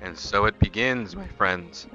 And so it begins, my friends.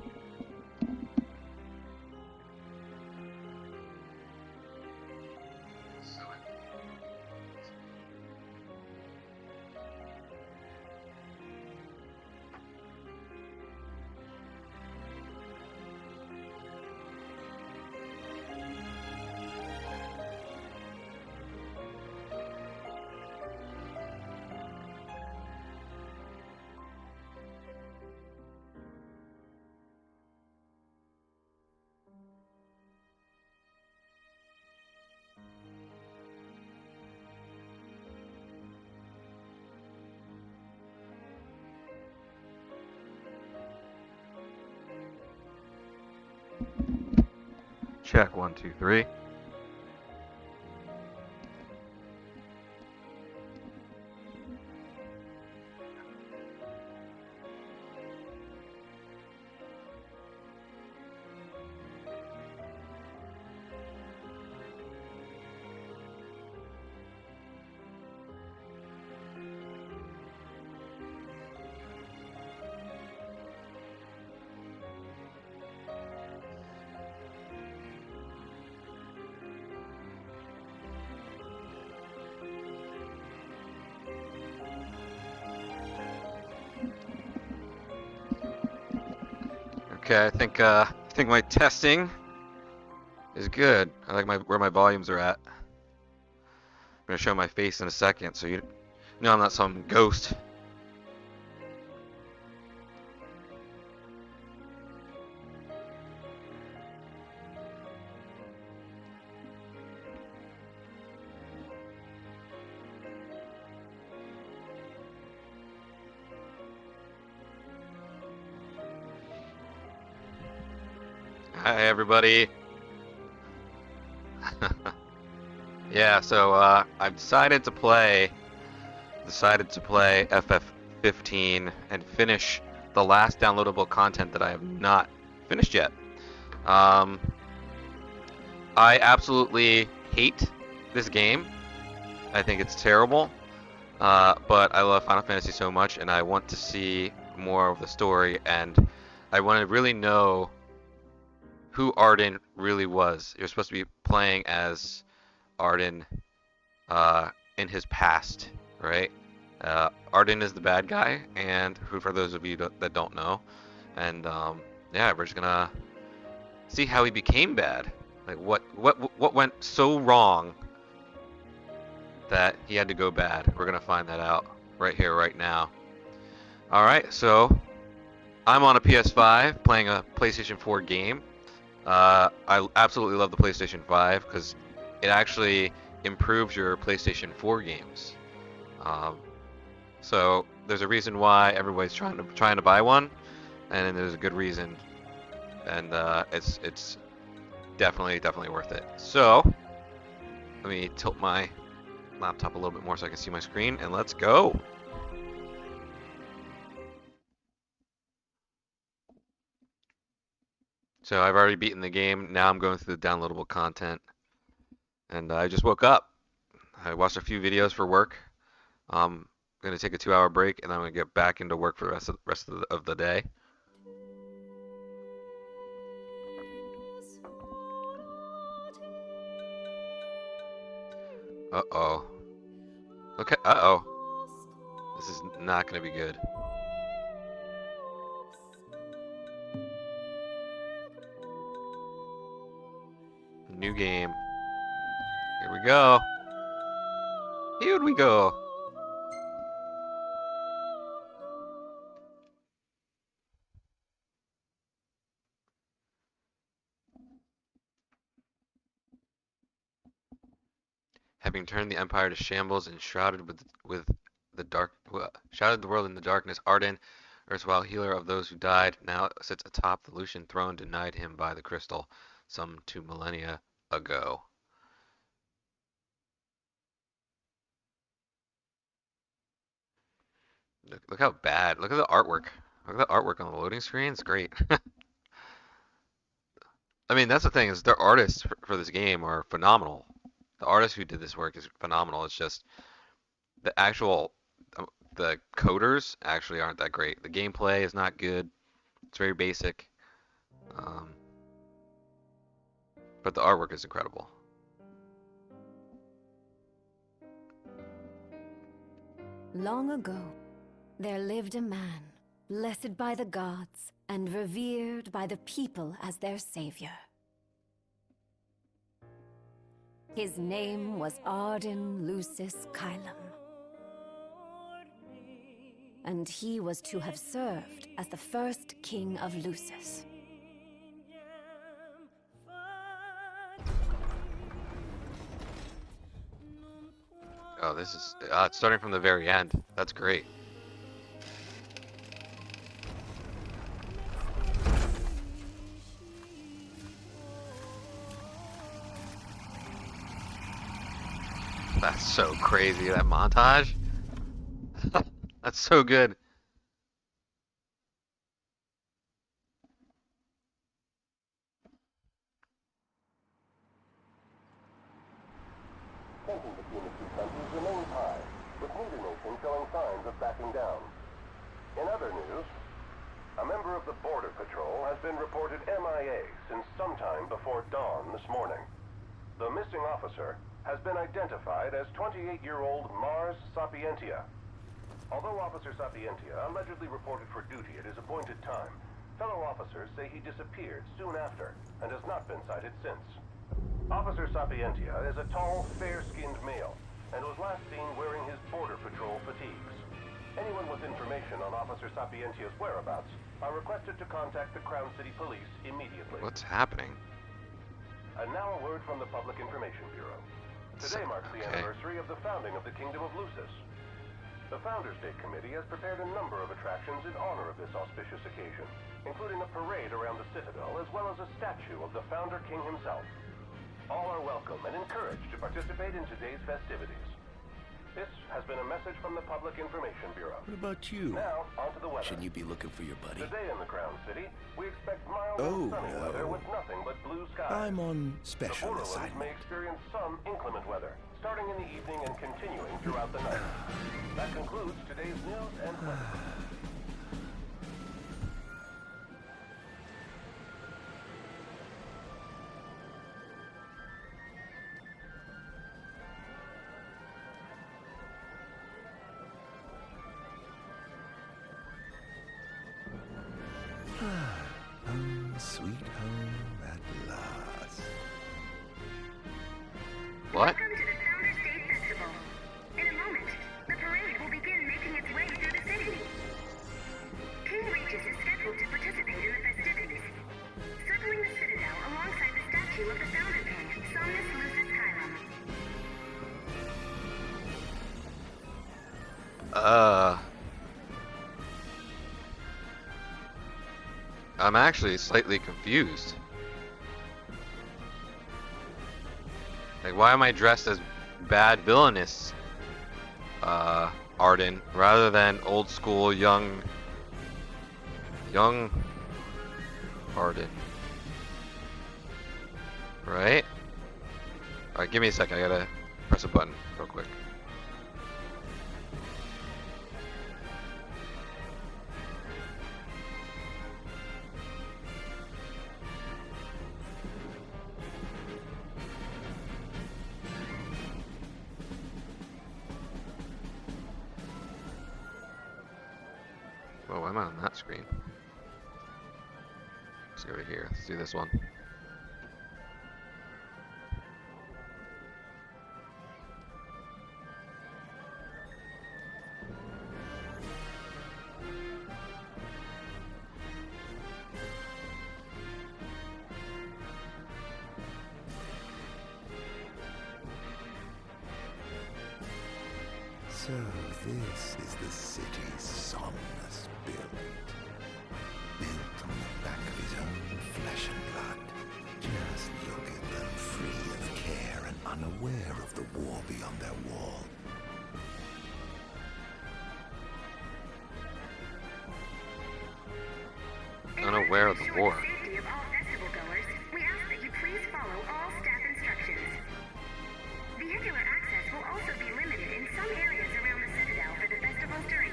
Check 1, 2, 3. Okay, I think my testing is good. I like where my volumes are at. I'm gonna show my face in a second, so you know I'm not some ghost. Hi everybody. Yeah, so I've decided to play FF15 and finish the last downloadable content that I have not finished yet. I absolutely hate this game. I think it's terrible. But I love Final Fantasy so much, and I want to see more of the story, and I want to really know who Ardyn really was. You're supposed to be playing as Ardyn in his past, right? Ardyn is the bad guy, and who, for those of you that don't know, and yeah, we're just gonna see how he became bad. Like what went so wrong that he had to go bad. We're gonna find that out right here, right now. All right, so I'm on a PS5 playing a PlayStation 4 game. I absolutely love the PlayStation 5 because it actually improves your PlayStation 4 games. Um, so there's a reason why everybody's trying to buy one, and there's a good reason, and it's definitely worth it. So let me tilt my laptop a little bit more so I can see my screen, and let's go. So I've already beaten the game. Now I'm going through the downloadable content, and I just woke up. I watched a few videos for work. I'm gonna take a 2-hour break, and I'm gonna get back into work for the rest of the day. Uh-oh. Okay. Uh-oh. This is not gonna be good. New game. Here we go. Here we go. Having turned the Empire to shambles and shrouded shrouded the world in the darkness, Ardyn, erstwhile healer of those who died, now sits atop the Lucian throne denied him by the crystal some 2 millennia ago. Look how bad. Look at the artwork. Look at the artwork on the loading screen. It's great. I mean, that's the thing is the artists for this game are phenomenal. The artist who did this work is phenomenal. It's just the actual the coders actually aren't that great. The gameplay is not good. It's very basic. Um, but the artwork is incredible. Long ago, there lived a man, blessed by the gods and revered by the people as their savior. His name was Ardyn Lucis Kylum, and he was to have served as the first king of Lucis. Oh, this is it's starting from the very end. That's great. That's so crazy, that montage. That's so good. Tension between the two countries remains high, with neither nation showing signs of backing down. In other news, a member of the Border Patrol has been reported MIA since sometime before dawn this morning. The missing officer has been identified as 28-year-old Mars Sapientia. Although Officer Sapientia allegedly reported for duty at his appointed time, fellow officers say he disappeared soon after and has not been sighted since. Officer Sapientia is a tall, fair-skinned male and was last seen wearing his Border Patrol fatigues. Anyone with information on Officer Sapientia's whereabouts are requested to contact the Crown City Police immediately. What's happening? And now a word from the Public Information Bureau. Today marks the anniversary of the founding of the Kingdom of Lucis. The Founders Day Committee has prepared a number of attractions in honor of this auspicious occasion, including a parade around the Citadel as well as a statue of the Founder King himself. All are welcome and encouraged to participate in today's festivities. This has been a message from the Public Information Bureau. What about you? Now, on to the weather. Shouldn't you be looking for your buddy? Today in the Crown City, we expect mild and sunny weather with nothing but blue skies. I'm on The special Borderlands assignment. may experience some inclement weather, starting in the evening and continuing throughout the night. That concludes today's news and weather. Home, sweet home at last. What? Welcome to the Founders Day Festival. In a moment, the parade will begin making its way through the city. King Regis is scheduled to participate in the festivities, circling the Citadel alongside the statue of the Founder King, Somnus Lucis Chiron. I'm actually slightly confused. Like, why am I dressed as bad villainous, Ardyn, rather than old school young Ardyn? Right? Alright, give me a second, I gotta press a button real quick. Oh, why am I on that screen? Let's go over here. Let's do this one. So this is the city Somnus built. Built on the back of his own flesh and blood. Just look at them, free of care and unaware of the war beyond their wall. Unaware of the war. For the safety of all festival goers, we ask that you please follow all staff instructions. Vehicular access will also be limited in some areas around the Citadel for the festival's duration.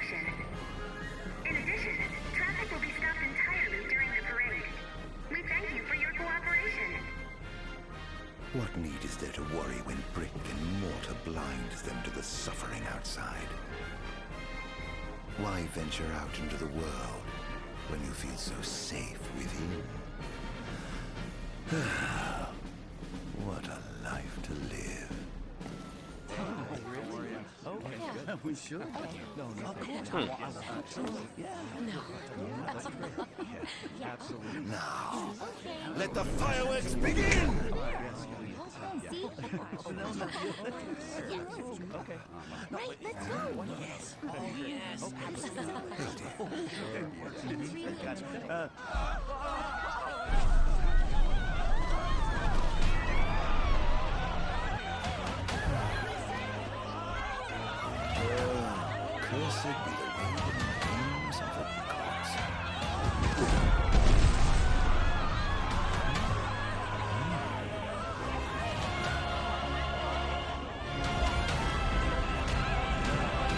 need is there to worry when brick and mortar blinds them to the suffering outside? Why venture out into the world when you feel so safe within? What a life to live. We should. No, of course. Absolutely. Now, let the fireworks begin! Right, let's go. Yes. Oh, yes. Cursed be the raven names of the gods.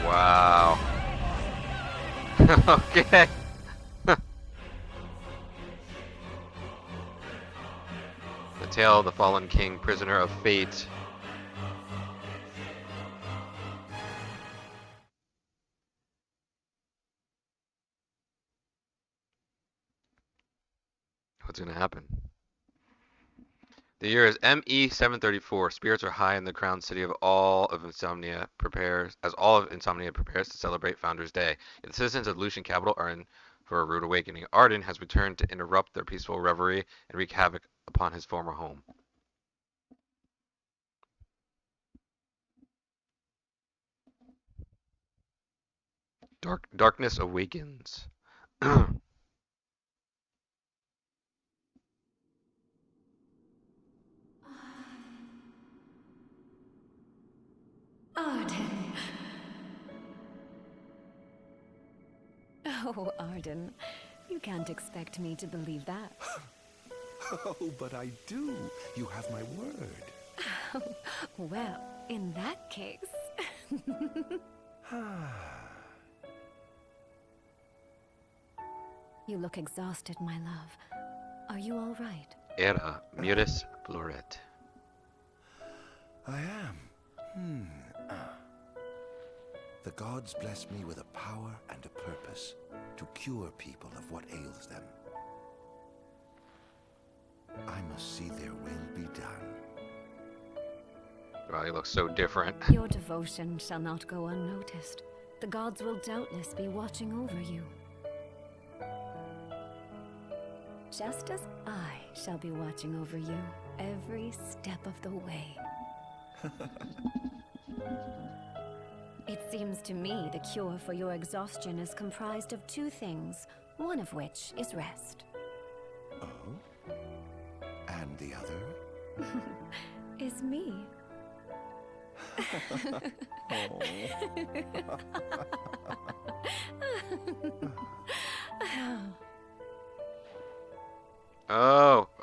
Wow. Okay. The tale of the fallen king, prisoner of fate. What's gonna happen? The year is ME734. Spirits are high in the crown city of all of Insomnia prepares to celebrate Founders Day. The citizens of Lucian capital are in for a rude awakening. Ardyn has returned to interrupt their peaceful reverie and wreak havoc upon his former home. Darkness awakens. Ardyn. Oh, Ardyn. You can't expect me to believe that. Oh, but I do. You have my word. Well, in that case... You look exhausted, my love. Are you all right? Era mutis floret. I am. The gods bless me with a power and a purpose to cure people of what ails them. I must see their will be done. Wow, he looks so different. Your devotion shall not go unnoticed. The gods will doubtless be watching over you. Just as I shall be watching over you every step of the way. It seems to me the cure for your exhaustion is comprised of two things, one of which is rest. Oh? And the other? Is me.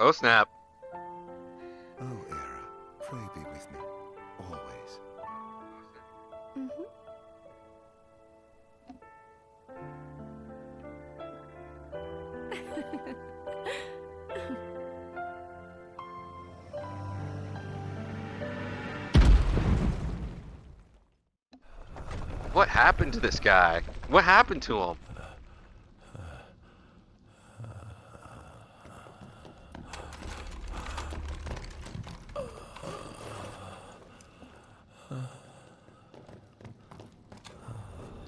Oh snap. Oh, Era, pray be with me, always. What happened to this guy? What happened to him?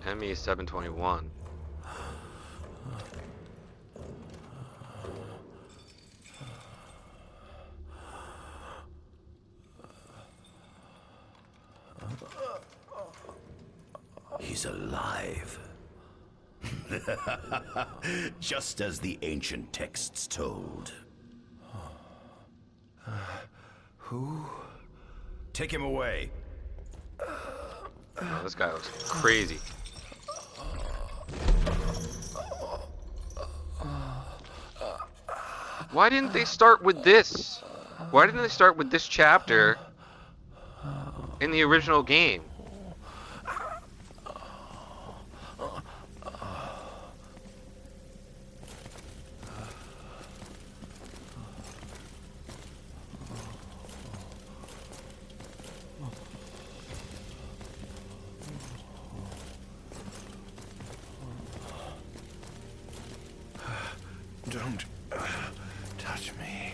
ME721. He's alive. Just as the ancient texts told. Who? Take him away. Oh, this guy looks crazy. Why didn't they start with this? Why didn't they start with this chapter in the original game? Don't touch me.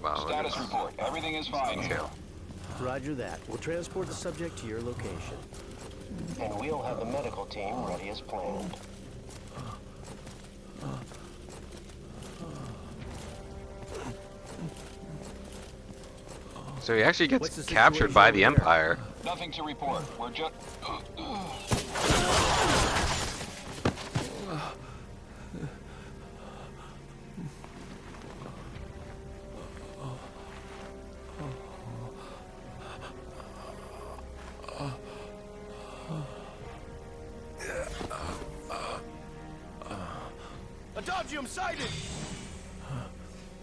Wow. Status report. Everything is fine here. Roger that. We'll transport the subject to your location. And we'll have the medical team ready as planned. So he actually gets captured by the Empire. Nothing to report. We're just... Adagium sighted!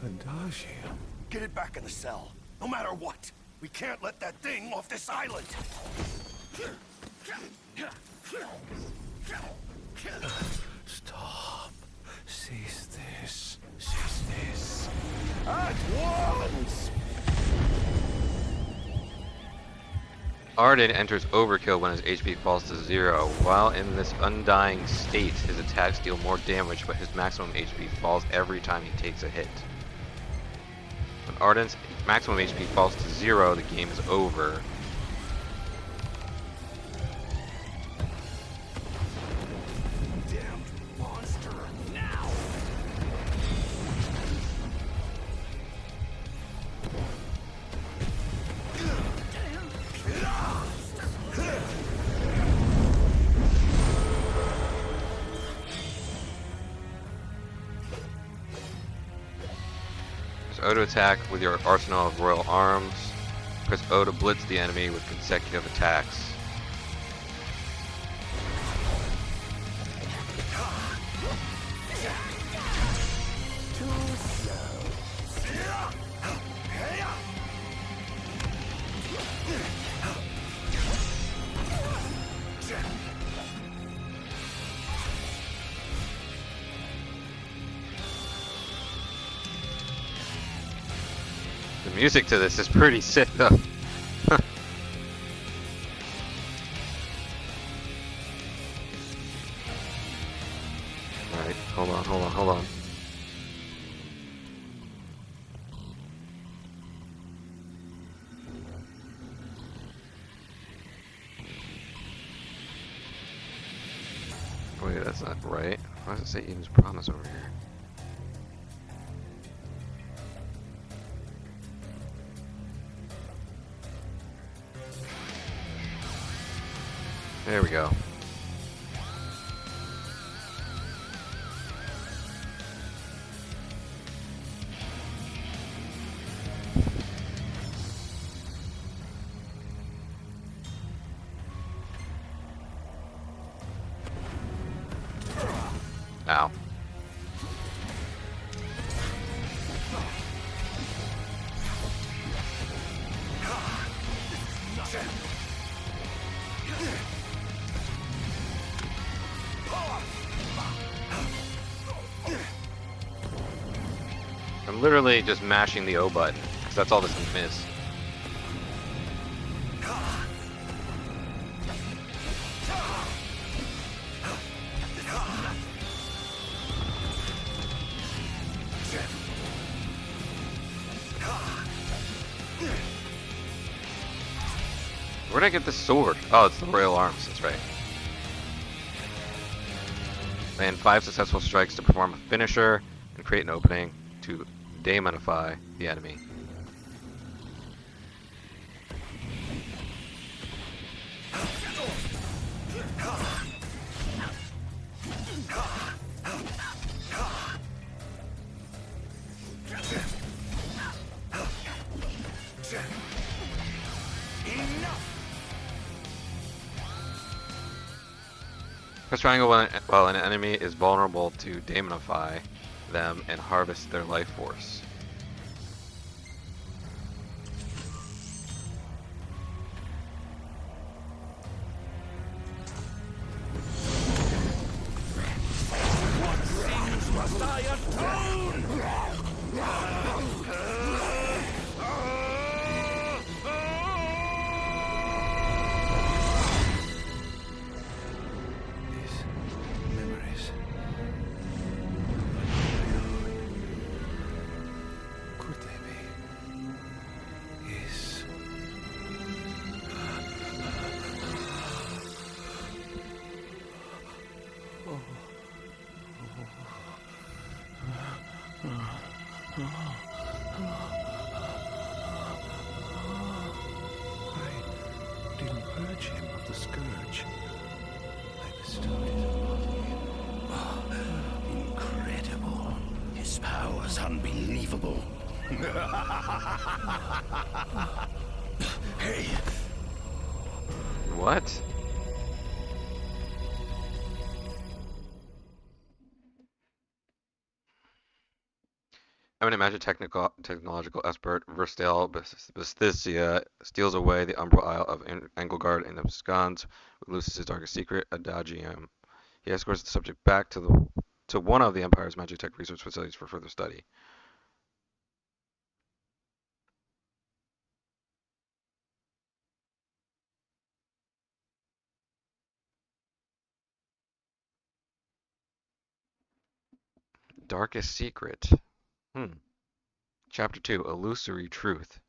Adagium? Get it back in the cell. No matter what. We can't let that thing off this island. Stop. Cease this. Cease this. At once! Ardyn enters Overkill when his HP falls to 0. While in this undying state, his attacks deal more damage, but his maximum HP falls every time he takes a hit. When Ardyn's maximum HP falls to 0, the game is over. Damned monster! Now! Press O to attack with your arsenal of royal arms. Press O to blitz the enemy with consecutive attacks. The music to this is pretty sick though. Alright, hold on. Wait, that's not right. Why does it say Eden's Promise over here? There we go. Ow. I'm literally just mashing the O button, because that's all this can miss. Where'd I get this sword? Oh, it's the Royal Arms, that's right. Land 5 successful strikes to perform a finisher and create an opening to demonify the enemy. Press triangle while an enemy is vulnerable to demonify them and harvest their life force. What sins must I atone? purge him of the scourge I bestowed it upon him. Oh, incredible. His power's unbelievable. Hey! What? Eminent magic technological expert Verstel Basthesia steals away the Umbral Isle of Engelgard and absconds with Lucius's darkest secret, Adagium. He escorts the subject back to one of the Empire's magic tech research facilities for further study. Darkest secret. Chapter 2, Illusory Truth.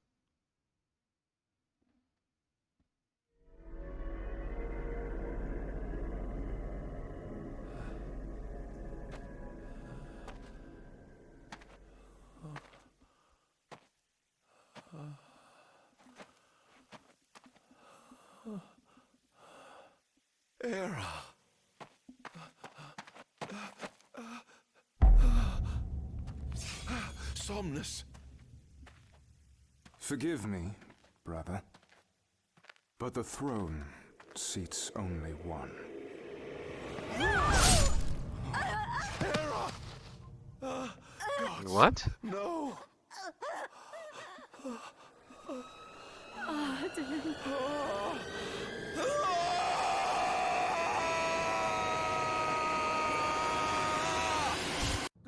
Era. Somnus. Forgive me, brother, but the throne seats only one. What? No.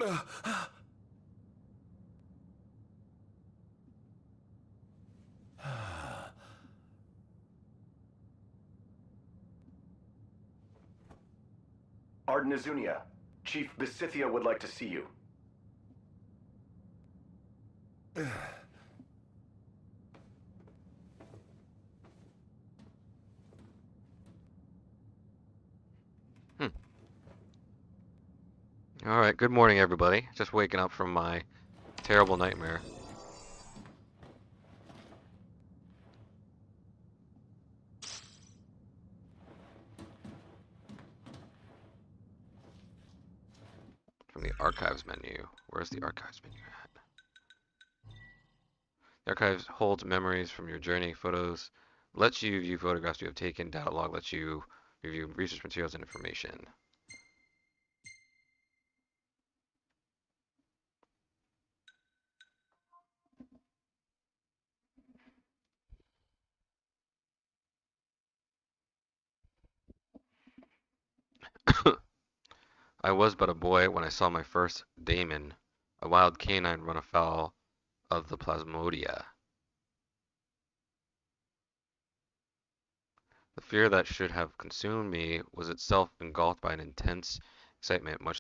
Ardyn. Ardyn Azunia, Chief Besithia would like to see you. Alright, good morning everybody. Just waking up from my terrible nightmare. From the archives menu. Where's the archives menu at? The archives holds memories from your journey, photos, lets you view photographs you have taken, data log lets you review research materials and information. I was but a boy when I saw my first daemon, a wild canine run afoul of the Plasmodia. The fear that should have consumed me was itself engulfed by an intense excitement, much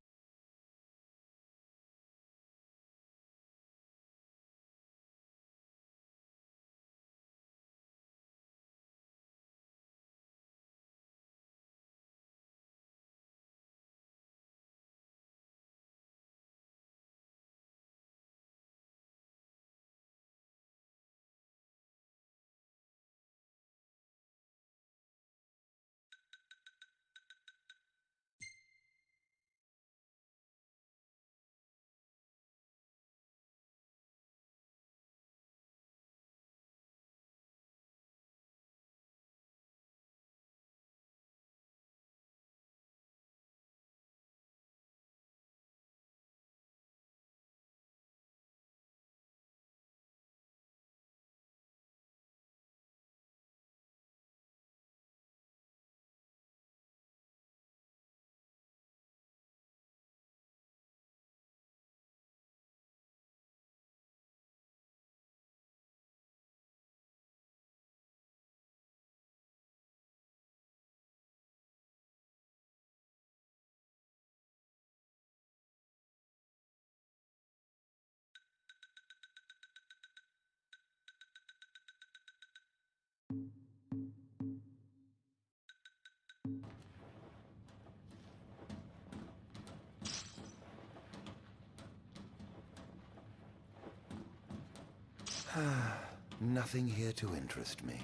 Nothing here to interest me.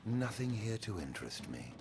Nothing here to interest me.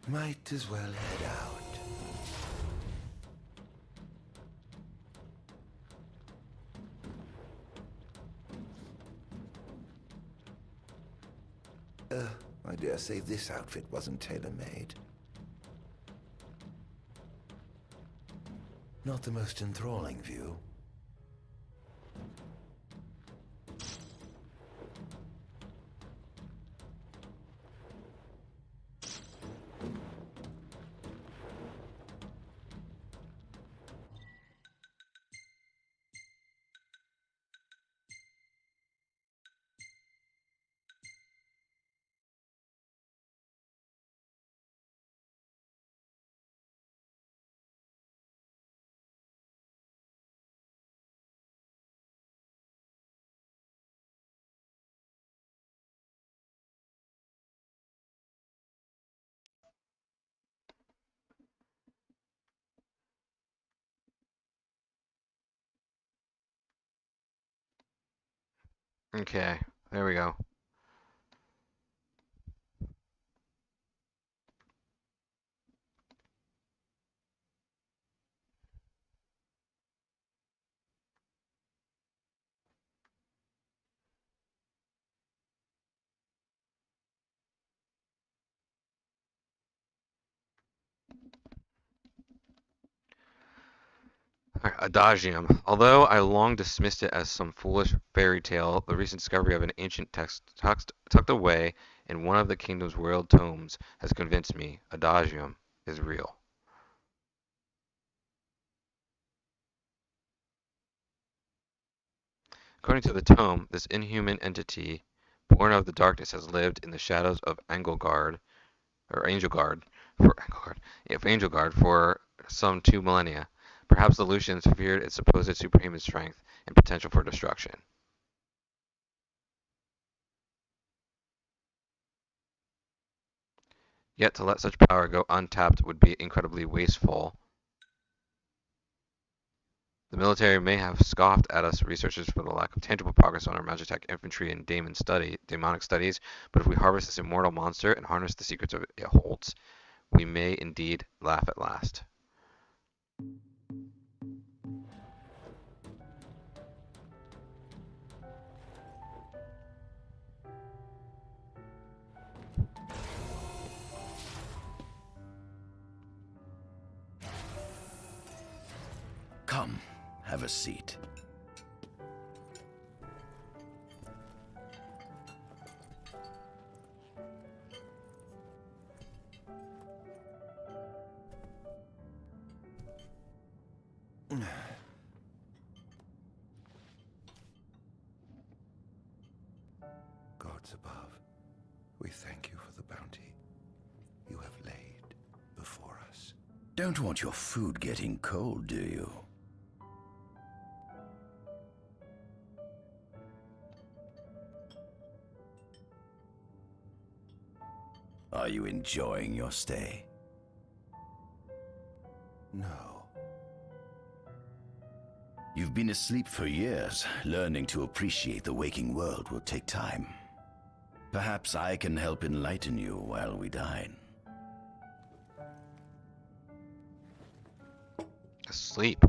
Might as well head out. I dare say this outfit wasn't tailor-made. Not the most enthralling view. Okay, there we go. Adagium. Although I long dismissed it as some foolish fairy tale, the recent discovery of an ancient text tucked away in one of the kingdom's royal tomes has convinced me Adagium is real. According to the tome, this inhuman entity, born of the darkness, has lived in the shadows of Angelgard for some 2 millennia. Perhaps the Lucians feared its supposed superhuman strength and potential for destruction. Yet to let such power go untapped would be incredibly wasteful. The military may have scoffed at us researchers for the lack of tangible progress on our Magitech infantry and demonic studies, but if we harvest this immortal monster and harness the secrets it holds, we may indeed laugh at last. Come, have a seat. Gods above, we thank you for the bounty you have laid before us. Don't want your food getting cold, do you? Are you enjoying your stay? No. You've been asleep for years. Learning to appreciate the waking world will take time. Perhaps I can help enlighten you while we dine. Asleep.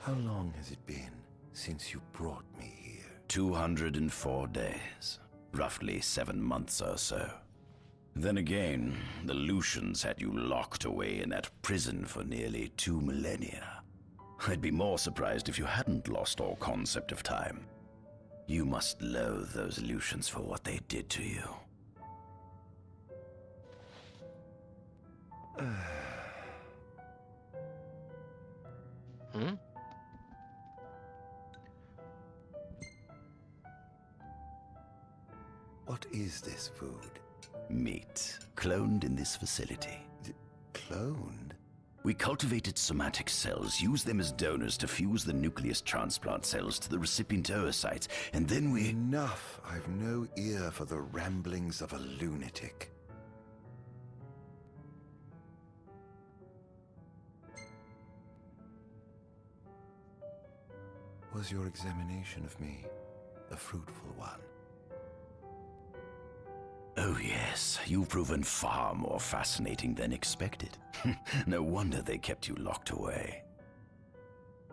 How long has it been since you brought me here? 204 days. Roughly 7 months or so. Then again, the Lucians had you locked away in that prison for nearly 2 millennia. I'd be more surprised if you hadn't lost all concept of time. You must loathe those Lucians for what they did to you. Hmm? What is this food? Meat, cloned in this facility. Cloned? We cultivated somatic cells, used them as donors to fuse the nucleus transplant cells to the recipient oocytes, and then we... Enough! I've no ear for the ramblings of a lunatic. Was your examination of me a fruitful one? Oh yes, you've proven far more fascinating than expected. No wonder they kept you locked away.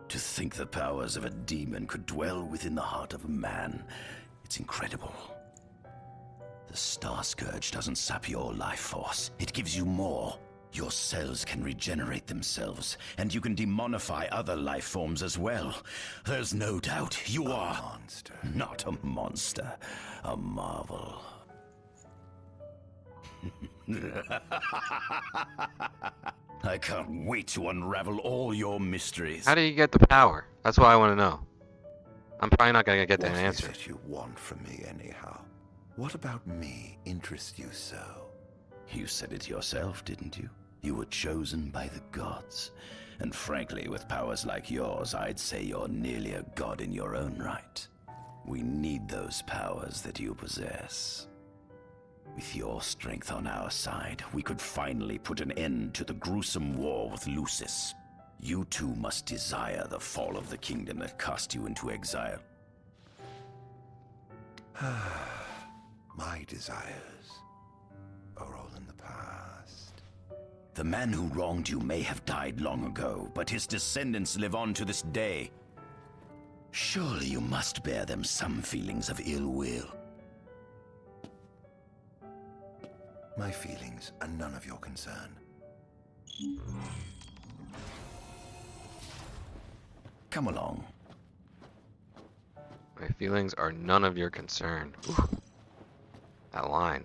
To think the powers of a demon could dwell within the heart of a man, it's incredible. The Star Scourge doesn't sap your life force, it gives you more. Your cells can regenerate themselves, and you can demonify other life forms as well. There's no doubt you are... A monster. Not a monster, a marvel. I can't wait to unravel all your mysteries. How do you get the power? That's what I want to know. I'm probably not gonna get that answer. What is it you want from me, anyhow? What about me interests you so? You said it yourself, didn't you? You were chosen by the gods. And frankly, with powers like yours, I'd say you're nearly a god in your own right. We need those powers that you possess. With your strength on our side, we could finally put an end to the gruesome war with Lucis. You too must desire the fall of the kingdom that cast you into exile. My desires are all in the past. The man who wronged you may have died long ago, but his descendants live on to this day. Surely you must bear them some feelings of ill will. My feelings are none of your concern. Come along. My feelings are none of your concern. Ooh. That line.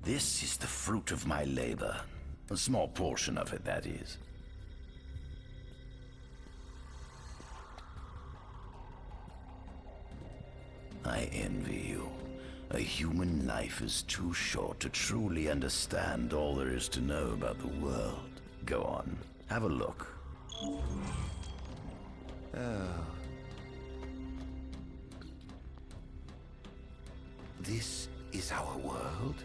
This is the fruit of my labor. A small portion of it, that is. I envy you. A human life is too short to truly understand all there is to know about the world. Go on, have a look. Oh. This is our world?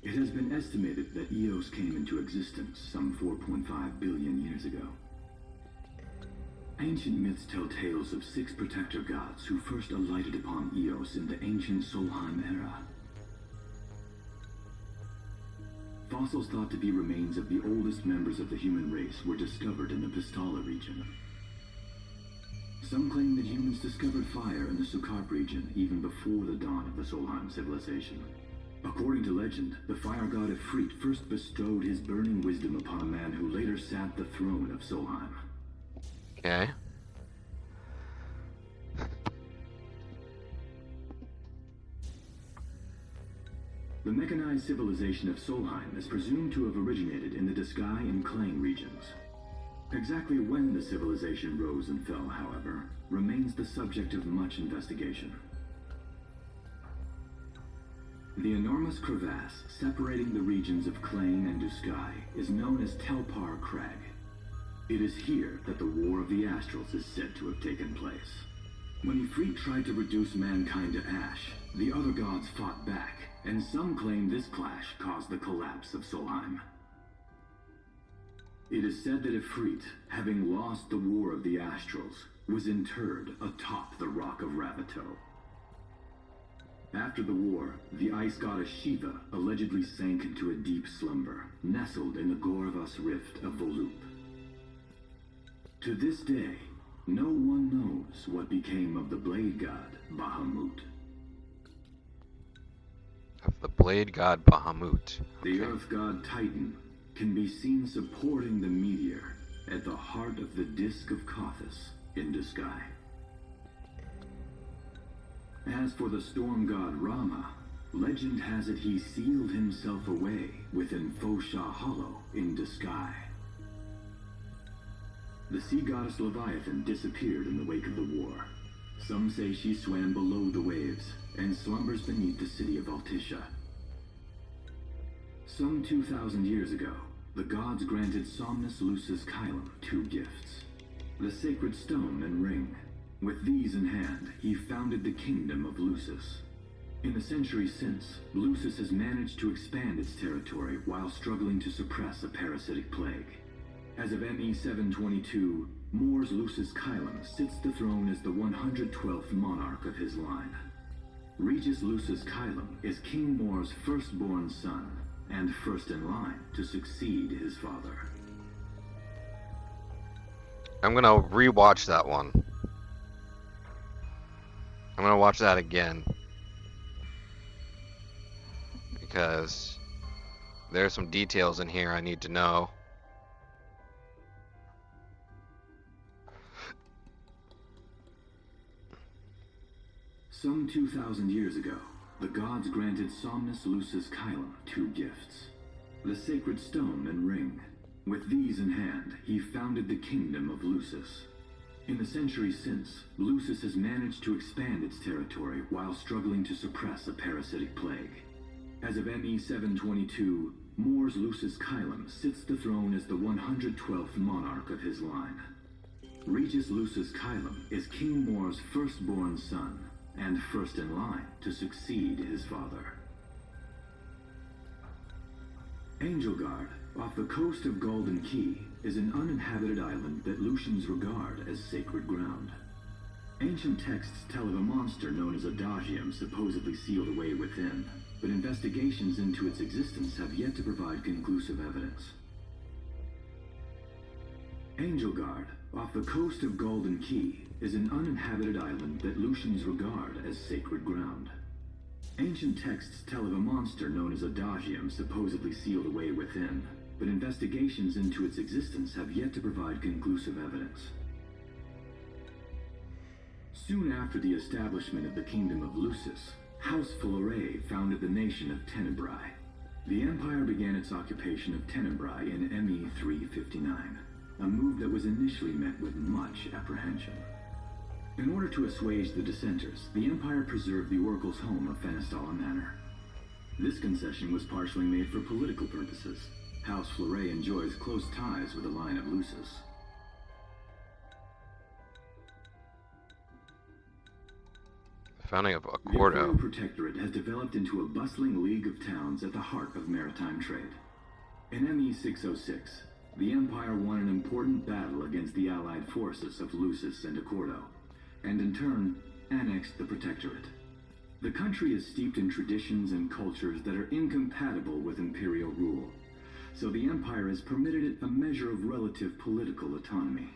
It has been estimated that Eos came into existence some 4.5 billion years ago. Ancient myths tell tales of 6 protector gods who first alighted upon Eos in the ancient Solheim era. Fossils thought to be remains of the oldest members of the human race were discovered in the Pistala region. Some claim that humans discovered fire in the Sukarp region even before the dawn of the Solheim civilization. According to legend, the fire god Ifrit first bestowed his burning wisdom upon a man who later sat the throne of Solheim. Okay. The mechanized civilization of Solheim is presumed to have originated in the Disgai and Klang regions. Exactly when the civilization rose and fell, however, remains the subject of much investigation. The enormous crevasse separating the regions of Clane and Duskai is known as Telpar Crag. It is here that the War of the Astrals is said to have taken place. When Ifrit tried to reduce mankind to ash, the other gods fought back, and some claim this clash caused the collapse of Solheim. It is said that Ifrit, having lost the War of the Astrals, was interred atop the Rock of Ravito. After the war, the ice goddess Shiva allegedly sank into a deep slumber, nestled in the Goravas Rift of Volúp. To this day, no one knows what became of the blade god Bahamut. Of the blade god Bahamut. Okay. The earth god Titan can be seen supporting the meteor at the heart of the Disk of Kothis in Duskai. As for the storm god Rama, legend has it he sealed himself away within Fosha Hollow in Duskai. The sea goddess Leviathan disappeared in the wake of the war. Some say she swam below the waves and slumbers beneath the city of Altisha. Some 2,000 years ago, the gods granted Somnus Lucis Kylum 2 gifts: the sacred stone and ring. With these in hand, he founded the kingdom of Lucis. In the centuries since, Lucis has managed to expand its territory while struggling to suppress a parasitic plague. As of ME 722, Mor's Lucis Kylum sits the throne as the 112th monarch of his line. Regis Lucis Kylum is King Mor's firstborn son, and first in line to succeed his father. I'm gonna rewatch that one. I'm gonna watch that again. Because there's some details in here I need to know. Some 2,000 years ago, the gods granted Somnus Lucis Kylum 2 gifts: the sacred stone and ring. With these in hand, he founded the kingdom of Lucis. In the centuries since, Lucis has managed to expand its territory while struggling to suppress a parasitic plague. As of ME 722, Mor's Lucis Kylum sits the throne as the 112th monarch of his line. Regis Lucis Kylum is King Mor's firstborn son, and first in line to succeed his father. Angelgard, off the coast of Golden Key, is an uninhabited island that Lucians regard as sacred ground. Ancient texts tell of a monster known as Adagium supposedly sealed away within, but investigations into its existence have yet to provide conclusive evidence. Angelgard, off the coast of Golden Key, is an uninhabited island that Lucians regard as sacred ground. Ancient texts tell of a monster known as Adagium supposedly sealed away within, but investigations into its existence have yet to provide conclusive evidence. Soon after the establishment of the Kingdom of Lucis, House Fleuret founded the nation of Tenebrae. The Empire began its occupation of Tenebrae in ME 359, a move that was initially met with much apprehension. In order to assuage the dissenters, the Empire preserved the Oracle's home of Fenestala Manor. This concession was partially made for political purposes. House Fleuret enjoys close ties with the line of Lucis. Founding of The Accordo. Imperial Protectorate has developed into a bustling league of towns at the heart of maritime trade. In ME 606, the Empire won an important battle against the allied forces of Lucis and Accordo, and in turn, annexed the Protectorate. The country is steeped in traditions and cultures that are incompatible with imperial rule, so the Empire has permitted it a measure of relative political autonomy.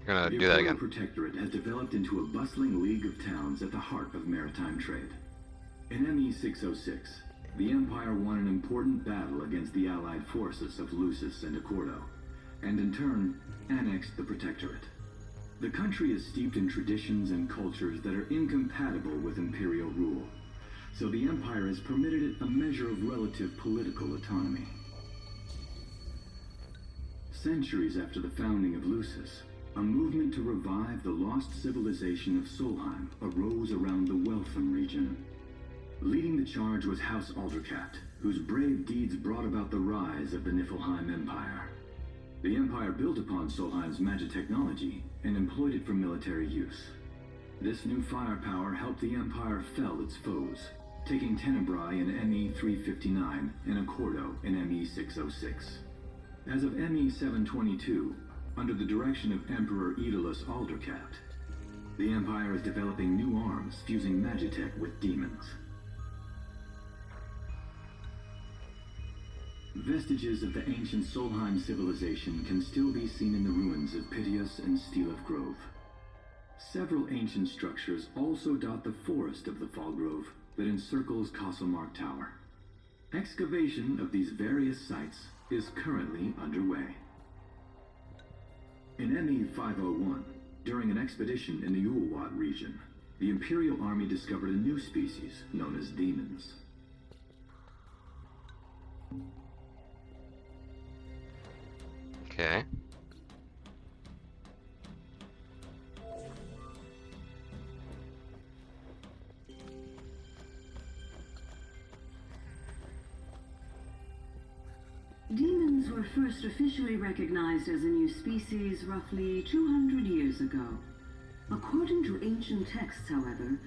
You're gonna The do that Imperial again. Protectorate has developed into a bustling league of towns at the heart of maritime trade. In ME 606, the Empire won an important battle against the allied forces of Lucis and Accordo, and in turn, annexed the Protectorate. The country is steeped in traditions and cultures that are incompatible with imperial rule, so the Empire has permitted it a measure of relative political autonomy. Centuries after the founding of Lucis, a movement to revive the lost civilization of Solheim arose around the Weltham region. Leading the charge was House Aldercat, whose brave deeds brought about the rise of the Niflheim Empire. The Empire built upon Solheim's magic technology and employed it for military use. This new firepower helped the Empire fell its foes, taking Tenebrae in ME-359 and Accordo in ME-606. As of ME-722, under the direction of Emperor Aedalus Aldercat, the Empire is developing new arms fusing magitech with demons. Vestiges of the ancient Solheim civilization can still be seen in the ruins of Piteous and Steeleth Grove. Several ancient structures also dot the forest of the Fall Grove that encircles Castlemark Tower. Excavation of these various sites is currently underway. In ME-501, during an expedition in the Ulwat region, the Imperial Army discovered a new species known as demons. Okay. Demons were first officially recognized as a new species roughly 200 years ago. According to ancient texts, however,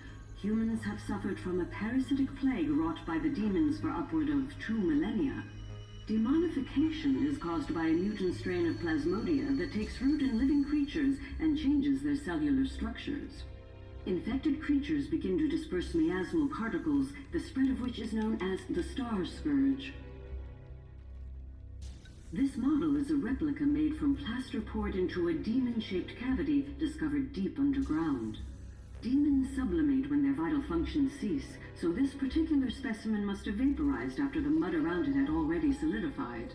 humans have suffered from a parasitic plague wrought by the demons for upward of 2 millennia. Demonification is caused by a mutant strain of plasmodia that takes root in living creatures and changes their cellular structures. Infected creatures begin to disperse miasmal particles, the spread of which is known as the Star Scourge. This model is a replica made from plaster poured into a demon-shaped cavity discovered deep underground. Demons sublimate when their vital functions cease, so this particular specimen must have vaporized after the mud around it had already solidified.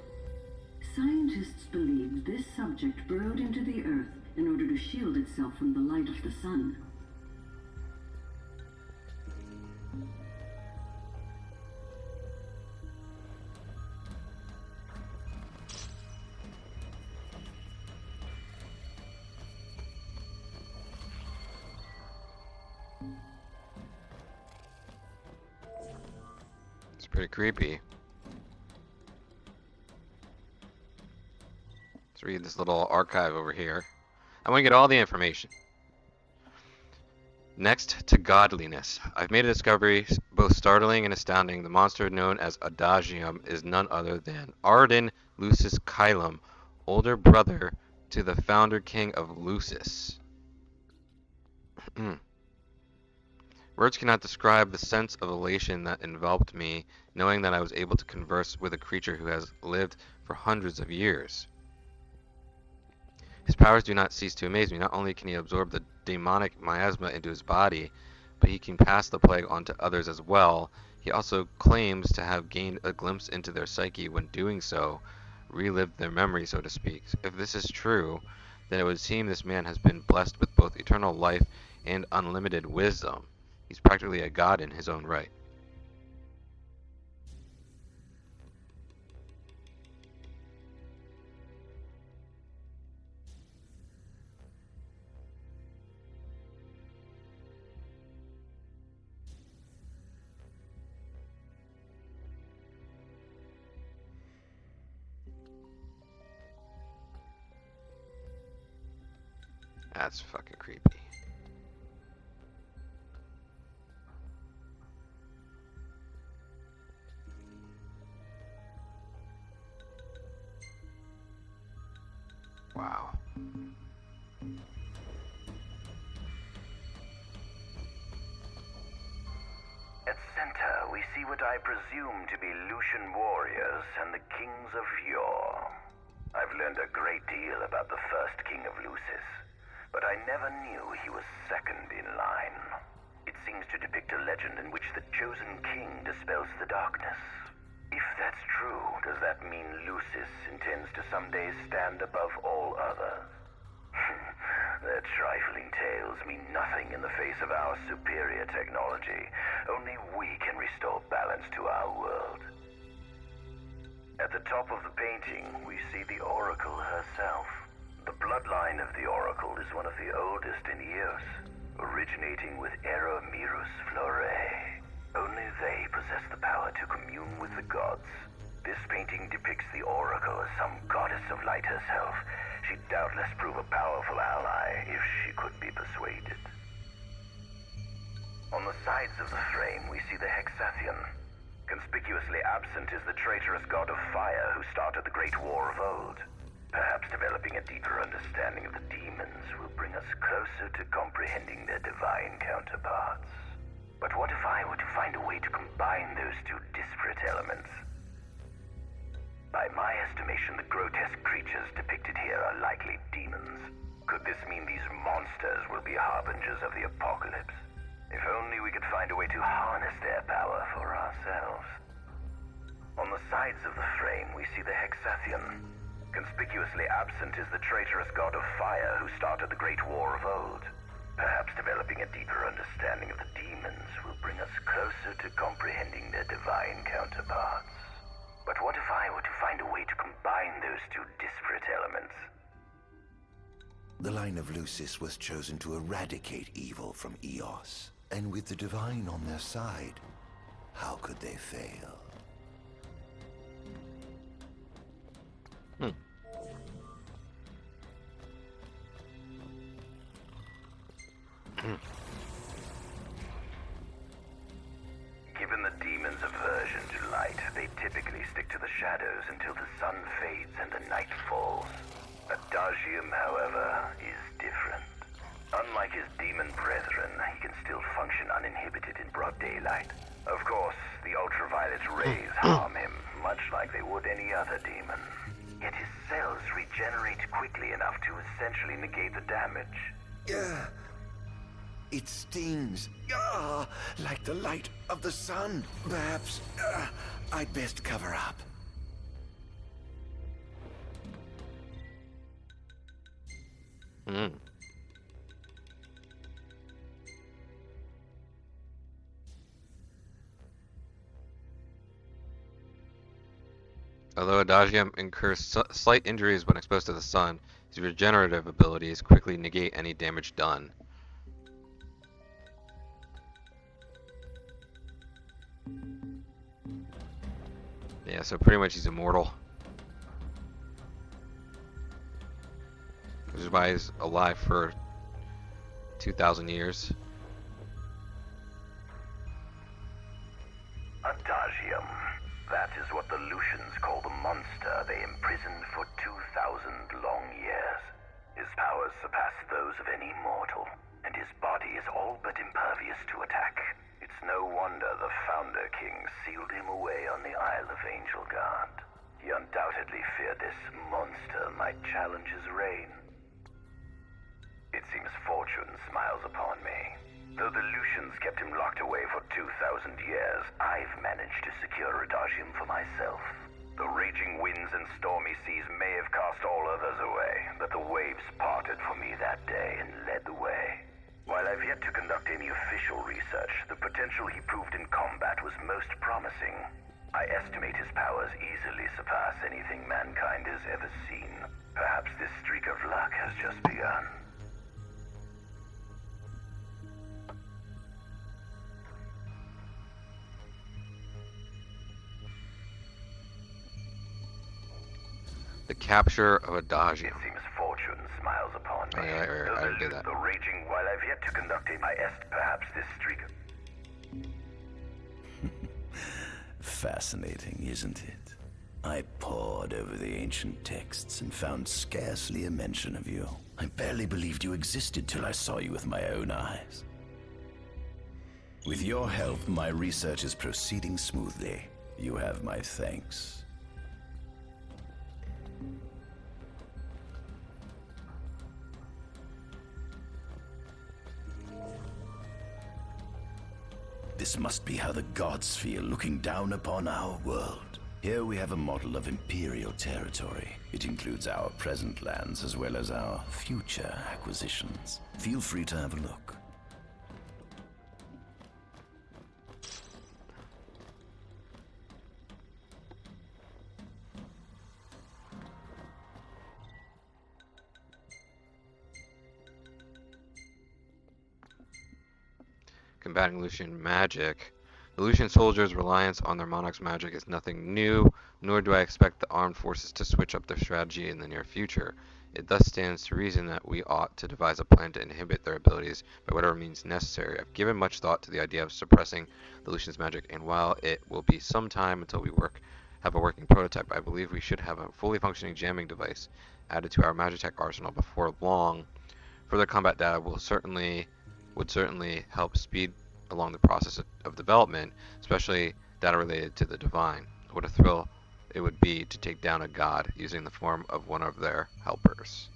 Scientists believe this subject burrowed into the earth in order to shield itself from the light of the sun. Pretty creepy. Let's read this little archive over here. I want to get all the information. Next to godliness. I've made a discovery both startling and astounding. The monster known as Adagium is none other than Ardyn Lucis Kylum, older brother to the founder king of Lucis. Words cannot describe the sense of elation that enveloped me, knowing that I was able to converse with a creature who has lived for hundreds of years. His powers do not cease to amaze me. Not only can he absorb the demonic miasma into his body, but he can pass the plague on to others as well. He also claims to have gained a glimpse into their psyche when doing so, relived their memory, so to speak. If this is true, then it would seem this man has been blessed with both eternal life and unlimited wisdom. He's practically a god in his own right. That's fucking creepy. Wow. At center, we see what I presume to be Lucian warriors and the kings of yore. I've learned a great deal about the first king of Lucis, but I never knew he was second in line. It seems to depict a legend in which the chosen king dispels the darkness. If that's true, does that mean Lucis intends to someday stand above all others? Their trifling tales mean nothing in the face of our superior technology. Only we can restore balance to our world. At the top of the painting, we see the Oracle herself. The bloodline of the Oracle is one of the oldest in Eos, originating with Eromirus Flore. Only they possess the power to commune with the gods. This painting depicts the Oracle as some goddess of light herself. She'd doubtless prove a powerful ally if she could be persuaded. On the sides of the frame, we see the Hexathian. Conspicuously absent is the traitorous god of fire who started the Great War of old. Perhaps developing a deeper understanding of the demons will bring us closer to comprehending their divine counterparts. But what if I were to find a way to combine those two disparate elements? By my estimation, the grotesque creatures depicted here are likely demons. Could this mean these monsters will be harbingers of the apocalypse? If only we could find a way to harness their power for ourselves. On the sides of the frame, we see the Hexathian. Conspicuously absent is the traitorous god of fire who started the Great War of old. Perhaps developing a deeper understanding of the demons will bring us closer to comprehending their divine counterparts. But what if I were to find a way to combine those two disparate elements? The line of Lucis was chosen to eradicate evil from Eos. And with the divine on their side, how could they fail? Given the demon's aversion to light, they typically stick to the shadows until the sun fades and the night falls. Adagium, however, is different. Unlike his demon brethren, he can still function uninhibited in broad daylight. Of course, the ultraviolet rays harm him, much like they would any other demon. Yet his cells regenerate quickly enough to essentially negate the damage. It stings, like the light of the sun. Perhaps I'd best cover up. Although Adagium incurs slight injuries when exposed to the sun, his regenerative abilities quickly negate any damage done. Yeah, so pretty much he's immortal. Which is why he's alive for 2,000 years. Adagium. That is what the Lucians call the monster they imprisoned for 2,000 long years. His powers surpass those of any mortal, and his body is all but impervious to attack. It's no wonder the Founder King sealed him away on the Isle of Angel Guard. He undoubtedly feared this monster might challenge his reign. It seems fortune smiles upon me. Though the Lucians kept him locked away for 2,000 years, I've managed to secure Adagium for myself. The raging winds and stormy seas may have cast all others away, but the waves parted for me that day and led the way. While I've yet to conduct any official research, the potential he proved in combat was most promising. I estimate his powers easily surpass anything mankind has ever seen. Perhaps this streak of luck has just begun. The capture of Adagium. It seems fortune smiles upon me. I did that. The raging, while I've yet to conduct perhaps this streak. Fascinating, isn't it? I pored over the ancient texts and found scarcely a mention of you. I barely believed you existed till I saw you with my own eyes. With your help, my research is proceeding smoothly. You have my thanks. This must be how the gods feel looking down upon our world. Here we have a model of imperial territory. It includes our present lands as well as our future acquisitions. Feel free to have a look. combating Lucian magic. The Lucian soldiers' reliance on their monarch's magic is nothing new, nor do I expect the armed forces to switch up their strategy in the near future. It thus stands to reason that we ought to devise a plan to inhibit their abilities by whatever means necessary. I've given much thought to the idea of suppressing the Lucian's magic, and while it will be some time until we have a working prototype, I believe we should have a fully functioning jamming device added to our Magitech arsenal before long. Further combat data would certainly help speed along the process of development, especially data related to the divine. What a thrill it would be to take down a god using the form of one of their helpers.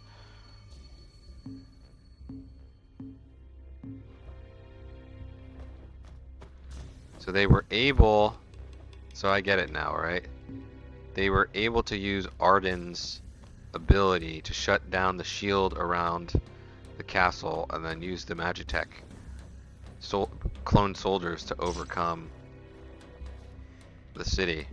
So they were able, so I get it now, right? They were able to use Ardyn's ability to shut down the shield around the castle and then use the Magitech clone soldiers to overcome the city.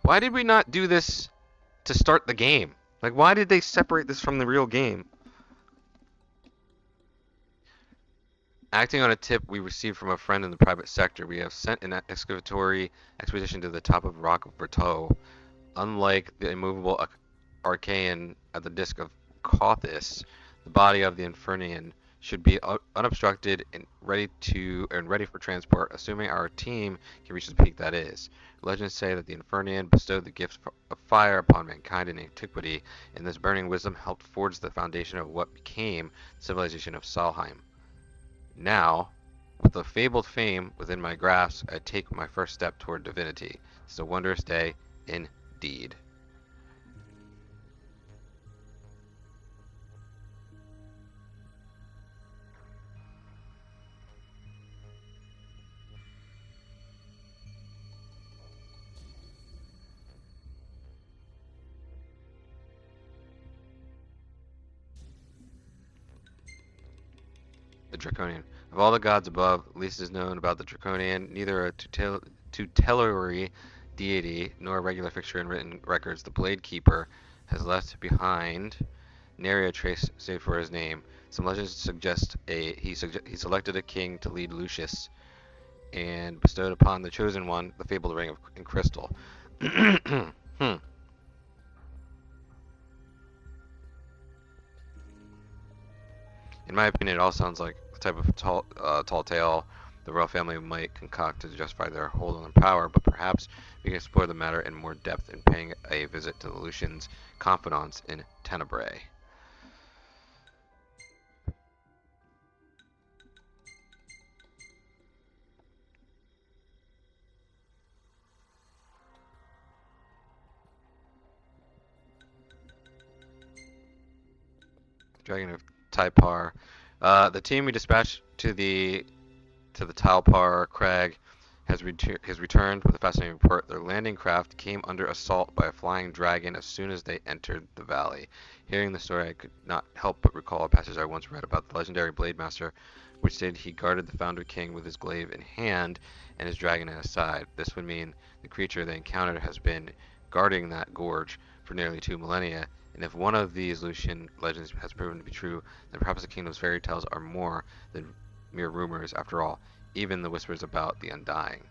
Why did we not do this to start the game? Like, why did they separate this from the real game? Acting on a tip we received from a friend in the private sector, we have sent an excavatory expedition to the top of Rock of Berteau. Unlike the immovable Archaean at the disk of Cauthis, the body of the Infernian should be unobstructed and ready for transport, assuming our team can reach the peak, that is. Legends say that the Infernian bestowed the gift of fire upon mankind in antiquity, and this burning wisdom helped forge the foundation of what became the civilization of Salheim. Now, with the fabled fame within my grasp, I take my first step toward divinity. It's a wondrous day indeed. The Draconian. Of all the gods above, least is known about the Draconian, neither a tutelary deity nor a regular fixture in written records. The Blade Keeper has left behind nary a trace save for his name. Some legends suggest he selected a king to lead Lucius and bestowed upon the chosen one the fabled ring in crystal. In my opinion, it all sounds like the type of tall tale the royal family might concoct to justify their hold on power, but perhaps we can explore the matter in more depth in paying a visit to the Lucians' confidants in Tenebrae. Dragon of Typar. The team we dispatched to the Talpar Crag has returned with a fascinating report. Their landing craft came under assault by a flying dragon as soon as they entered the valley. Hearing the story, I could not help but recall a passage I once read about the legendary Blade Master, which stated he guarded the Founder King with his glaive in hand and his dragon at his side. This would mean the creature they encountered has been guarding that gorge for nearly 2 millennia, and if one of these Lucian legends has proven to be true, then perhaps the kingdom's fairy tales are more than mere rumors after all, even the whispers about the Undying.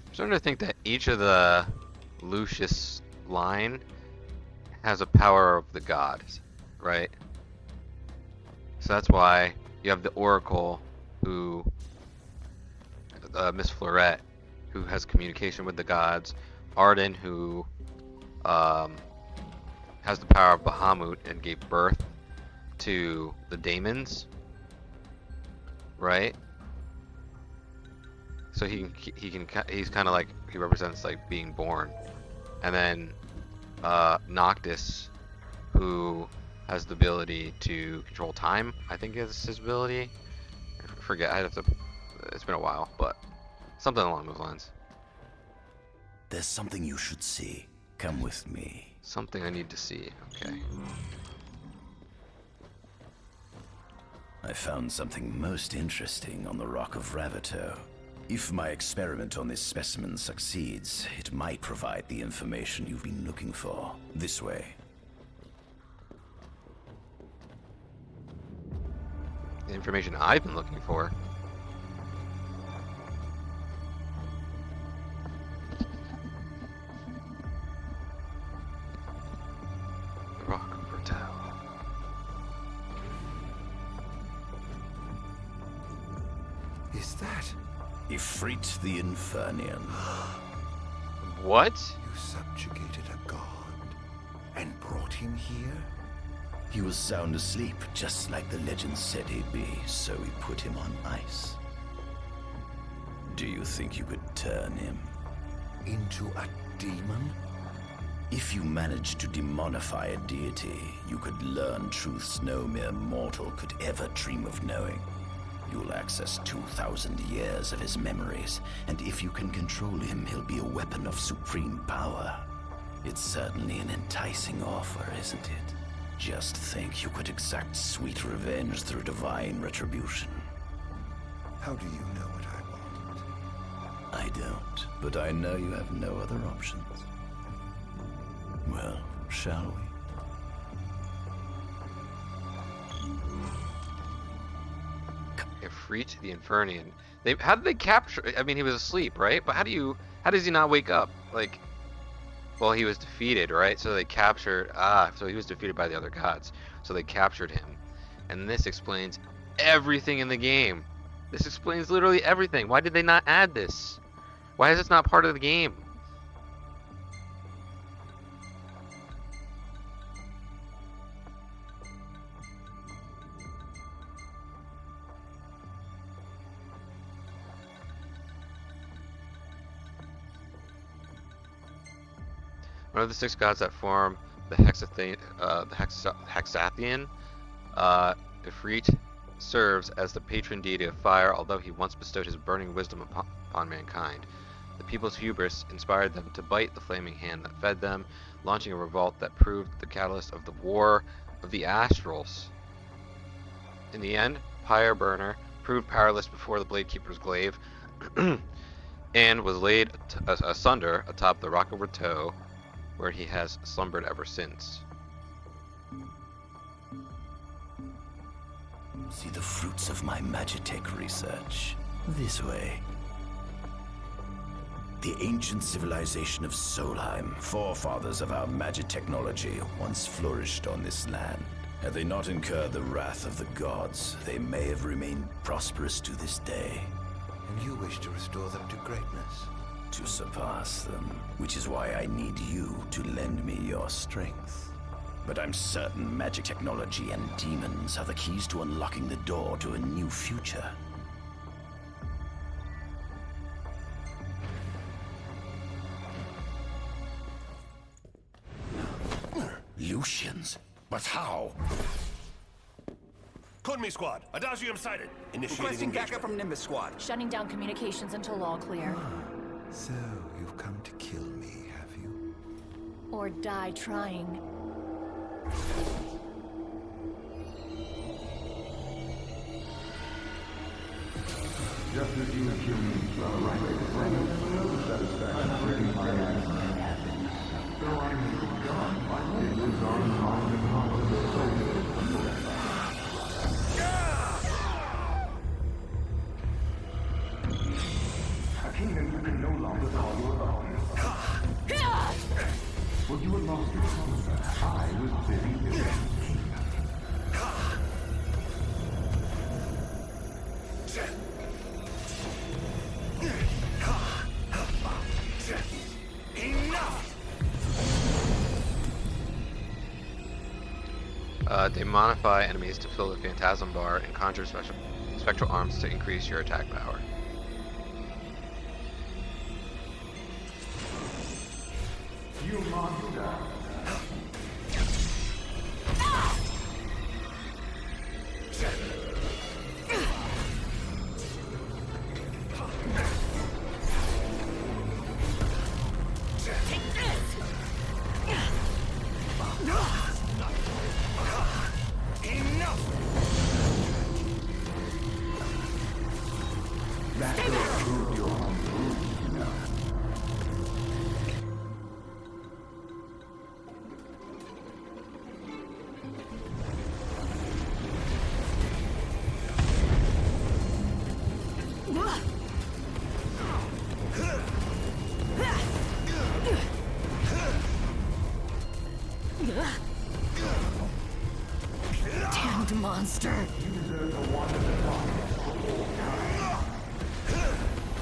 I'm starting to think that each of the Lucius line has a power of the gods, right? So that's why you have the Oracle, who, Miss Florette, who has communication with the gods, Ardyn, who has the power of Bahamut and gave birth to the daemons, right? So he's kind of like, he represents like being born. And then Noctis, who has the ability to control time. I think is his ability. I forget. I have to. It's been a while, but something along those lines. There's something you should see. Come with me. Something I need to see. Okay. I found something most interesting on the Rock of Ravito. If my experiment on this specimen succeeds, it might provide the information you've been looking for. This way. The information I've been looking for. The Rock of Ravito. Is that? Ifrit the Infernian. What? You subjugated a god and brought him here? He was sound asleep, just like the legend said he'd be, so we put him on ice. Do you think you could turn him into a demon? If you managed to demonify a deity, you could learn truths no mere mortal could ever dream of knowing. You'll access 2,000 years of his memories, and if you can control him, he'll be a weapon of supreme power. It's certainly an enticing offer, isn't it? Just think you could exact sweet revenge through divine retribution. How do you know what I want? I don't, but I know you have no other options. Well, shall we? Ifrit the Infernian. How did they capture? I mean, he was asleep, right? But how does he not wake up? Like, well, he was defeated, right? So they captured. So he was defeated by the other gods. So they captured him, and this explains everything in the game. This explains literally everything. Why did they not add this? Why is this not part of the game? One of the 6 gods that form the Hexathian, Ifrit serves as the patron deity of fire, although he once bestowed his burning wisdom upon mankind. The people's hubris inspired them to bite the flaming hand that fed them, launching a revolt that proved the catalyst of the War of the Astrals. In the end, Pyre Burner proved powerless before the Blade Keeper's glaive, and was laid asunder atop the Rock of Ravito, where he has slumbered ever since. See the fruits of my Magitech research. This way. The ancient civilization of Solheim, forefathers of our magic technology, once flourished on this land. Had they not incurred the wrath of the gods, they may have remained prosperous to this day. And you wish to restore them to greatness? To surpass them, which is why I need you to lend me your strength. But I'm certain magic technology and demons are the keys to unlocking the door to a new future. Lucians? But how? Code me, squad. Adagium sighted. Initiating Requesting engagement. backup from Nimbus squad. Shutting down communications until all clear. So, you've come to kill me, have you? Or die trying. Just as you humans are right satisfaction finance. Though I may be gone, it lives on in the heart of the soul. A kingdom you can no longer call your own. When you had lost your father, I was busy building. They modify enemies to fill the Phantasm Bar and conjure spectral arms to increase your attack power. You monster. monster!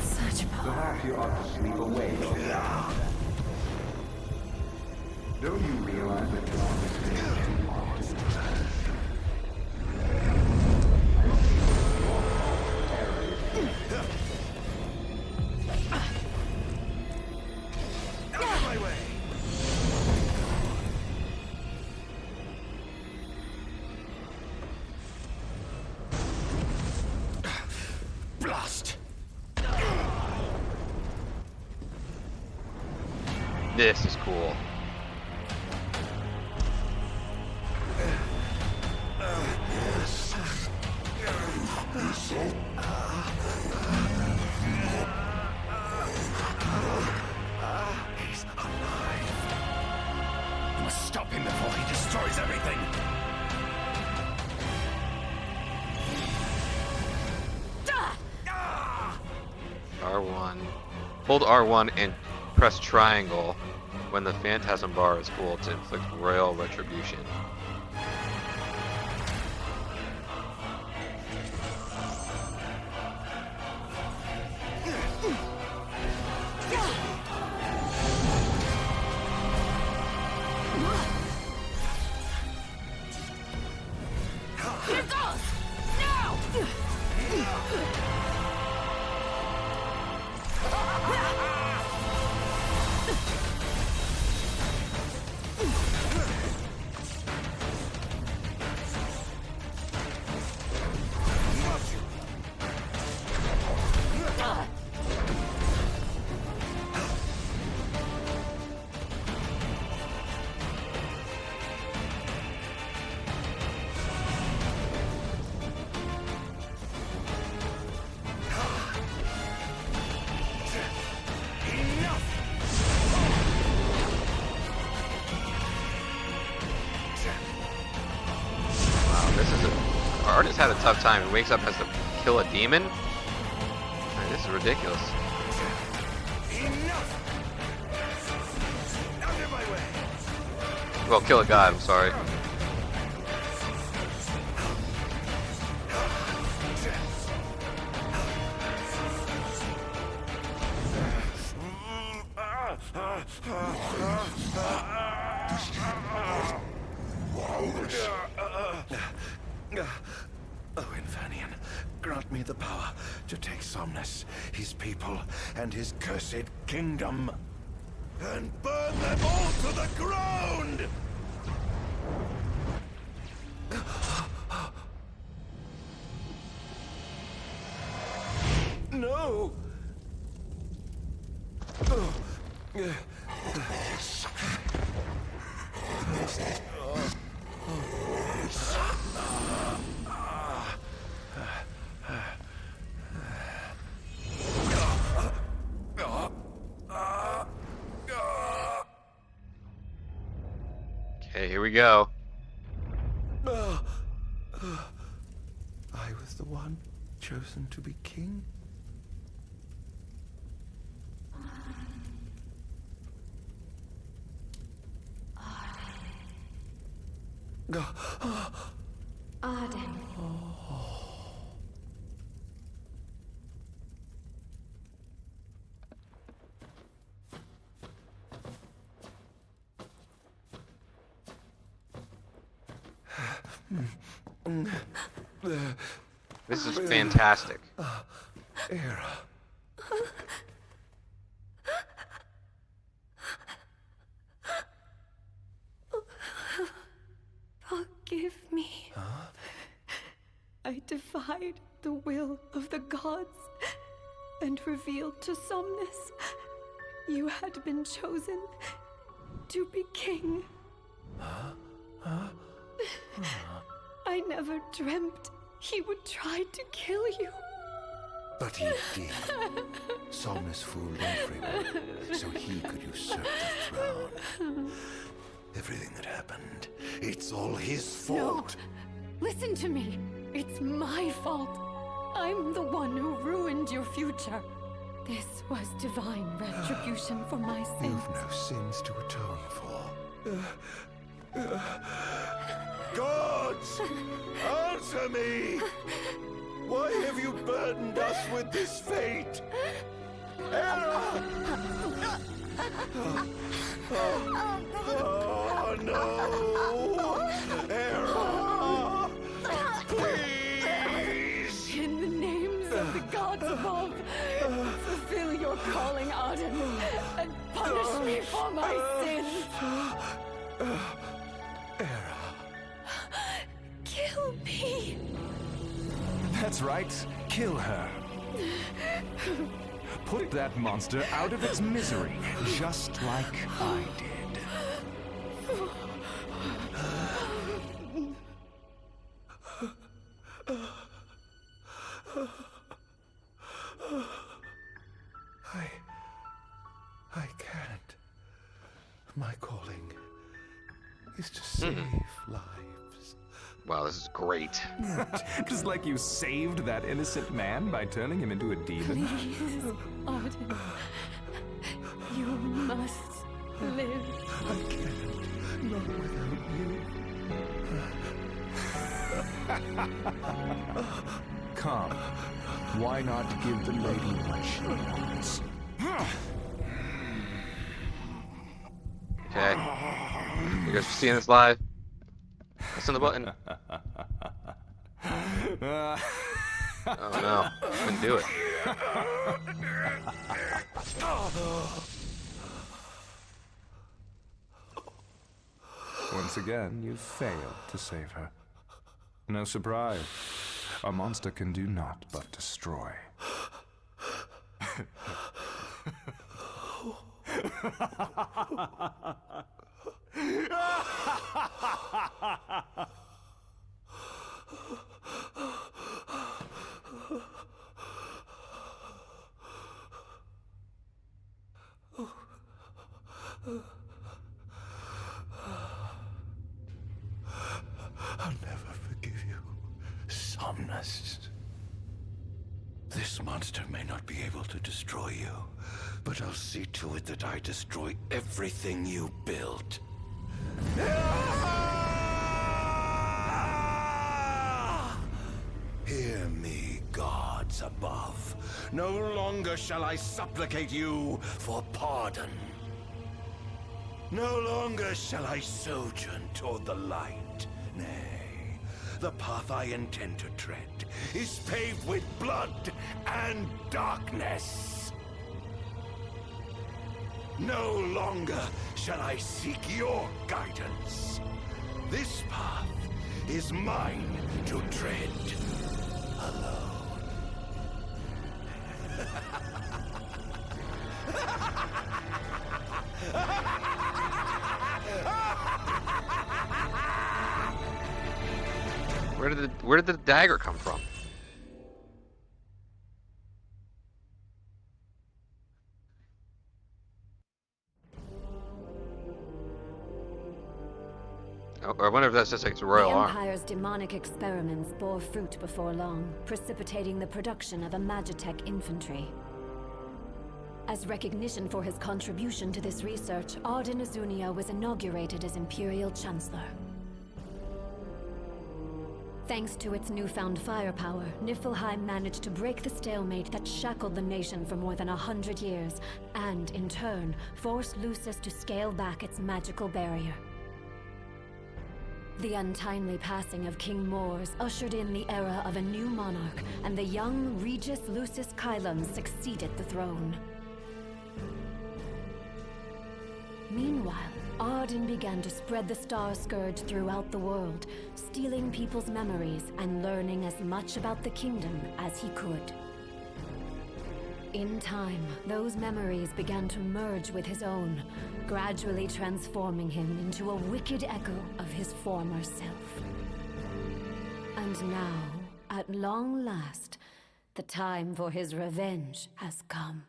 Such power. Perhaps you ought to sleep away from that. Don't you realize that you're on this day too often? Out of my way! Blast! This is cool. He's alive. You must stop him before he destroys everything. R1. Hold R1 and press triangle when the Phantasm bar is full to inflict royal retribution. Here goes! Now! Ardyn's had a tough time. He wakes up, has to kill a demon. Man, this is ridiculous. Well, kill a god. I'm sorry. Oh, Infanian, grant me the power to take Somnus, his people, and his cursed kingdom, and burn them all to the ground! No! Okay, here we go. I was the one chosen to be king? Ardyn. This is fantastic. Era. Forgive me. I defied the will of the gods and revealed to Somnus you had been chosen to be king. I never dreamt he would try to kill you. But he did. Somnus fooled everyone so he could usurp the throne. Everything that happened, it's all his fault. No, listen to me. It's my fault. I'm the one who ruined your future. This was divine retribution for my sins. You've no sins to atone for. Gods! Answer me! Why have you burdened us with this fate? Era! Oh no! Era! Please! In the names of the gods above, fulfill your calling, Ardyn, and punish me for my sins. Era. Kill me. That's right. Kill her. Put that monster out of its misery, just like I did. I can't. My calling is to save lives. Wow, this is great. Just like you saved that innocent man by turning him into a demon. Please, Ardyn. You must live. I can't. Not without you. Come. Why not give the lady what she wants? Okay. You guys seeing this live? Press on the button. Oh no, couldn't do it. Once again, you failed to save her. No surprise. A monster can do naught but destroy. I'll never forgive you, Somnus. This monster may not be able to destroy you, but I'll see to it that I destroy everything you built. Hear me, gods above. No longer shall I supplicate you for pardon. No longer shall I sojourn toward the light. Nay, the path I intend to tread is paved with blood and darkness. No longer shall I seek your guidance. This path is mine to tread alone. Where did the dagger come from? Oh, I wonder if that's just like its royal The arm. Empire's demonic experiments bore fruit before long, precipitating the production of a Magitech infantry. As recognition for his contribution to this research, Ardyn Azunia was inaugurated as Imperial Chancellor. Thanks to its newfound firepower, Niflheim managed to break the stalemate that shackled the nation for more than 100 years, and, in turn, forced Lucis to scale back its magical barrier. The untimely passing of King Mors ushered in the era of a new monarch, and the young Regis Lucis Kylum succeeded the throne. Meanwhile, Ardyn began to spread the Star Scourge throughout the world, stealing people's memories and learning as much about the kingdom as he could. In time, those memories began to merge with his own, gradually transforming him into a wicked echo of his former self. And now, at long last, the time for his revenge has come.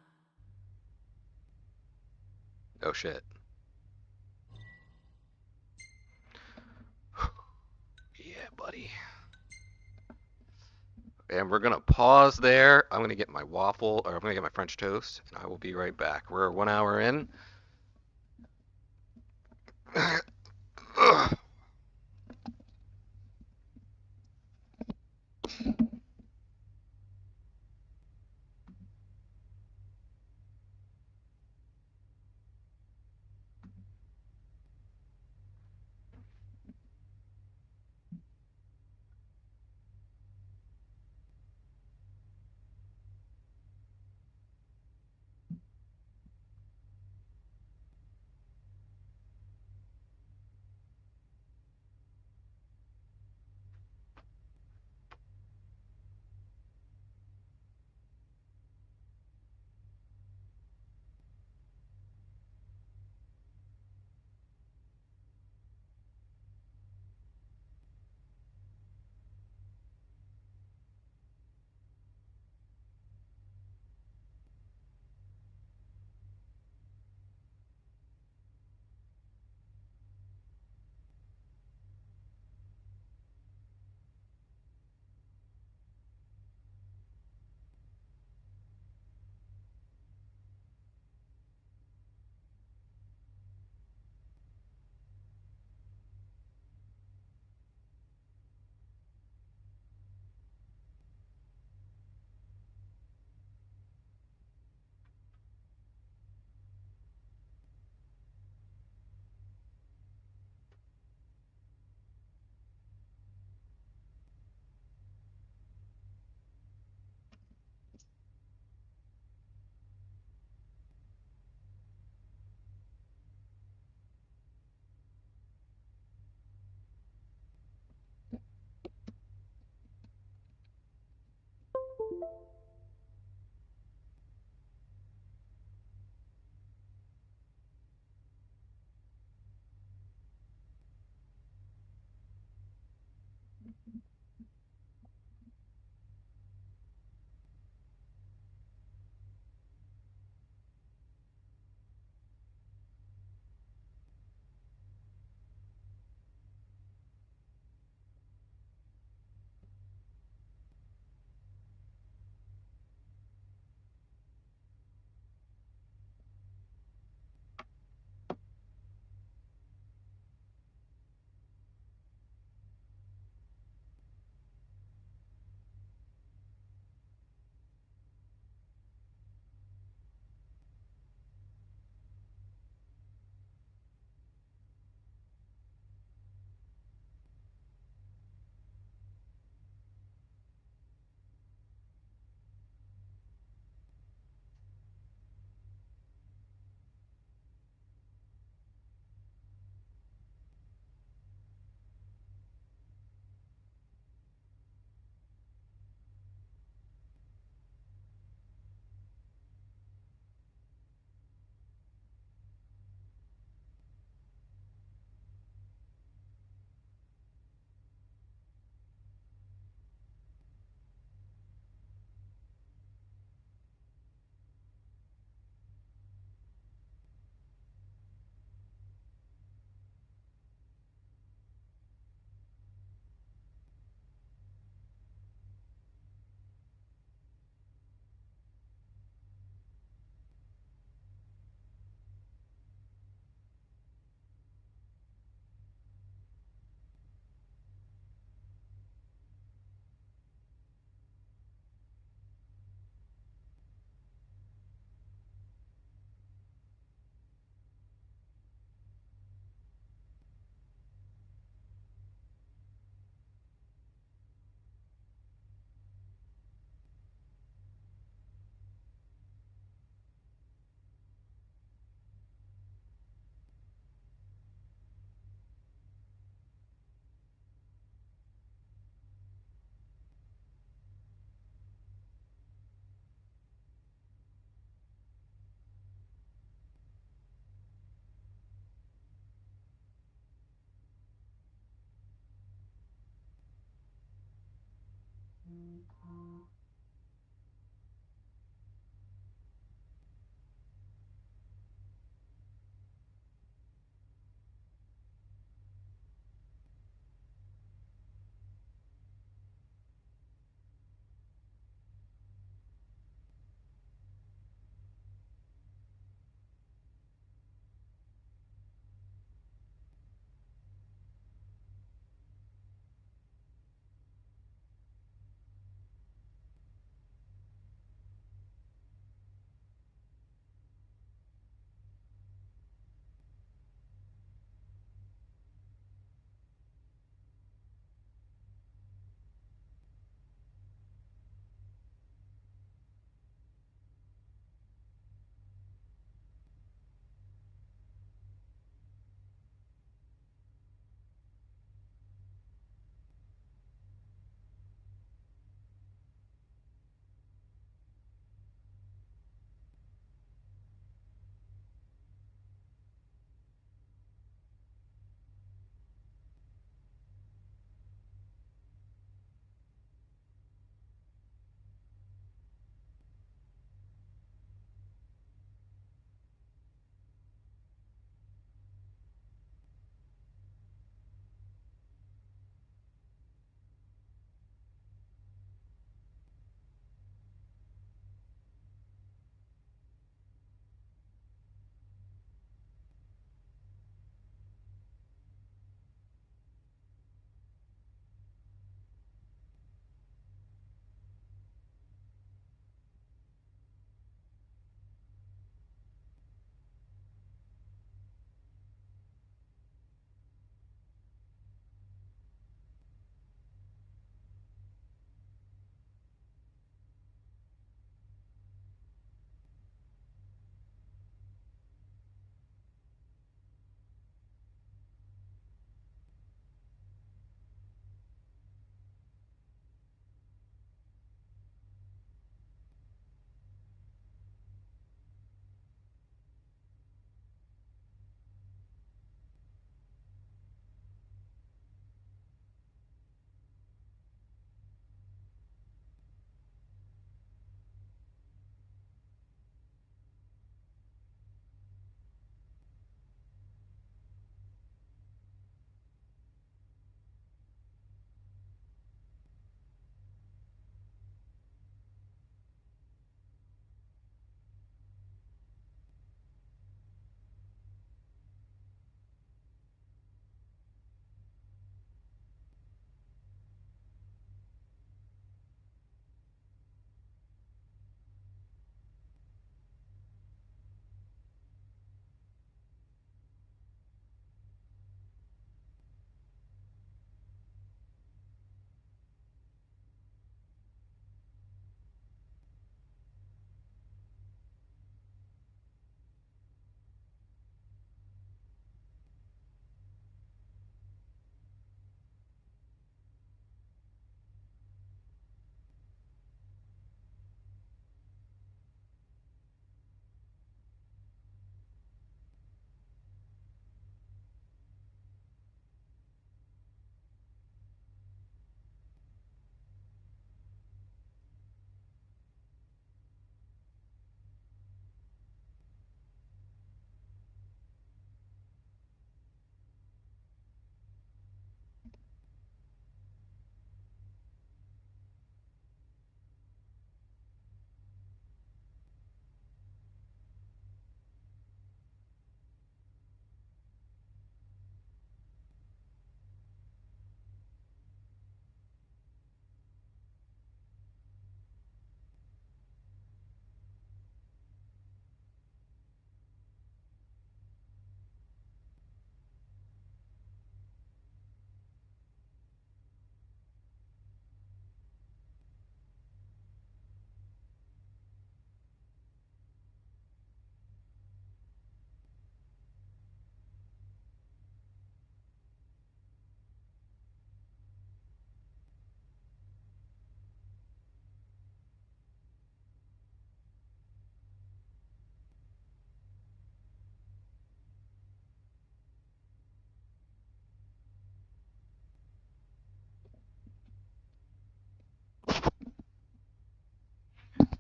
Oh shit. Yeah, buddy. And we're gonna pause there. I'm gonna get my waffle, or I'm gonna get my French toast, and I will be right back. We're 1 hour in.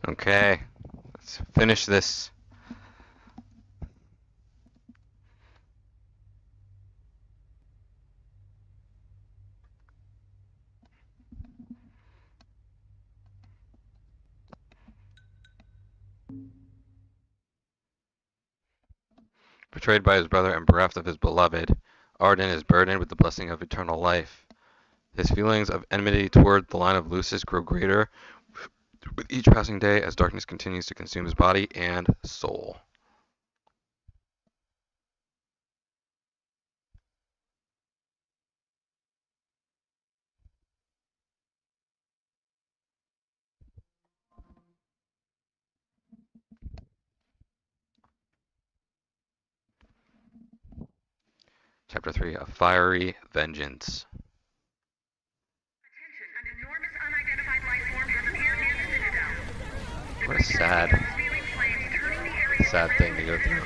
Okay, let's finish this. Betrayed by his brother and bereft of his beloved, Ardyn is burdened with the blessing of eternal life. His feelings of enmity toward the line of Lucis grow greater with each passing day as darkness continues to consume his body and soul. Chapter 3, A Fiery Vengeance. What a sad thing to go through.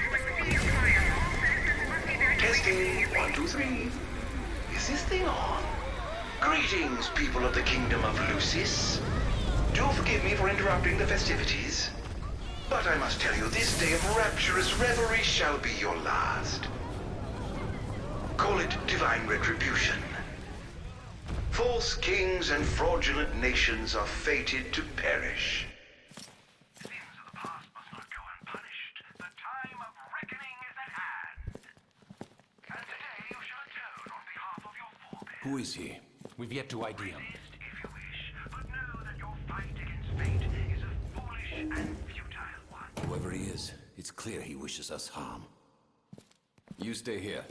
Testing, 1, 2, 3. Is this thing on? Greetings, people of the kingdom of Lucis. Do forgive me for interrupting the festivities, but I must tell you, this day of rapturous revelry shall be your last. Call it divine retribution. False kings and fraudulent nations are fated to perish. Sins of the past must not go unpunished. The time of reckoning is at hand. And today you shall atone on behalf of your forebears. Who is he? We've yet to ID him. If you wish, but know that your fight against fate is a foolish and futile one. Whoever he is, it's clear he wishes us harm. You stay here.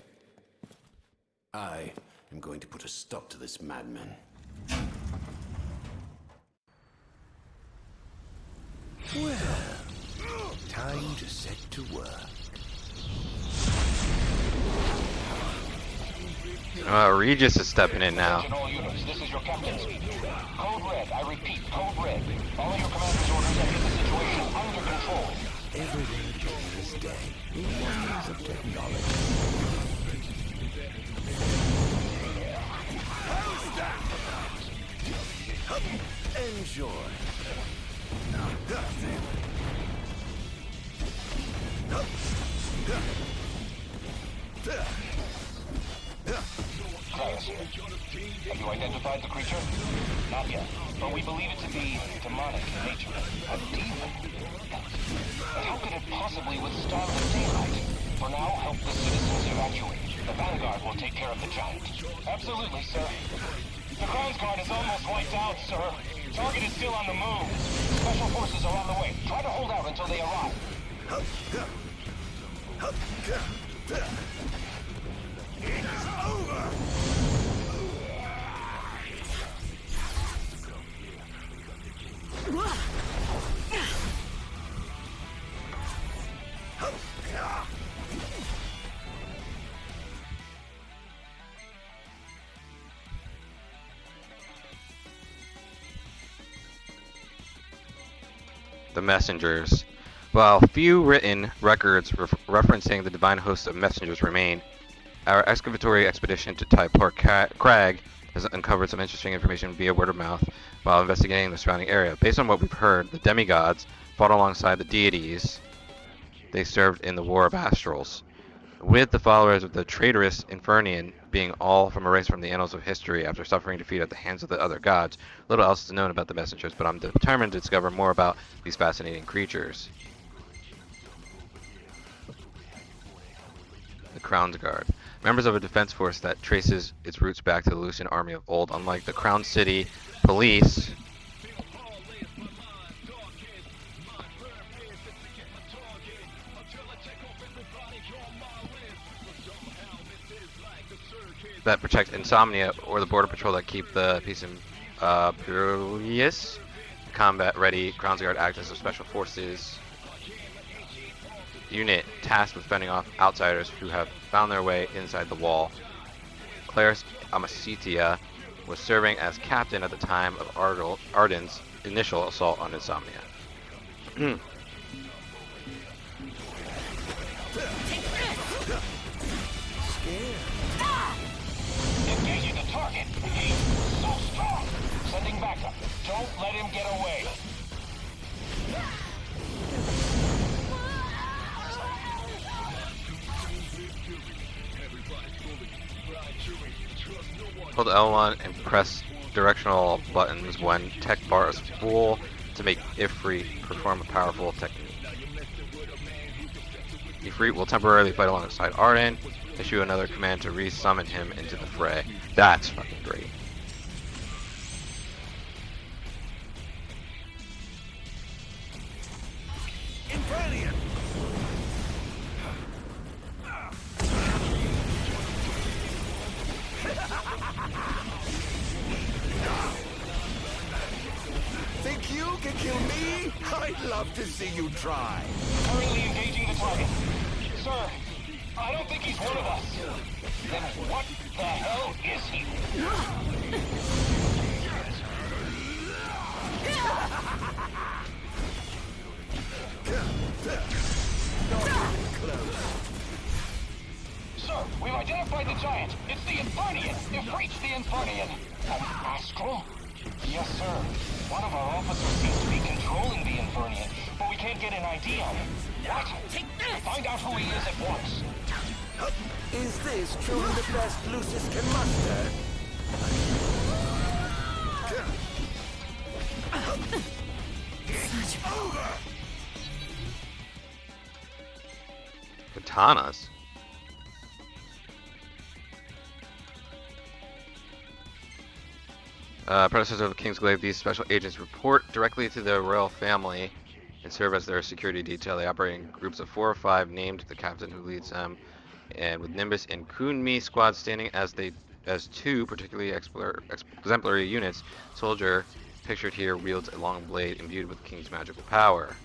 I am going to put a stop to this madman. Well, time to set to work. Regis is stepping in now. All units, this is your captain speaking. Code Red, I repeat, Code Red. Follow your commander's orders and get the situation under control. Every day during this day, in wonders of technology. Enjoy. Clarus here. Have you identified the creature? Not yet, but we believe it to be demonic in nature. A demon. But how could it possibly withstand the daylight? For now, help the citizens evacuate. The Vanguard will take care of the giant. Absolutely, sir. The Crown's Guard is almost wiped out, sir. Target is still on the move. Special forces are on the way. Try to hold out until they arrive. It's over! The messengers. While few written records referencing the divine host of messengers remain, our excavatory expedition to Typort Crag has uncovered some interesting information via word of mouth while investigating the surrounding area. Based on what we've heard, the demigods fought alongside the deities they served in the War of Astrals, with the followers of the traitorous Infernian being all from erased from the annals of history after suffering defeat at the hands of the other gods. Little else is known about the messengers, but I'm determined to discover more about these fascinating creatures. The Crown's Guard. Members of a defense force that traces its roots back to the Lucian army of old. Unlike the Crown City police, that protect Insomnia, or the border patrol that keep the peace and Purius. Combat-ready Crown's Guard act as a special forces unit tasked with fending off outsiders who have found their way inside the wall. Claris Amasitia was serving as captain at the time of Ardyn's initial assault on Insomnia. Engaging the target. He's so strong. Sending backup. Don't let him get away. Hold L1 and press directional buttons when tech bar is full to make Ifrit perform a powerful technique. Ifrit will temporarily fight alongside Ardyn, issue another command to re-summon him into the fray. That's fucking great. Think you can kill me? I'd love to see you try. Currently engaging the target. Sir, I don't think he's one of us. Then what the hell is he? Sir, we've identified the giant. It's the Infernian. Ifrit's the Infernian. An Astral? Yes, sir. One of our officers seems to be controlling the Infernian, but we can't get an ID on him. What? Take this! Find out who he is at once. Is this truly the best Lucis can muster? Such power. Katanas. Predecessors of Kingsglaive, these special agents report directly to the royal family and serve as their security detail. They operate in groups of 4 or 5, named the captain who leads them, and with Nimbus and Kunmi squads standing as 2 particularly exemplary units. Soldier, pictured here, wields a long blade imbued with King's magical power.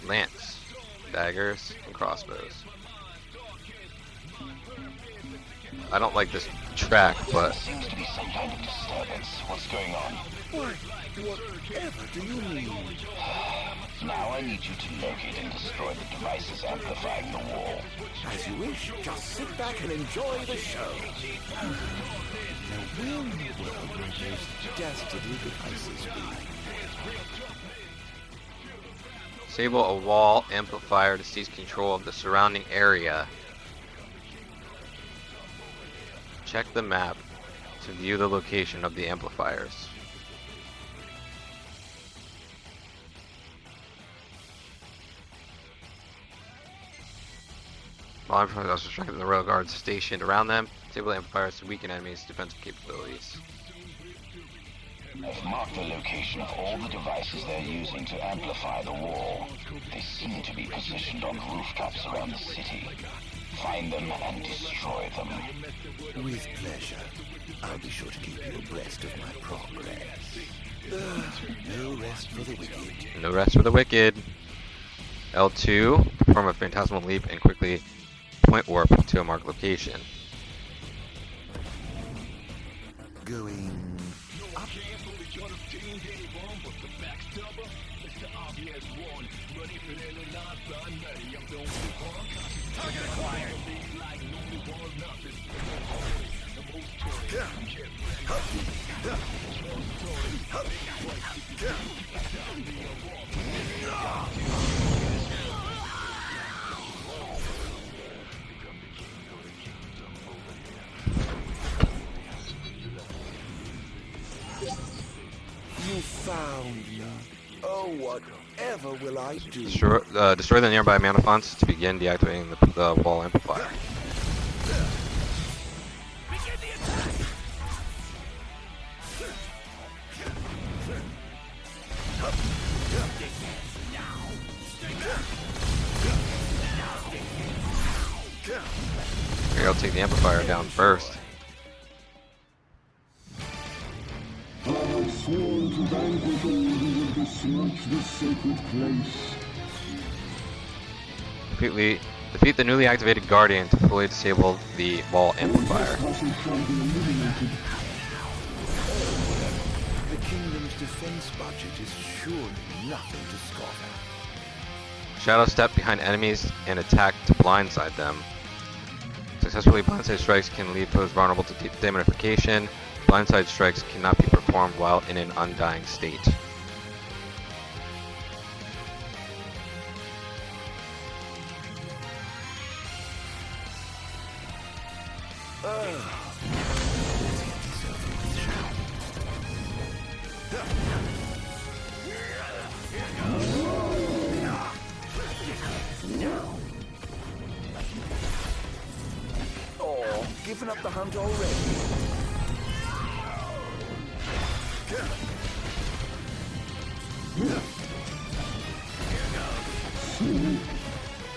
Lance, daggers, and crossbows. I don't like this track, but Seems to be some kind of disturbance. What's going on? Whatever do you mean? Now I need you to locate and destroy the devices amplifying the wall. As you wish, just sit back and enjoy the show. Now, where in the world will those dastardly devices be? disable a wall amplifier to seize control of the surrounding area. Check the map to view the location of the amplifiers. Wall amplifiers also strengthen the rail guards stationed around them. Disable the amplifiers to weaken enemies' defensive capabilities. I've marked the location of all the devices they're using to amplify the wall. They seem to be positioned on rooftops around the city. Find them and destroy them. With pleasure. I'll be sure to keep you abreast of my progress. No rest for the wicked. No rest for the wicked. L2, perform a phantasmal leap and quickly point warp to a marked location. Going up. Target acquired. You found me. Oh, whatever will I do? Destroy the nearby mana fonts to begin deactivating the wall amplifier. Here, I'll take the amplifier down first. I have sworn to vanquish all who would besmirch this sacred place. Defeat the newly activated Guardian to fully disable the wall amplifier. The kingdom's defense budget is surely nothing to scoff at. Shadow step behind enemies and attack to blindside them. Successfully blindside strikes can leave foes vulnerable to demonification. Blindside strikes cannot be performed while in an undying state. given up the hunt already?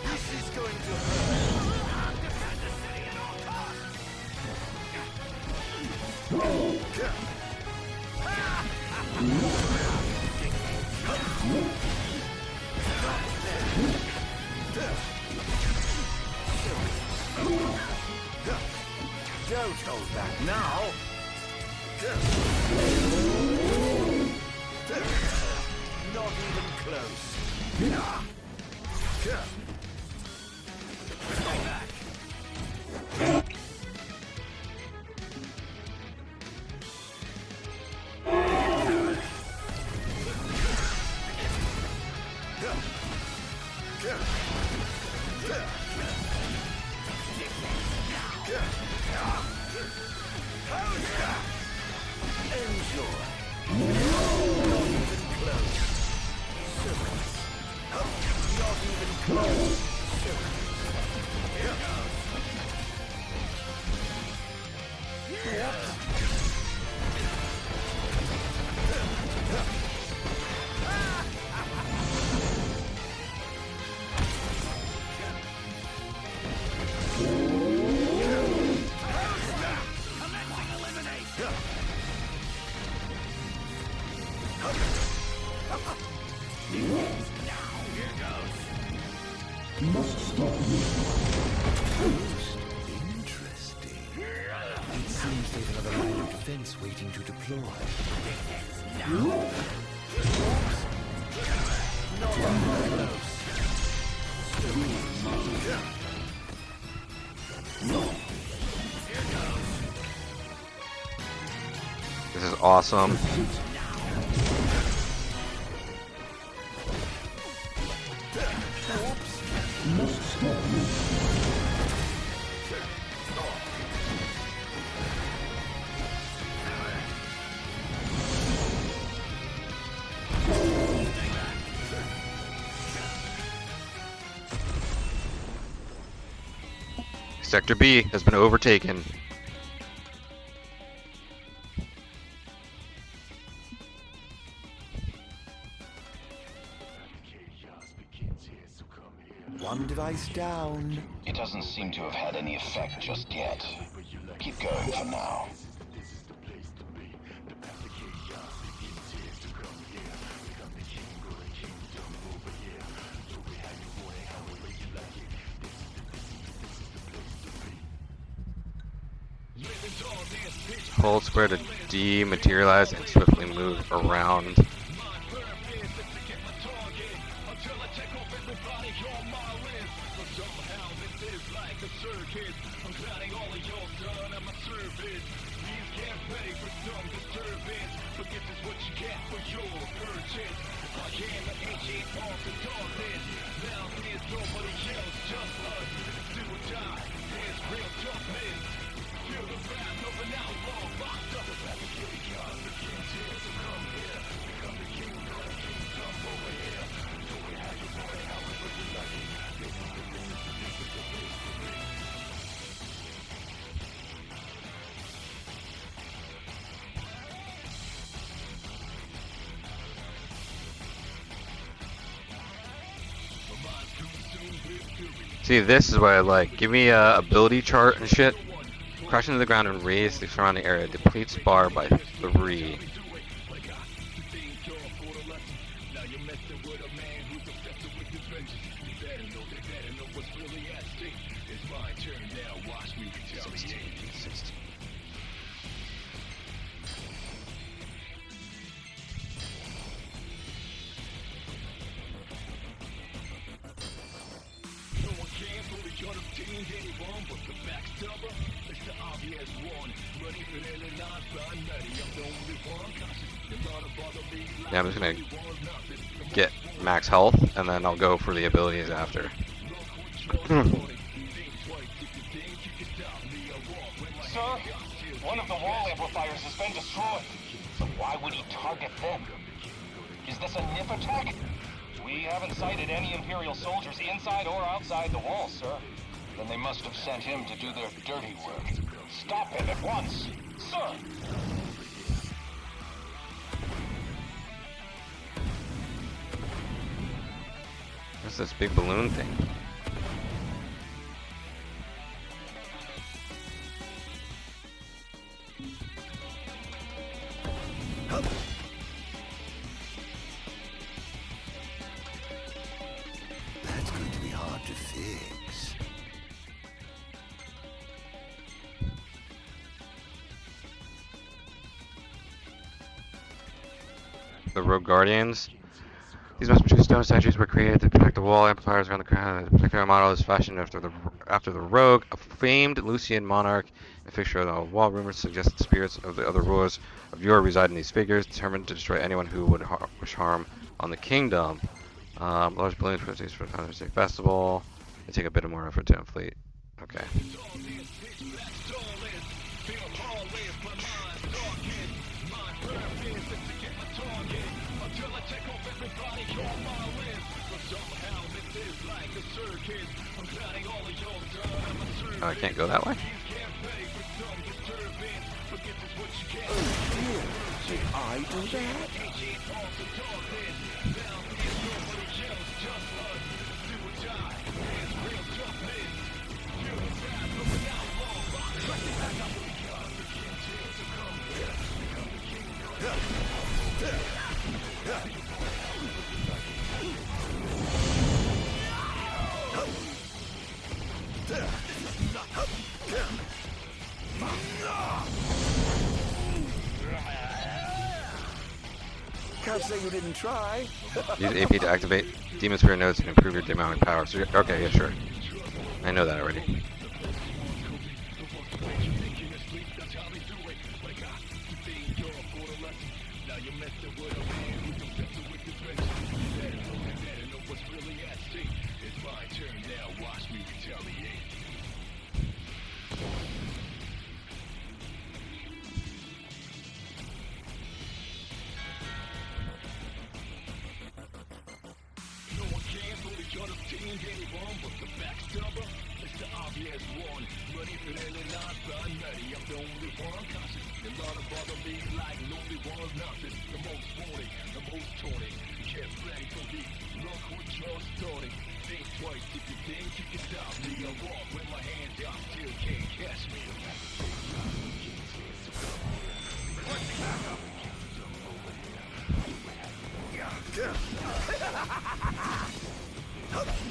This is going to hurt. Defend the city at all Don't hold back now. Not even close. Stay back. Must stop this. Interesting. It seems there's another line of defense waiting to deploy. This is awesome. Must stop this. Sector B has been overtaken. One device down. It doesn't seem to have had any effect just yet. Keep going for now. Hold square to dematerialize and swiftly move around. See, this is what I like. Give me a ability chart and shit. Crash into the ground and raise the surrounding area. Depletes bar by 3. Yeah, I'm just gonna get max health, and then I'll go for the abilities after. Sir, one of the wall amplifiers has been destroyed. So why would he target them? Is this a NIF attack? We haven't sighted any Imperial soldiers inside or outside the wall, sir. Then they must have sent him to do their dirty work. Stop him at once, sir! What's this big balloon thing? That's going to be hard to fix. The Rogue Guardians. These massive stone statues were created to protect the wall amplifiers around the crown. The particular model is fashioned after the Rogue, a famed Lucian monarch and fixture on the wall. Rumors suggest the spirits of the other rulers of Europe reside in these figures, determined to destroy anyone who would wish harm on the kingdom. Large balloons for the Founders Day Festival. They take a bit more effort to inflate. Okay. Oh, I can't go that way? Did I do that? Can't say you didn't try. Use AP to activate Demon Sphere nodes and improve your demonic power. So okay, yeah, sure. I know that already.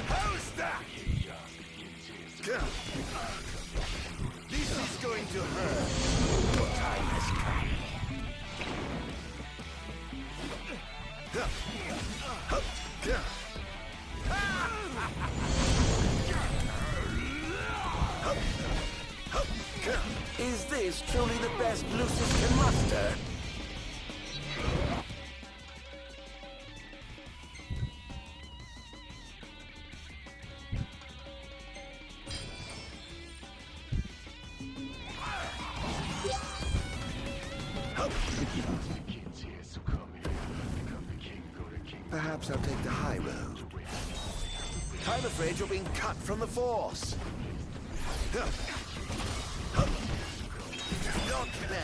How's that? This is going to hurt. Your time has come. Is this truly the best Lucius can muster? Perhaps I'll take the high road. I'm afraid you're being cut from the Force. Not bad.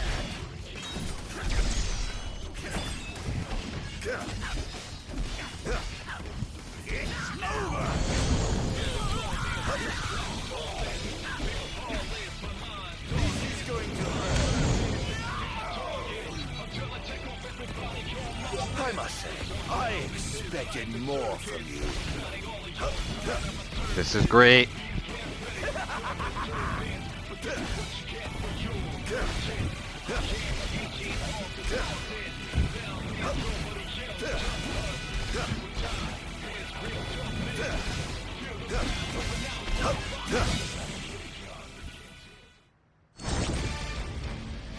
It's over. This is going to hurt. I must say, I expected more from you. This is great.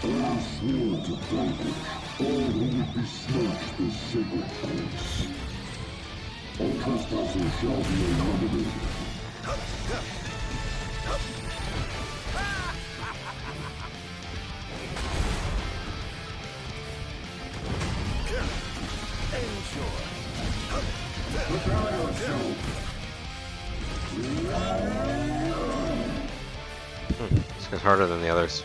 I swore to vanquish all who would besmirch the sacred place. All trespassers shall be eliminated. Prepare yourself. This guy's harder than the others.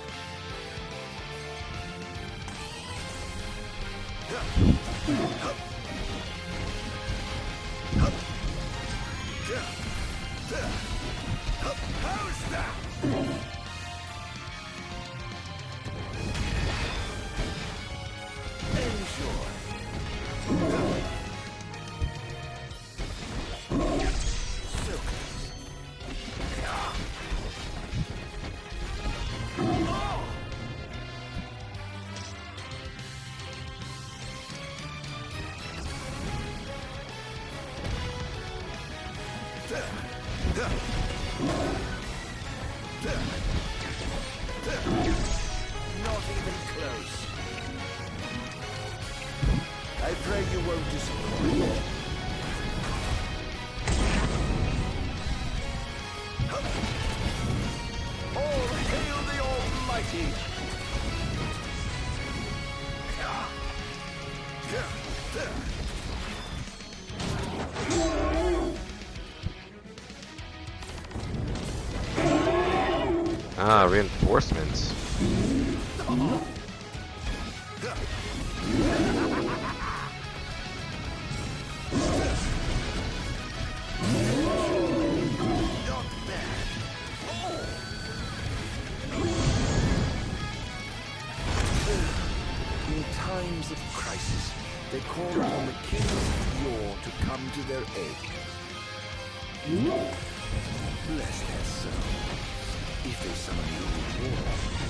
How's that? Not even close. I pray you won't disappoint. All hail the Almighty! Ah, reinforcements. In times of crisis, they call upon the kings of yore to come to their aid. Bless their souls. If they summon you in war,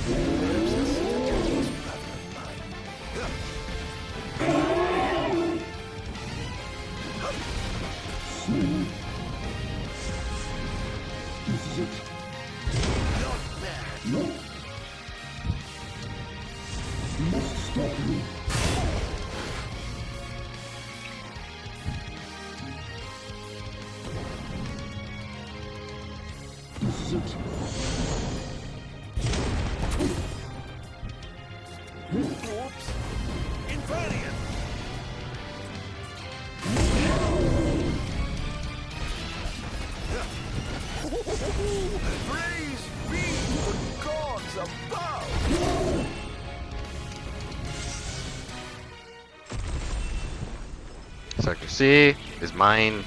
perhaps the citadel is rather mine. This is it. Not bad. No. You must stop me. This is it. Oops. Infernian! Praise be to the gods above! Sector C is mine.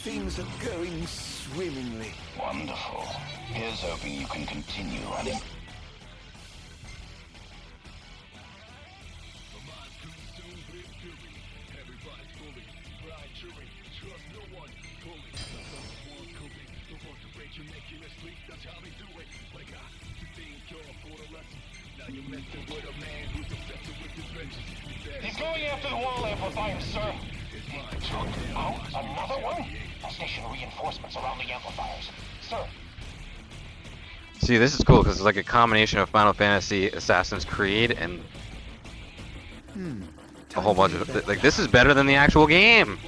Things are going swimmingly. Wonderful. Here's hoping you can continue running. He's going after the wall amplifiers, sir. He took out another one? I'll station reinforcements around the amplifiers. Sir. See, this is cool because it's like a combination of Final Fantasy, Assassin's Creed, and a whole bunch of like. This is better than the actual game.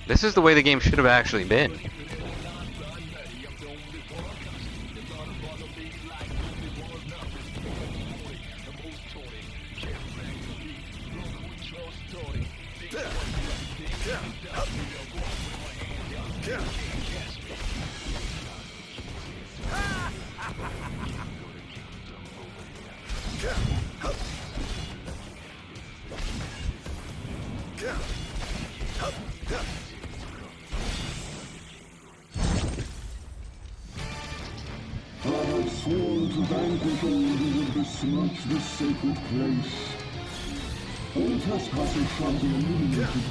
This is the way the game should have actually been. I have sworn to vanquish all who would besmirch this sacred place. All trespassers shall be eliminated.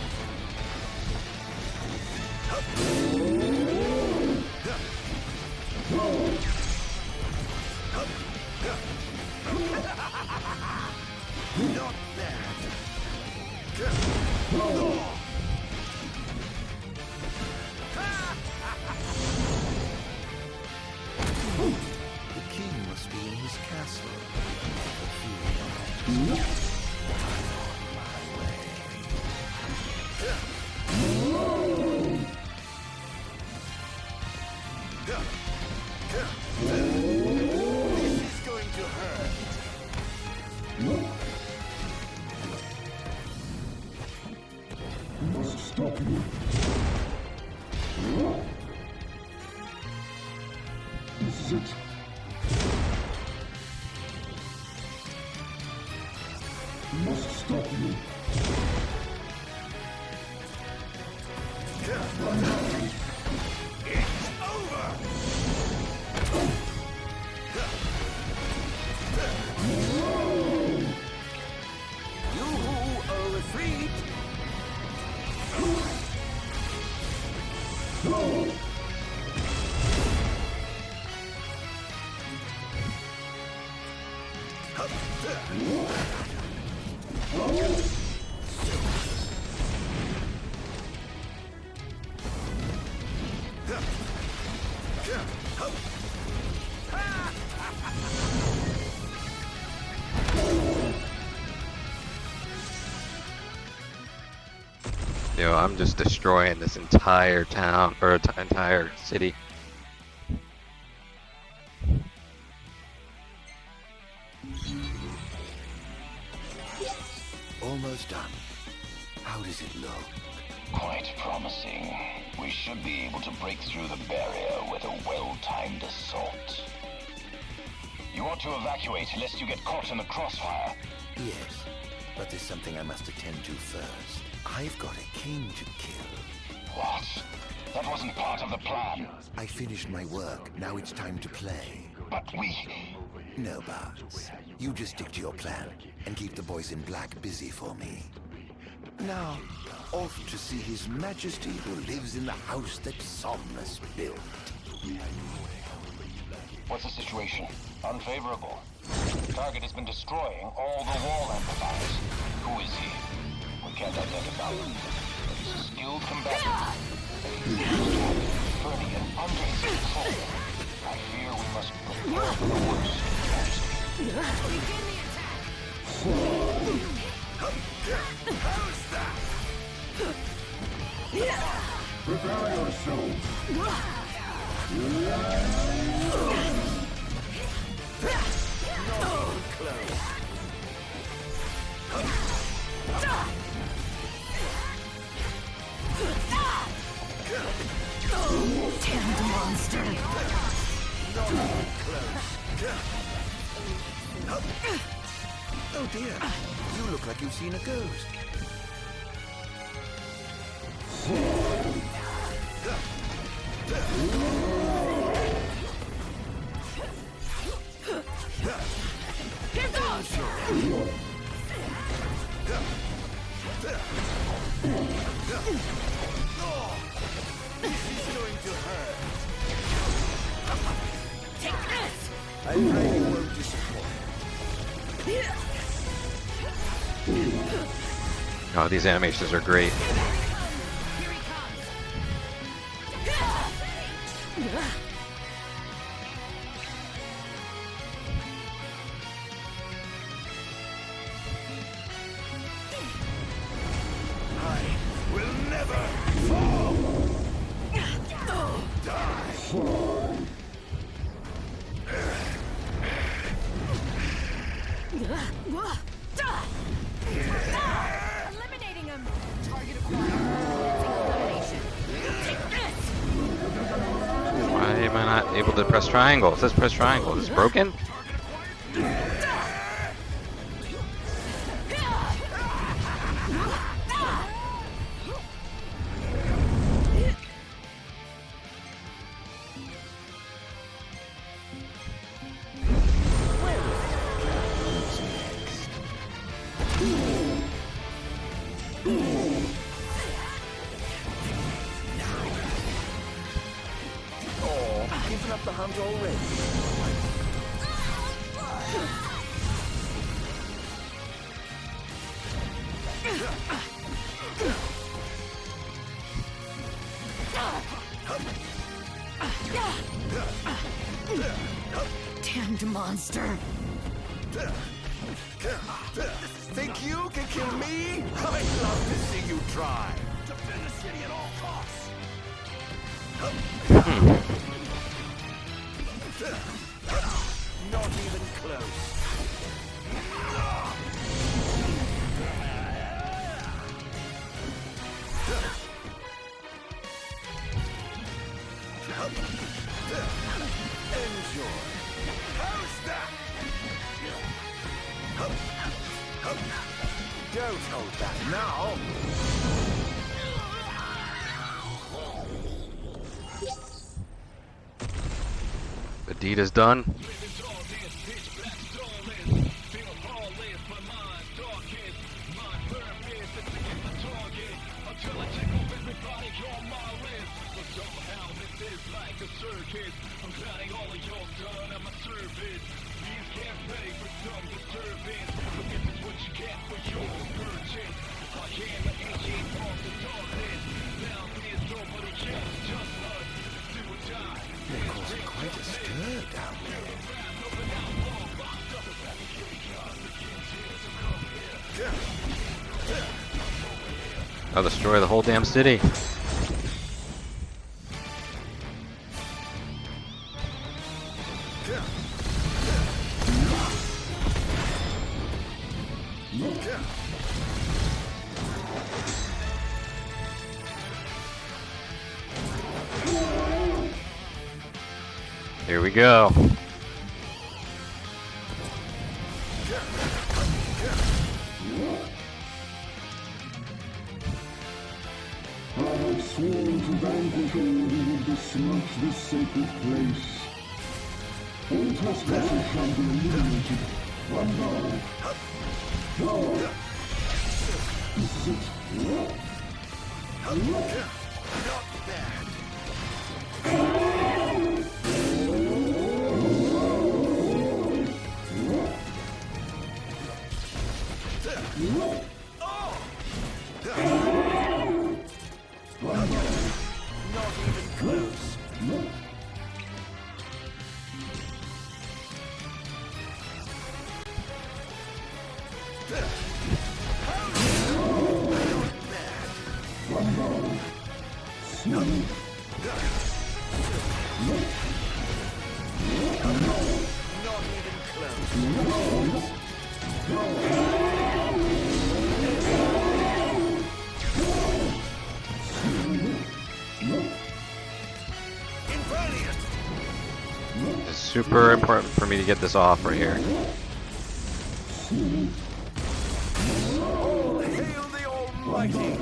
Not bad. The king must be in his castle. This is going to hurt. This is it. Must stop you. It's over! You are afraid. Yo, I'm just destroying this entire town, or entire city. Almost done. How does it look? Quite promising. We should be able to break through the barrier with a well-timed assault. You ought to evacuate lest you get caught in the crossfire. Yes, but there's something I must attend to first. I've got a king to kill. What? That wasn't part of the plan. I finished my work. Now it's time to play. But we... No buts. You just stick to your plan and keep the boys in black busy for me. Now, off to see His Majesty who lives in the house that Somnus built. What's the situation? Unfavorable. Target has been destroying all the wall amplifiers. Who is he? We can't identify him. But he's a skilled combatant. Fernian under his control. I fear we must prepare for the worst. Begin the How's that? Prepare yourself. Damned monster! Oh dear, you look like you've seen a ghost. Here goes! This is going to hurt. Take this! I pray you won't disappoint. Oh, these animations are great. Here he comes! I will never fall. Die. Eliminating him! Target acquired. Elimination. Take this! Why am I not able to press triangle? It says press triangle. Is this broken? Oh, giving up the hunt already. Damned monster! Think you can kill me? I'd love to see you try. Defend the city at all costs. Not even close. enjoy. How's that? Don't hold back now. The deed is done. They're causing quite a stir down there. I'll destroy the whole damn city. Here we go. I have sworn to vanquish all who would besmirch this sacred place. All trespassers shall be eliminated. One now. Now. This is it. Not bad. Not even close. Not even close. It's super important for me to get this off right here. All hail the Almighty!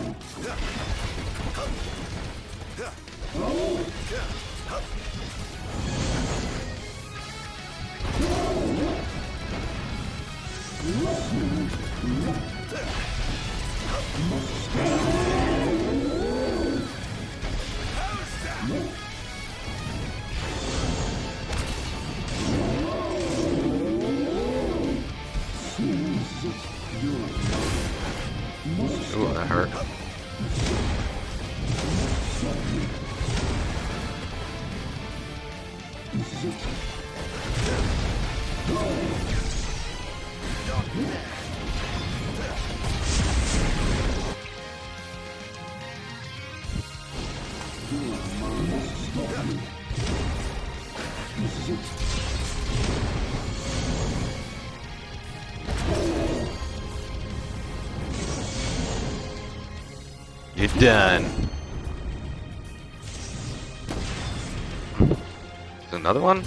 Ooh, that hurt. You're done. There's another one?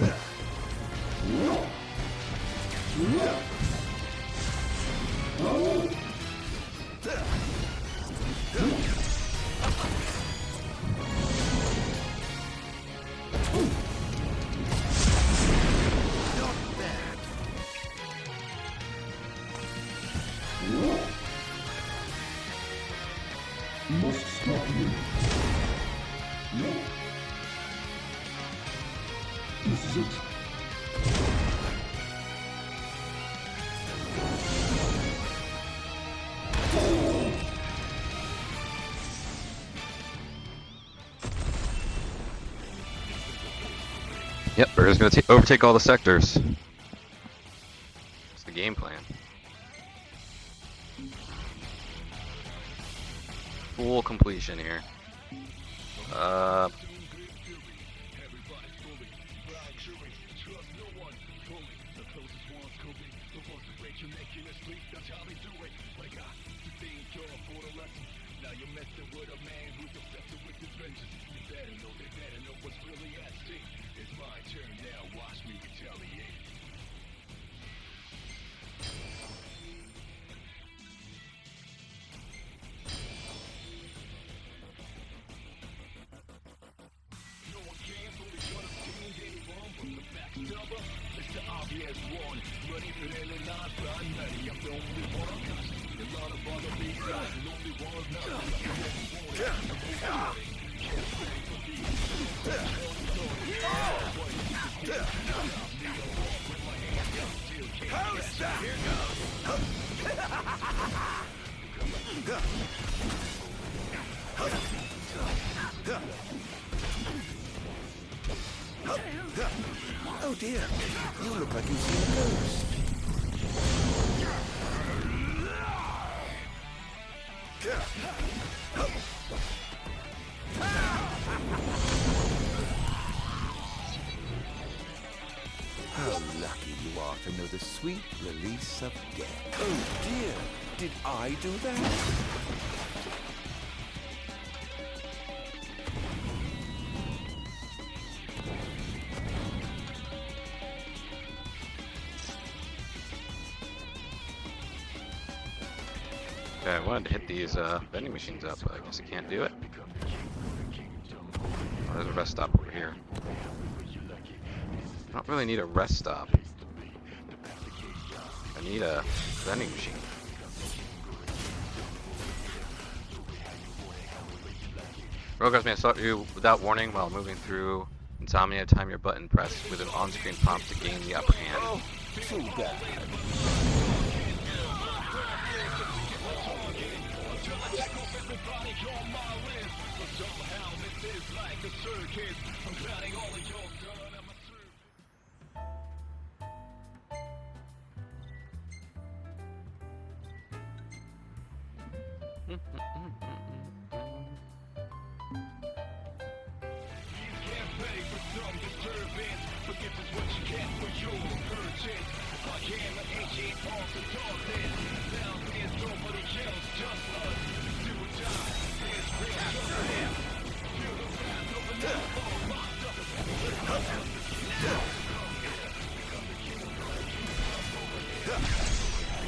Must stop you. No. This is it. Yep, we're just gonna overtake all the sectors. That's the game plan. Full completion here. It's my turn now, watch me How's that? Here goes. Oh dear, you look like you've seen a ghost. How lucky you are to know the sweet release of death. Oh dear, did I do that? Okay, I wanted to hit these vending machines up, but I guess I can't do it. Oh, there's a rest stop over here. I don't really need a rest stop. I need a vending machine. Rogar's may assault you without warning while moving through Insomnia. Time your button press with an on-screen prompt to gain the upper hand. Oh, too bad.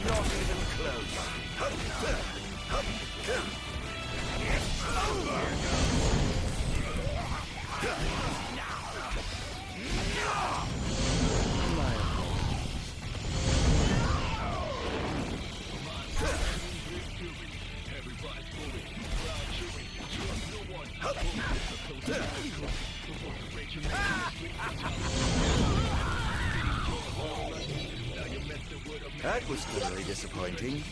Not even close. That was thoroughly disappointing.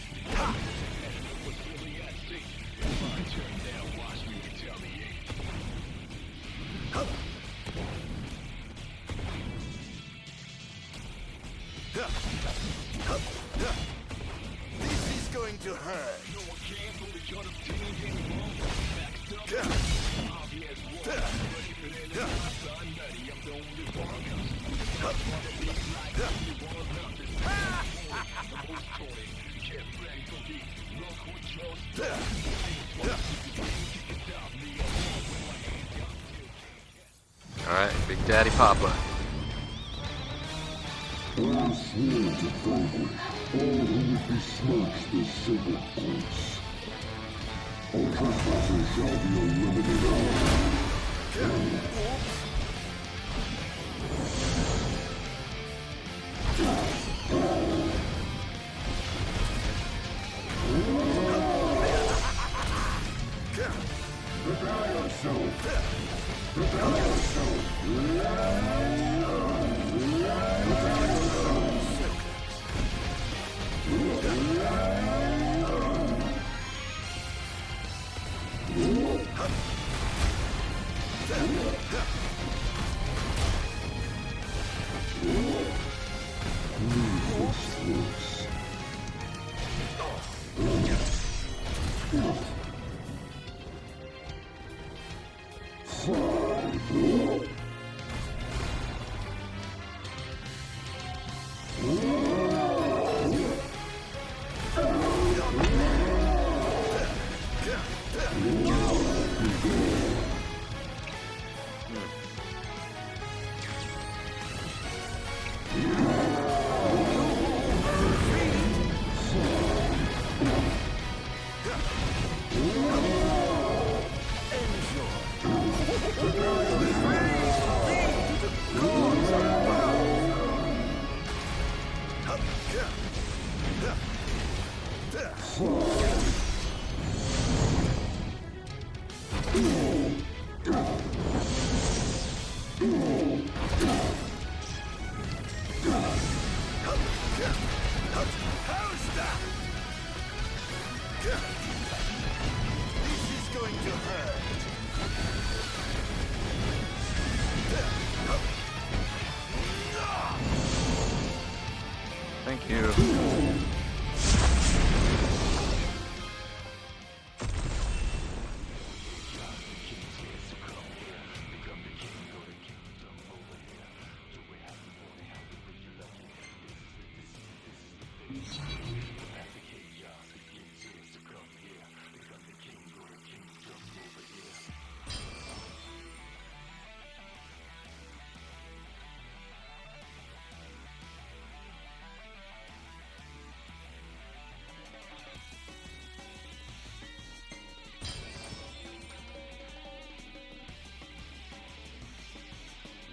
This is going to hurt. Alright, Big Daddy Papa. All sworn to vanquish all who would besmirch the sacred place. All trespassers shall be eliminated. Prepare yourself. Prepare yourself. you.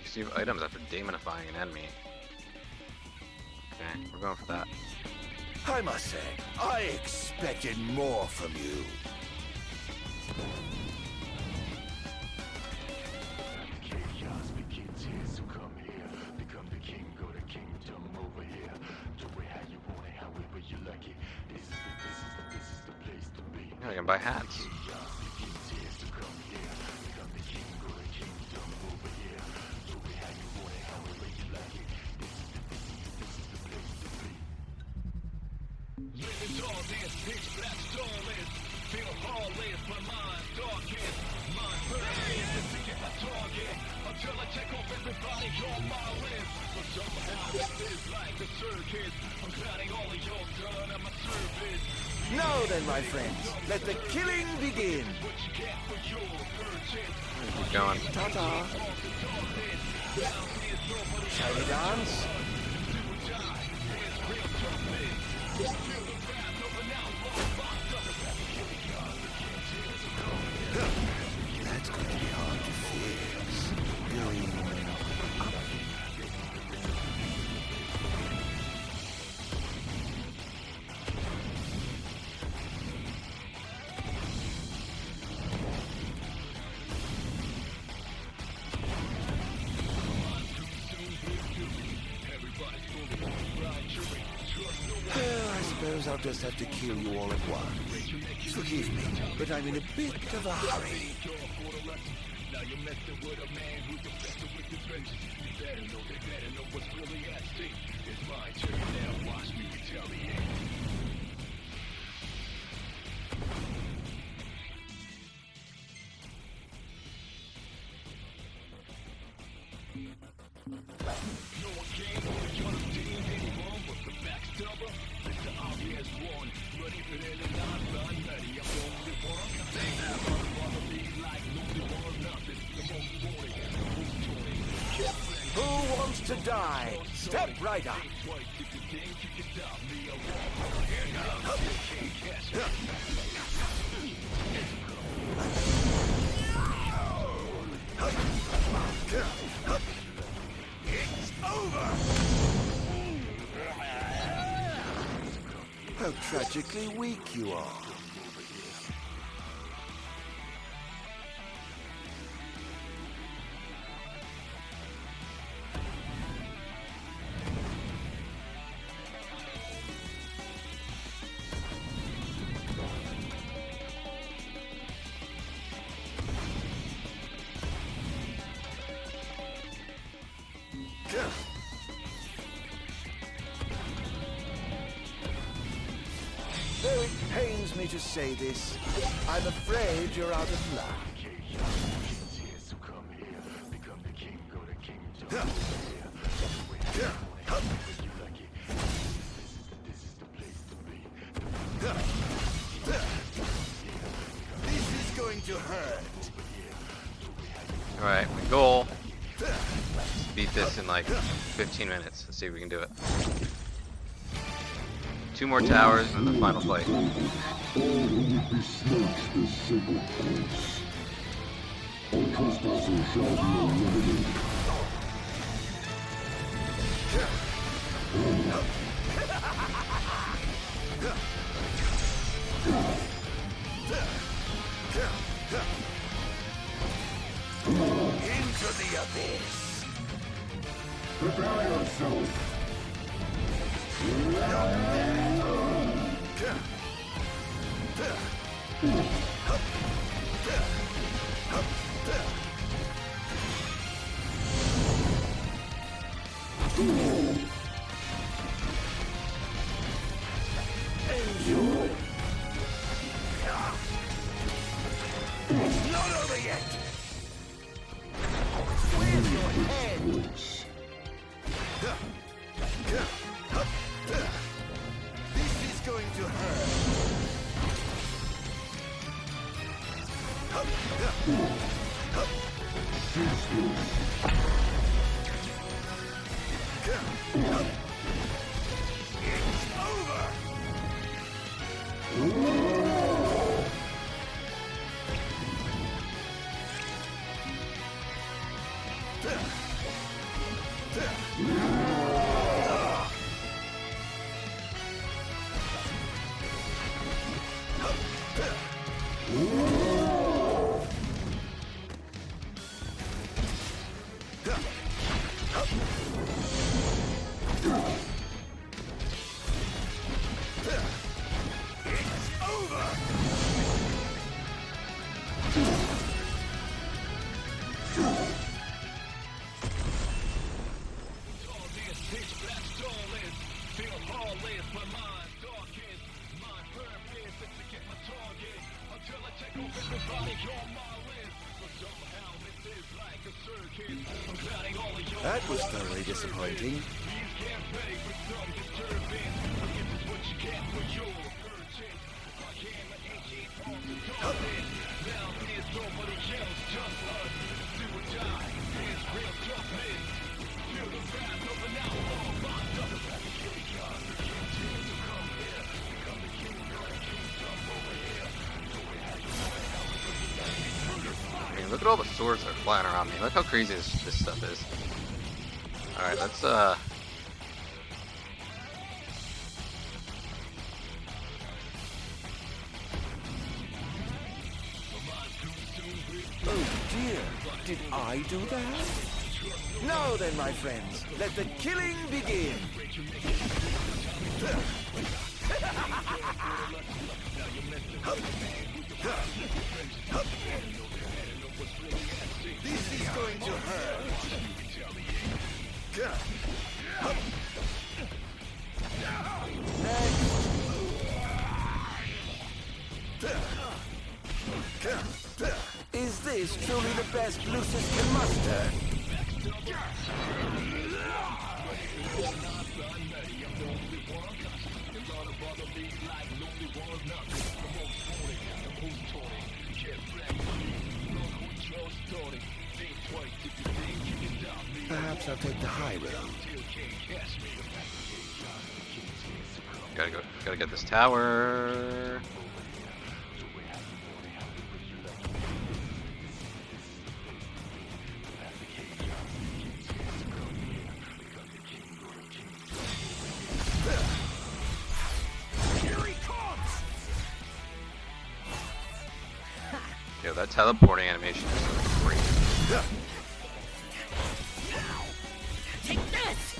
Receive items after demonifying an enemy. Okay, we're going for that. I must say, I expected more from you. Chaos begins here, so come here. Become the king, go to kingdom over here. Do it how you want it, however you like it. This is the place to be. Yeah, I can buy hats. Chaos begins here, so come here. Become the king, go to kingdom over here. Do it how you want it, however you like it. This is the place to be. Living darkness, pitch black starless. Feel heartless, my mind's darkest. Mind burning, just to get my target. Until I check off everybody on my list. But somehow this is like a circus. I'm counting all of your done at my service. Now then, my friends, let the killing begin. Keep going. Ta-ta. Shall we dance? That's going to be hard to fix. Going up. Well, I suppose I'll just have to kill you all at once. Forgive me, but I'm in a bit of a hurry. Now you're messing with a man who's obsessed with his vengeance. You better know what's really at stake. It's my turn now, watch me retaliate. No one came on the front of team anyone but the backstabber. Mr. Obvious one, ready for the line, run ready. I'm the only one. They have follow me like nobody wants nothing. The most wanted, Who wants to die? Step right up. It's over! How tragically weak you are. Though it pains me to say this, I'm afraid you're out of luck. This is going to hurt. Alright, my goal is to beat this in like 15 minutes. Let's see if we can do it. 2 more towers and the final fight. All who would besmirch this sacred place. All trespassers shall be eliminated. Into the abyss. Prepare yourself. This is going to hurt. It's over. That was thoroughly disappointing. I mean, look at all the swords that are flying around me. Look how crazy this stuff is. Alright, let's Oh dear, did I do that? Now then, my friends, let the killing begin. This is going to hurt. Is this truly the best Lucis can muster? Perhaps I'll take the high road. gotta get this tower. Yo, that teleporting animation is great. Take this!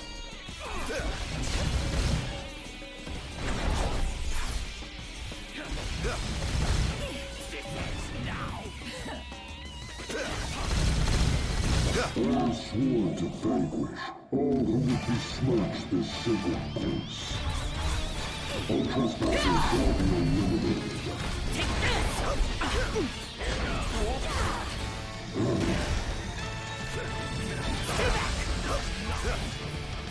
I swore to vanquish all who would besmirch this sacred place. All trespassers shall be eliminated. Take this!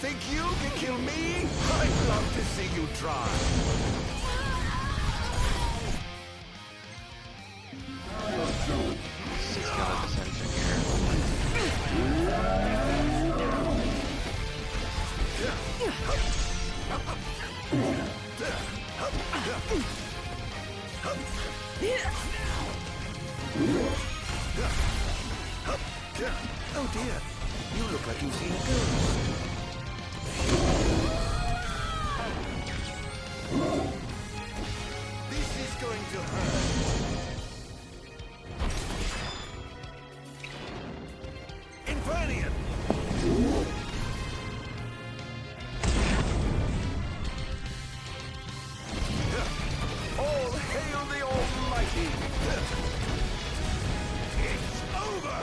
Think you can kill me? I'd love to see you try. Skeleton ascension here. Oh dear, you look like you've seen a ghost. This is going to hurt. Infernian! All hail the Almighty! It's over!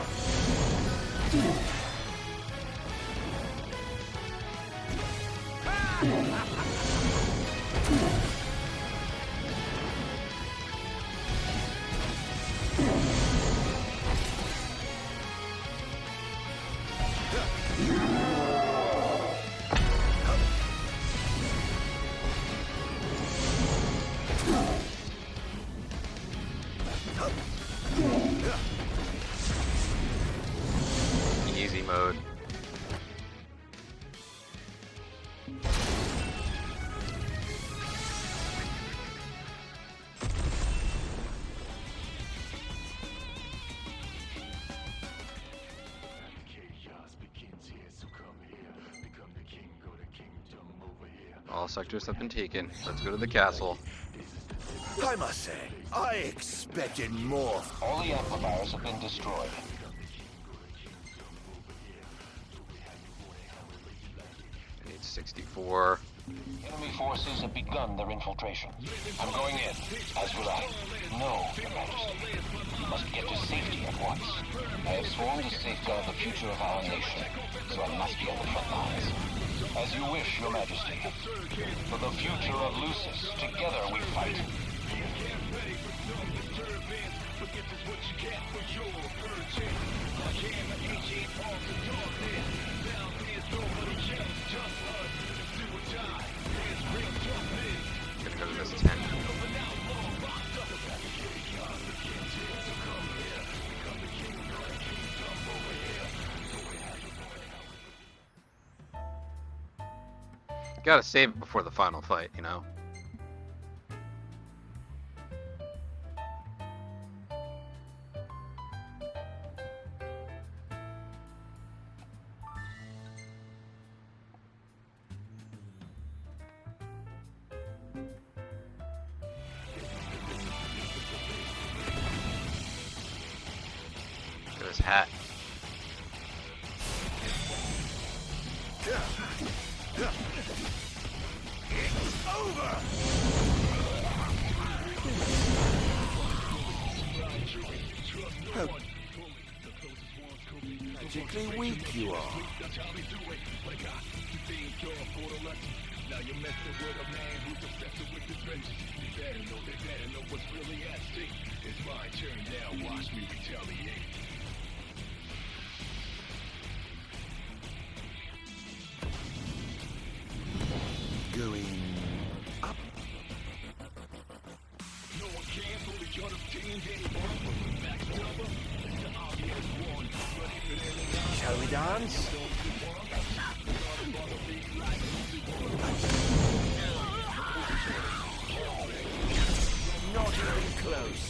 All sectors have been taken. Let's go to the castle. I must say, I expected more. All the amplifiers have been destroyed. I need 64. Enemy forces have begun their infiltration. I'm going in. As will I. No, Your Majesty. You must get to safety at once. I have sworn to safeguard the future of our nation, so I must be on the front lines. As you wish, Your Majesty. For the future of Lucis, together we fight. Gonna go to this 10. Gotta save it before the final fight, you know? Look at his hat. It's over! How magically weak you are. Now you're messing with a man who's obsessed with his vengeance. They better know what's really at stake. It's my turn now, watch me retaliate. Going up. No one can fully understand anymore. Max double, the obvious one. Shall we dance? Not even close.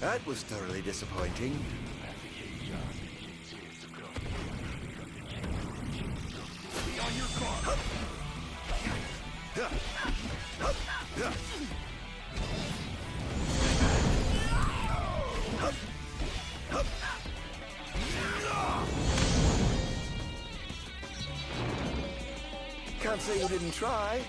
That was thoroughly disappointing. Be on your guard. Can't say you didn't try.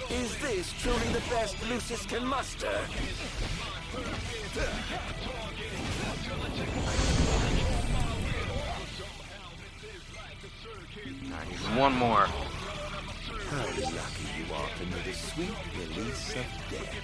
Is this truly the best Lucis can muster? I need one more. How lucky you are to know the sweet release of death.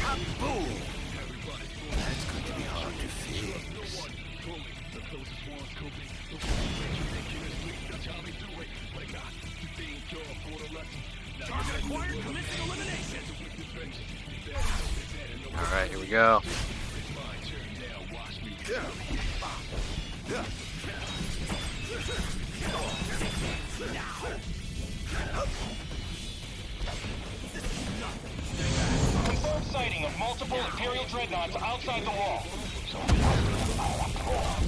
Kaboom! That's going to be hard to fix. Target acquired, commencing elimination. Alright, here we go. Imperial dreadnoughts outside the wall. So we must be the fire after all.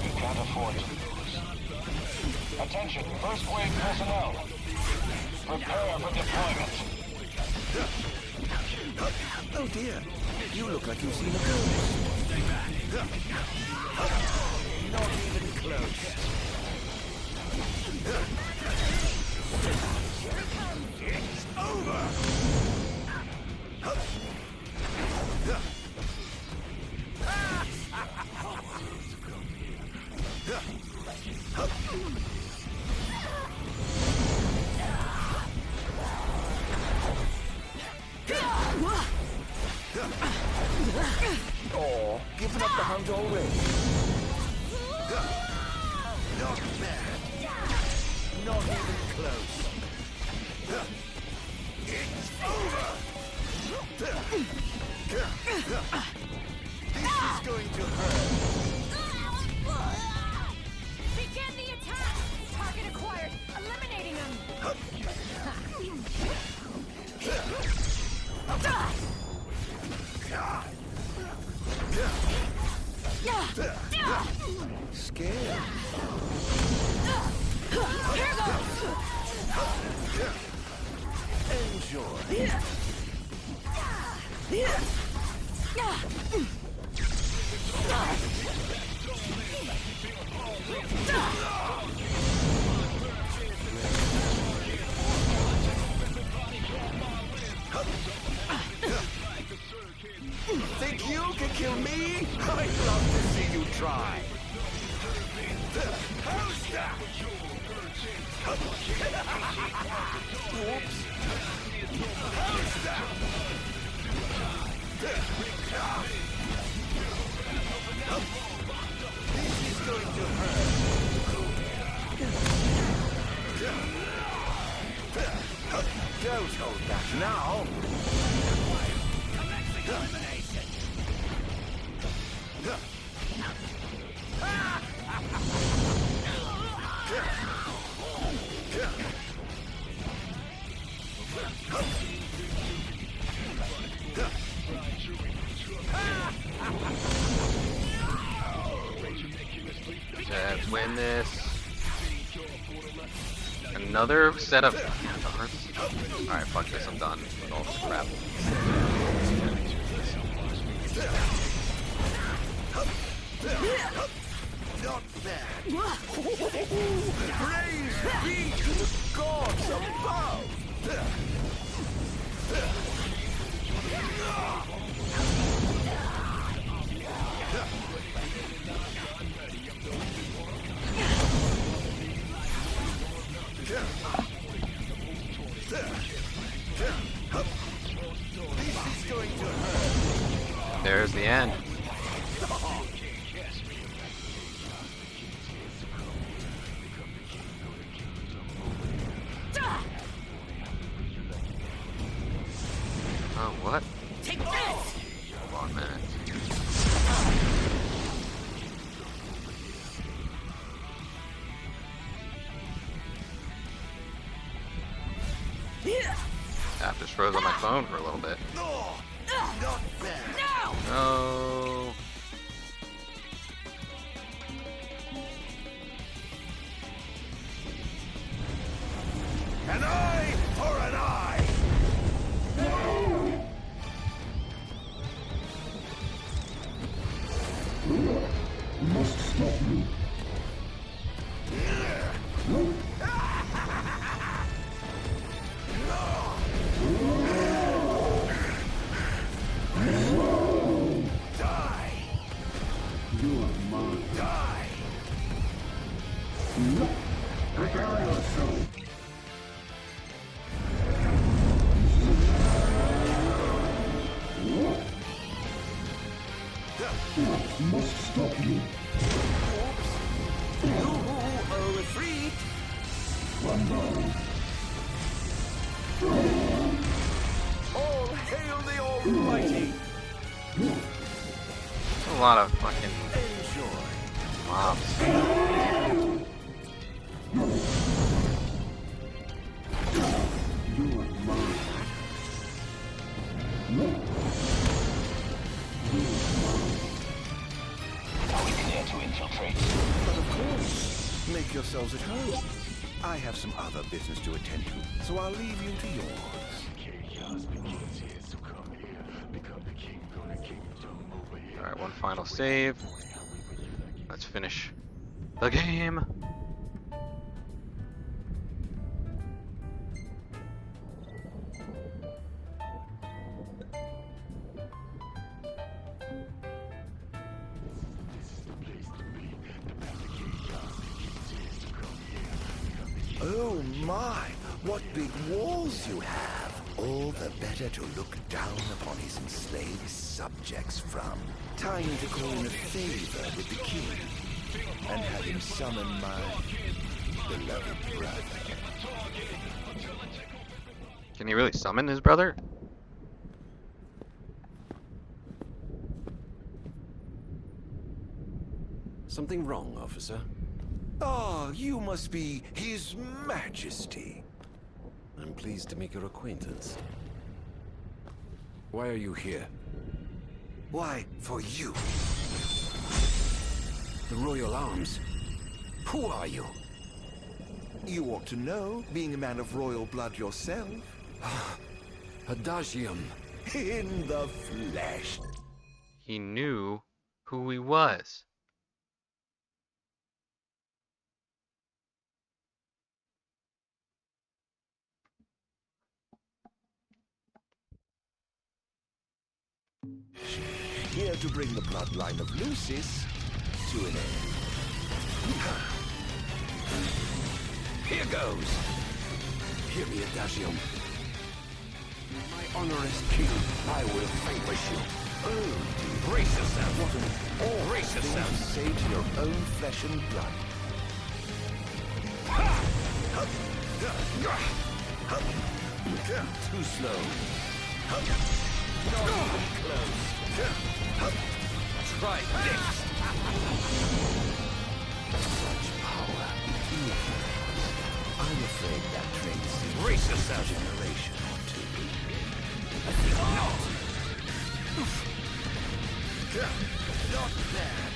We can't afford to lose. Attention, first wave personnel. Prepare for deployment. Oh dear, you look like you've seen a ghost. Stay back. Not even close. It's over! Oh, giving up the hunt already. Not bad. Not even close. It's over! This is going to hurt. Begin the attack! Target acquired. Eliminating them. Scared. Here goes! Enjoy. Think you can kill me? I'd love to see you try. How's that? Whoops. How's that? This is going to hurt. Don't hold back now. Let's win this. Another set of cards. Alright, fuck this, I'm done with all this crap. Not bad. Praise be to the gods above. This is going to hurt. There's the end. Oh, what? Take this! Hold on a minute. App just froze on my phone for a little bit. Oh, not bad. No. An eye for an eye. Must stop you. Die. You are mine. Die. Prepare yourself. Must stop you. Oops. You owe a freak. One down. All hail the Almighty. There's a lot of fucking Enjoy. mobs. You are mine. yourselves at home. I have some other business to attend to, so I'll leave you to yours. Alright, one final save. Let's finish the game. Oh my, what big walls you have. All the better to look down upon his enslaved subjects from. Time to call in a favor with the king and have him summon my beloved brother. Can he really summon his brother? Something wrong, officer? Ah, you must be His Majesty. I'm pleased to make your acquaintance. Why are you here? Why, for you. The Royal Arms. Who are you? You ought to know, being a man of royal blood yourself. Adagium. In the flesh. He knew who he was. Here to bring the bloodline of Lucis to an end. Here goes. Hear me, Adagium. My honor as king, I will vanquish you. Oh, brace yourself. what an awful Brace thing yourself. to say to your own flesh and blood. Too slow. Not even close. Try this. Such power. I'm afraid that traits Brace yourself. a generation or two. Not bad.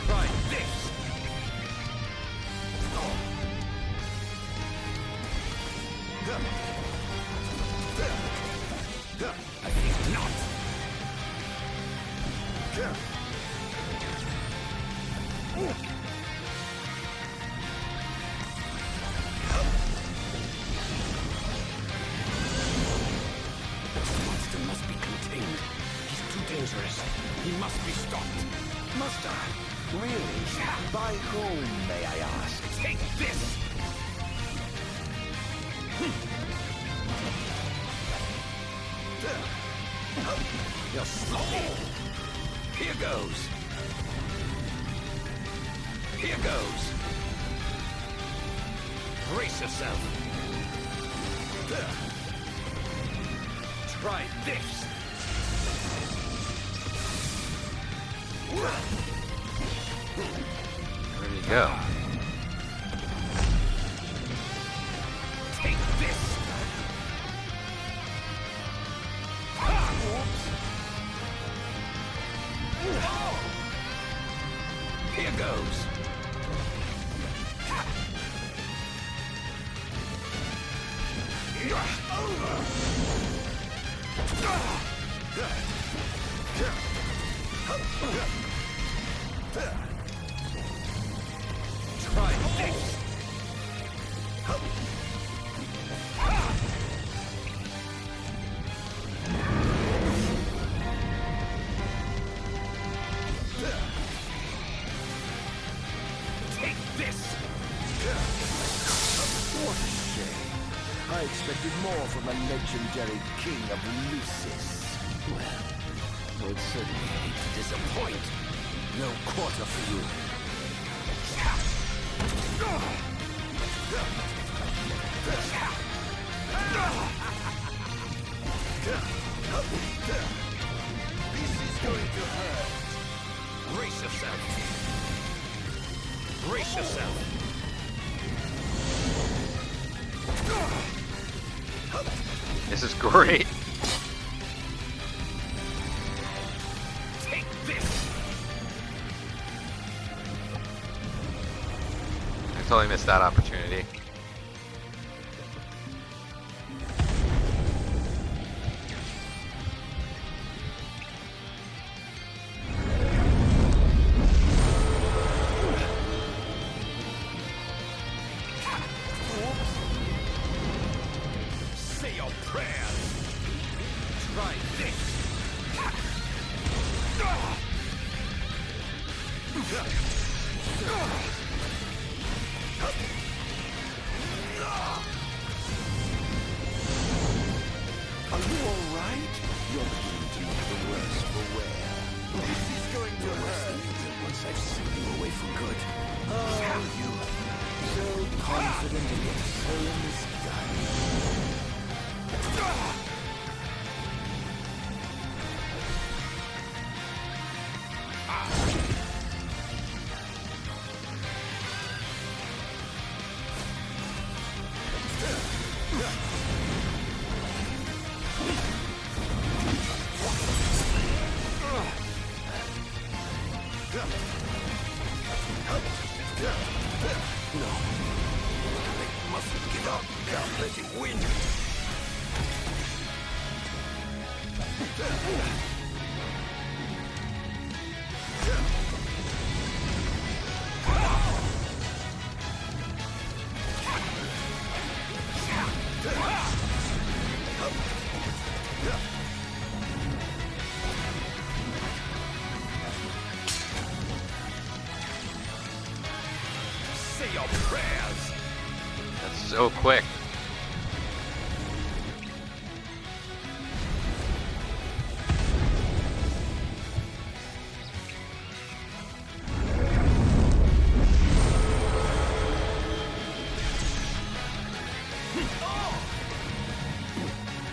Try this. I think not. The monster must be contained. He's too dangerous. He must be stopped. Must I? Really? By whom, may I ask? Take this! You're sloppy. Here goes. Here goes. Brace yourself. Try this. There you go. Take this. Here goes. Try this. Take this. What a shame. I expected more from a legendary king of Lucis. Well, I would certainly hate to disappoint. No quarter for you. This is going to hurt. Brace yourself. Brace yourself. This is great. Totally missed that opportunity. Say your prayers. Try this. Are you all right? You're beginning to look the worse for wear. This is going to hurt. Once I've sent you away for good. Oh, you so confident and yet so in disguise. No. They mustn't give up. Can't let him win. Say your prayers. That's so quick.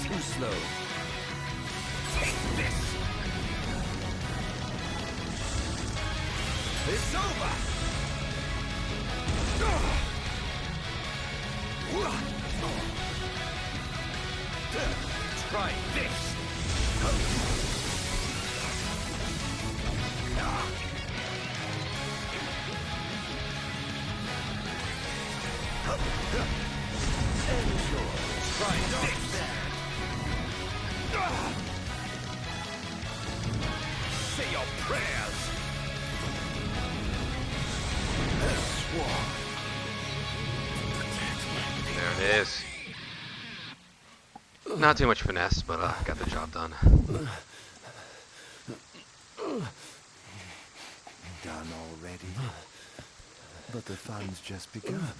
Too slow. Take this. It's over. Try this. Enjoy. Try this. Say your prayers. Swan. There it is. Not too much finesse, but got the job done. Done already. But the fun's just begun.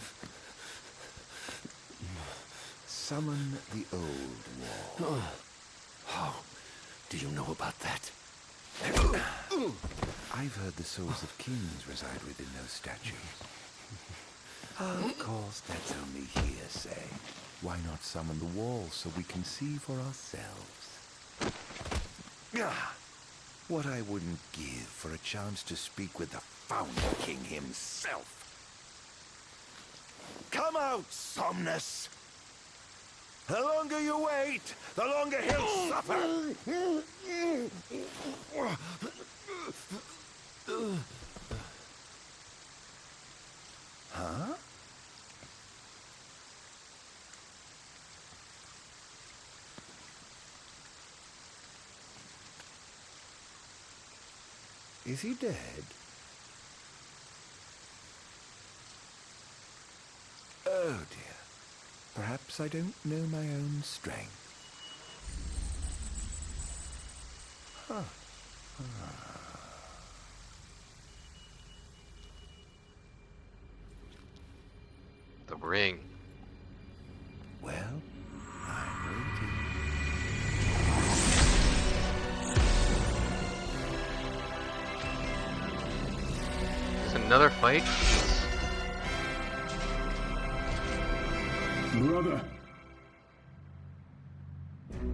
Summon the old wall. How do you know about that? I've heard the souls of kings reside within those statues. Of course, that's only hearsay. Why not summon the wall so we can see for ourselves? What I wouldn't give for a chance to speak with the Founder King himself. Come out, Somnus! The longer you wait, the longer he'll suffer! Huh? Is he dead? Oh dear. Perhaps I don't know my own strength. Huh. The ring. Well, I'm waiting. There's another fight? Brother.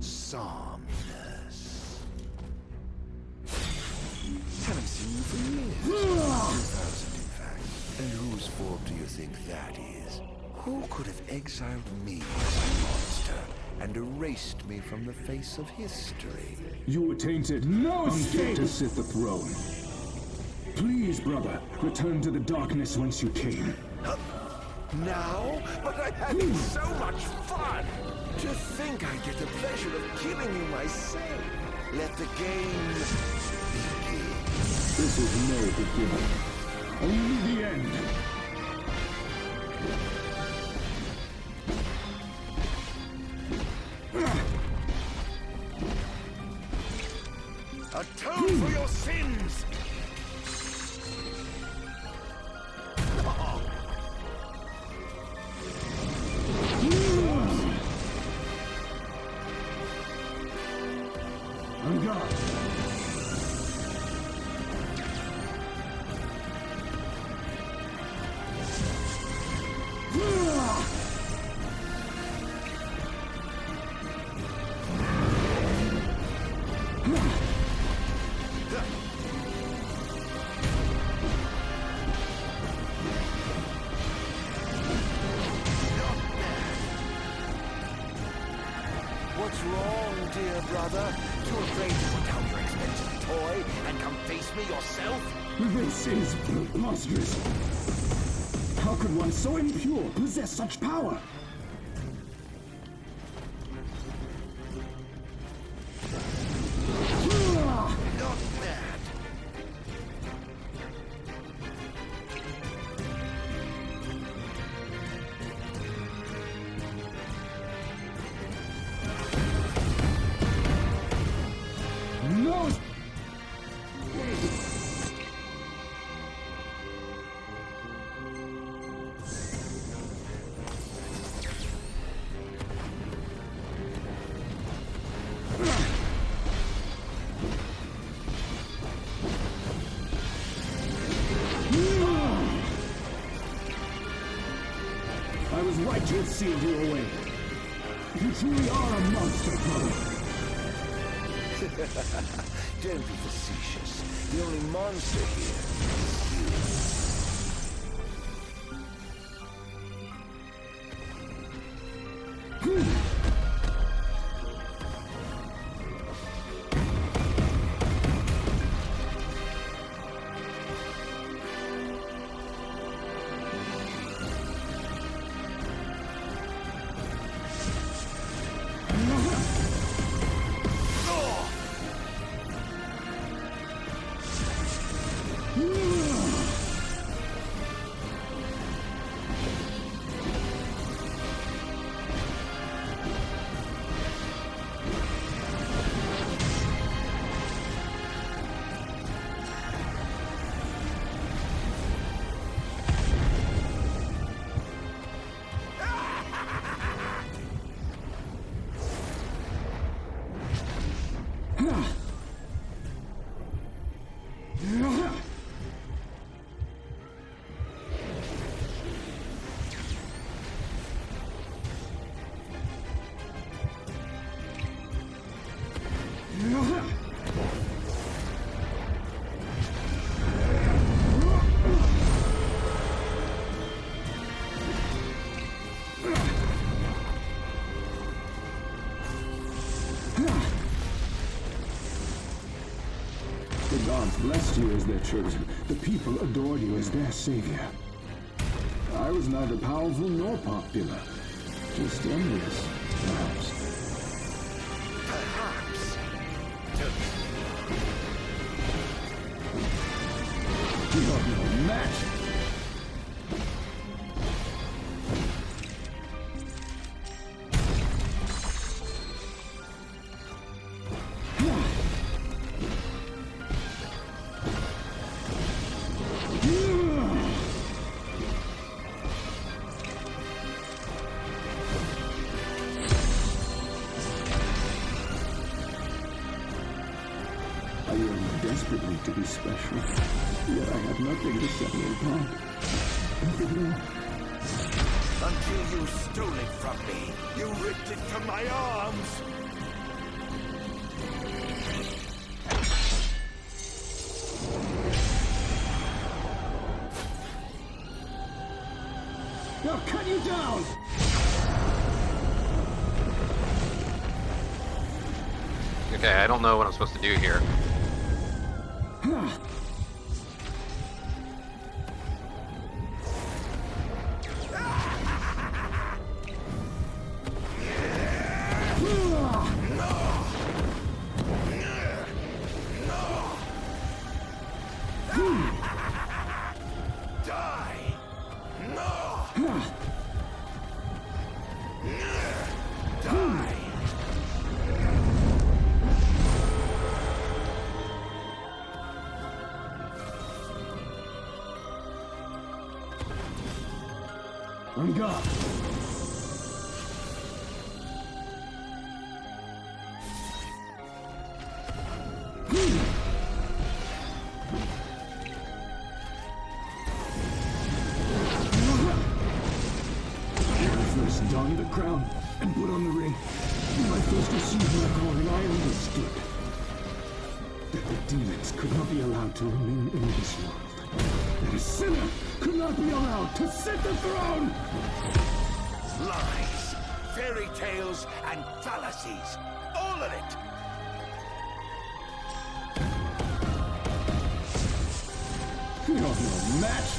Somnus. Haven't seen you for years. 2000, in fact. And whose fault do you think that is? Who could have exiled me as a monster and erased me from the face of history? You were tainted. No unfit to sit the throne. Please, brother, return to the darkness whence you came. Now? But I'm having so much fun! To think I get the pleasure of killing you myself. Let the game begin. This is no beginning. Only the end. Atone for your sins! On guard. What's wrong, dear brother? Too afraid to put down your expensive toy and come face me yourself? This is preposterous. How could one so impure possess such power? Not bad. No! I was right to have sealed you away. You truly are a monster, brother. Don't be facetious. The only monster here is you. The gods blessed you as their chosen. The people adored you as their savior. I was neither powerful nor popular. Just envious, perhaps. Perhaps. You're no match. I yearned desperately to be special, yet I had nothing to set me apart. Nothing more. Until you stole it from me. You ripped it from my arms. I'll cut you down! Okay, I don't know what I'm supposed to do here. On guard. First don the crown and put on the ring. When I first received my calling, I understood that the demons could not be allowed to remain in this world. That a sinner could not be allowed to sit the throne! Lies, fairy tales, and fallacies. All of it! You're no match!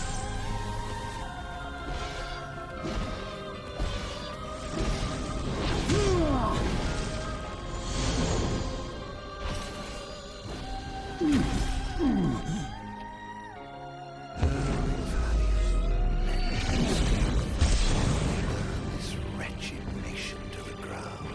This wretched nation to the ground.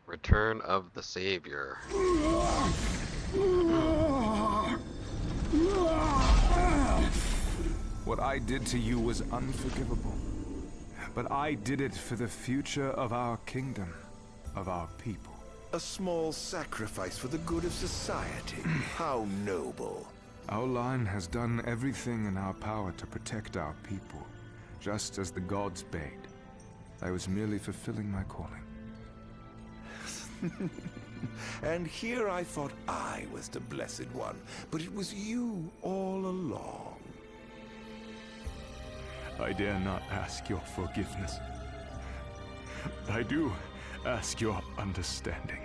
Return of the Savior. What I did to you was unforgivable. But I did it for the future of our kingdom, of our people. A small sacrifice for the good of society. How noble. Our line has done everything in our power to protect our people, just as the gods bade. I was merely fulfilling my calling. And here I thought I was the blessed one, but it was you all along. I dare not ask your forgiveness. I do ask your understanding.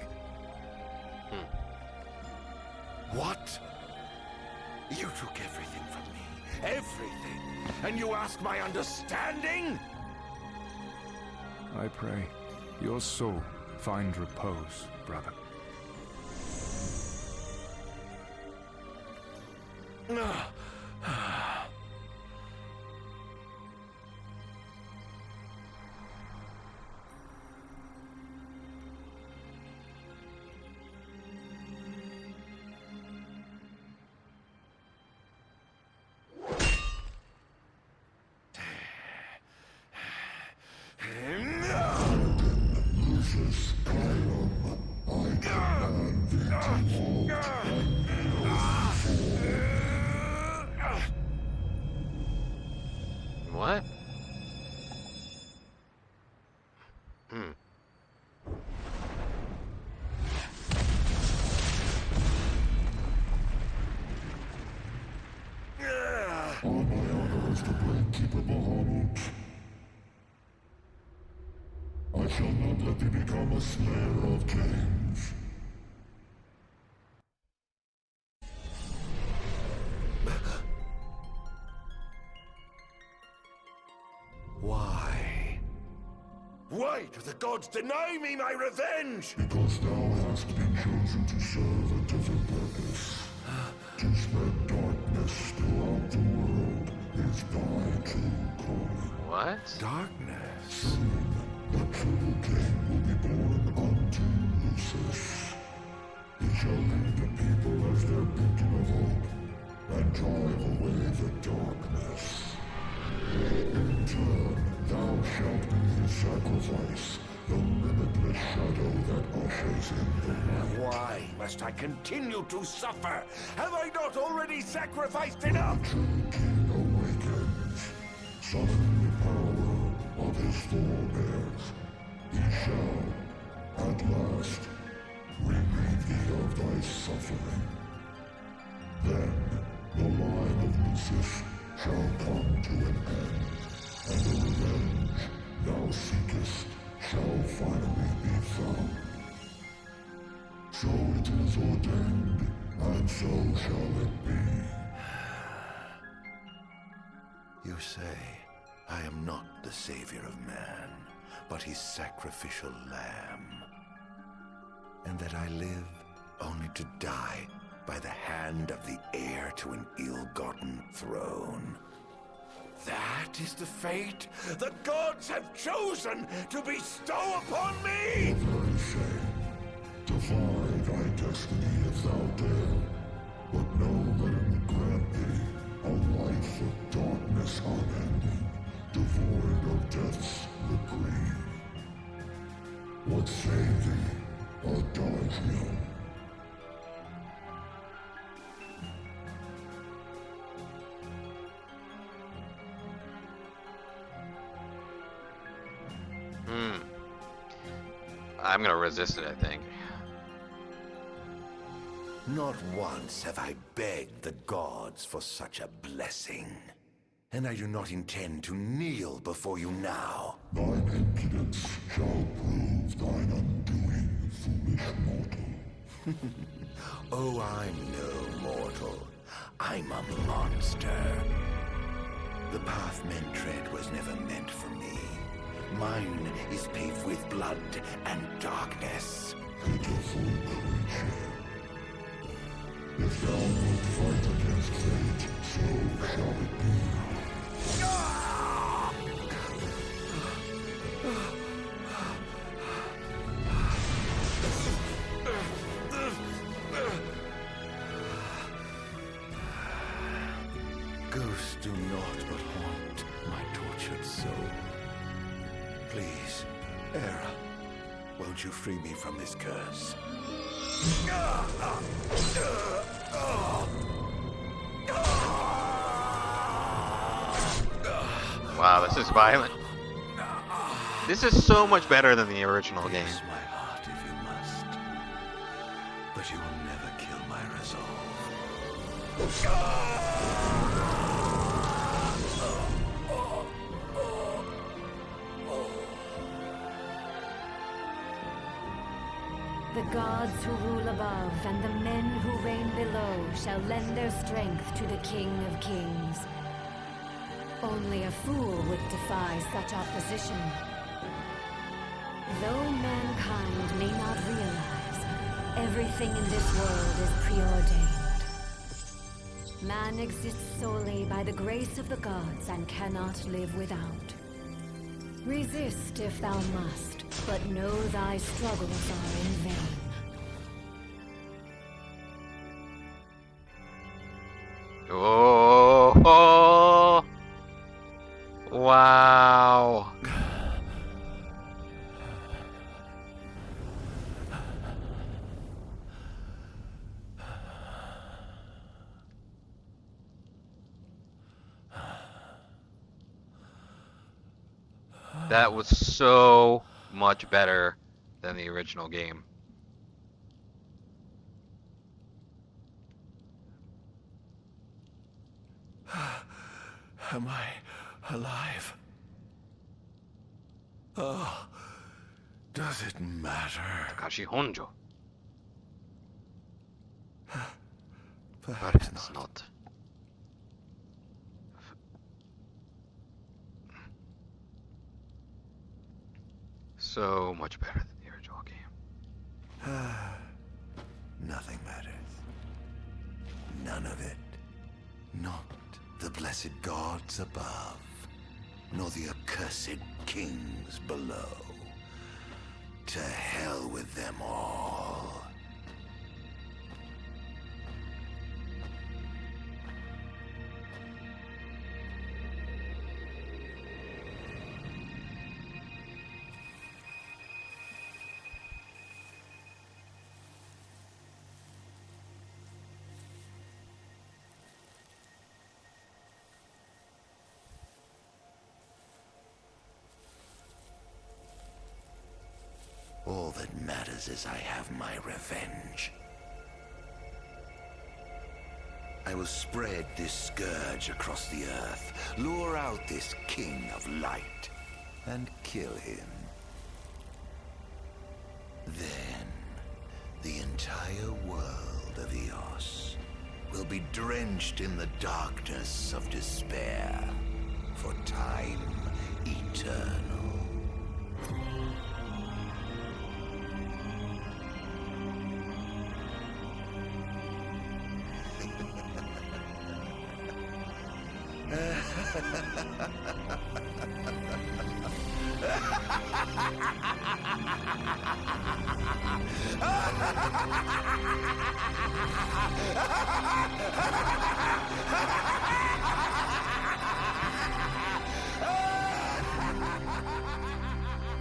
What? You took everything from me. Everything. And you ask my understanding? I pray your soul find repose, brother. What? All my honor is the great Keeper Bahamut. I shall not let thee become a slayer of kings. Why? Why do the gods deny me my revenge? Because thou hast been chosen to serve a different purpose. To spread darkness throughout the world is thy true calling. What? Darkness? Soon, the true king will be born unto Lucis. He shall lead the people as their beacon of hope, and drive away the darkness. In turn, thou shalt be his sacrifice, the limitless shadow that ushers in the light. Why must I continue to suffer? Have I not already sacrificed enough? The true king awakens, summoning the power of his forebears. He shall, at last, relieve thee of thy suffering. Then, the line of Lucis shall come to an end, and the revenge thou seekest shall finally be found. So it is ordained, and so shall it be. You say I am not the savior of man, but his sacrificial lamb. And that I live only to die by the hand of the heir to an ill-gotten throne. That is the fate the gods have chosen to bestow upon me! The very same. Defy thy destiny if thou dare, but know that it will grant thee a life of darkness unending, devoid of death's reprieve. What say thee, Ardyn? I'm gonna resist it, I think. Not once have I begged the gods for such a blessing. And I do not intend to kneel before you now. Thine impudence shall prove thine undoing, foolish mortal. Oh, I'm no mortal. I'm a monster. The path men tread was never meant for me. Mine is paved with blood and darkness. Pitiful creature. If thou wilt fight against fate, so shall it be. Ghosts do naught but haunt my tortured soul. Please, Era, won't you free me from this curse? Wow, this is violent. This is so much better than the original game. Pierce my heart if you must, but you will never kill my resolve. The gods who rule above and the men who reign below shall lend their strength to the King of Kings. Only a fool would defy such opposition. Though mankind may not realize, everything in this world is preordained. Man exists solely by the grace of the gods and cannot live without. Resist if thou must, but know thy struggles are in vain. Oh, wow. That was so much better than the original game. Am I alive? Oh, does it matter? Takashi Honjo. Perhaps It's not. So much better than the original game. Nothing matters. None of it. Not the blessed gods above, nor the accursed kings below. To hell with them all. All that matters is I have my revenge. I will spread this scourge across the earth, lure out this king of light, and kill him. Then, the entire be drenched in the darkness of despair for time eternal.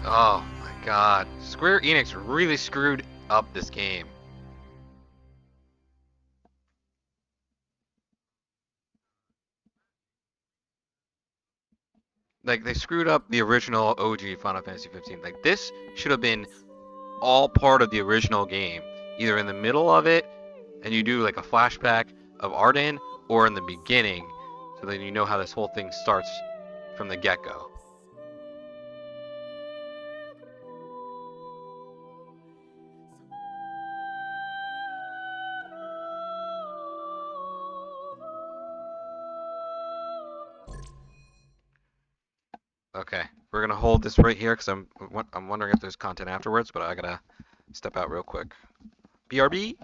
Oh my god. Square Enix really screwed up this game. Like, they screwed up the original OG Final Fantasy 15. Like, this should have been all part of the original game. Either in the middle of it, and you do like a flashback of Ardyn, or in the beginning, so then you know how this whole thing starts from the get-go. Okay, we're gonna hold this right here because I'm wondering if there's content afterwards, but I gotta step out real quick. BRB.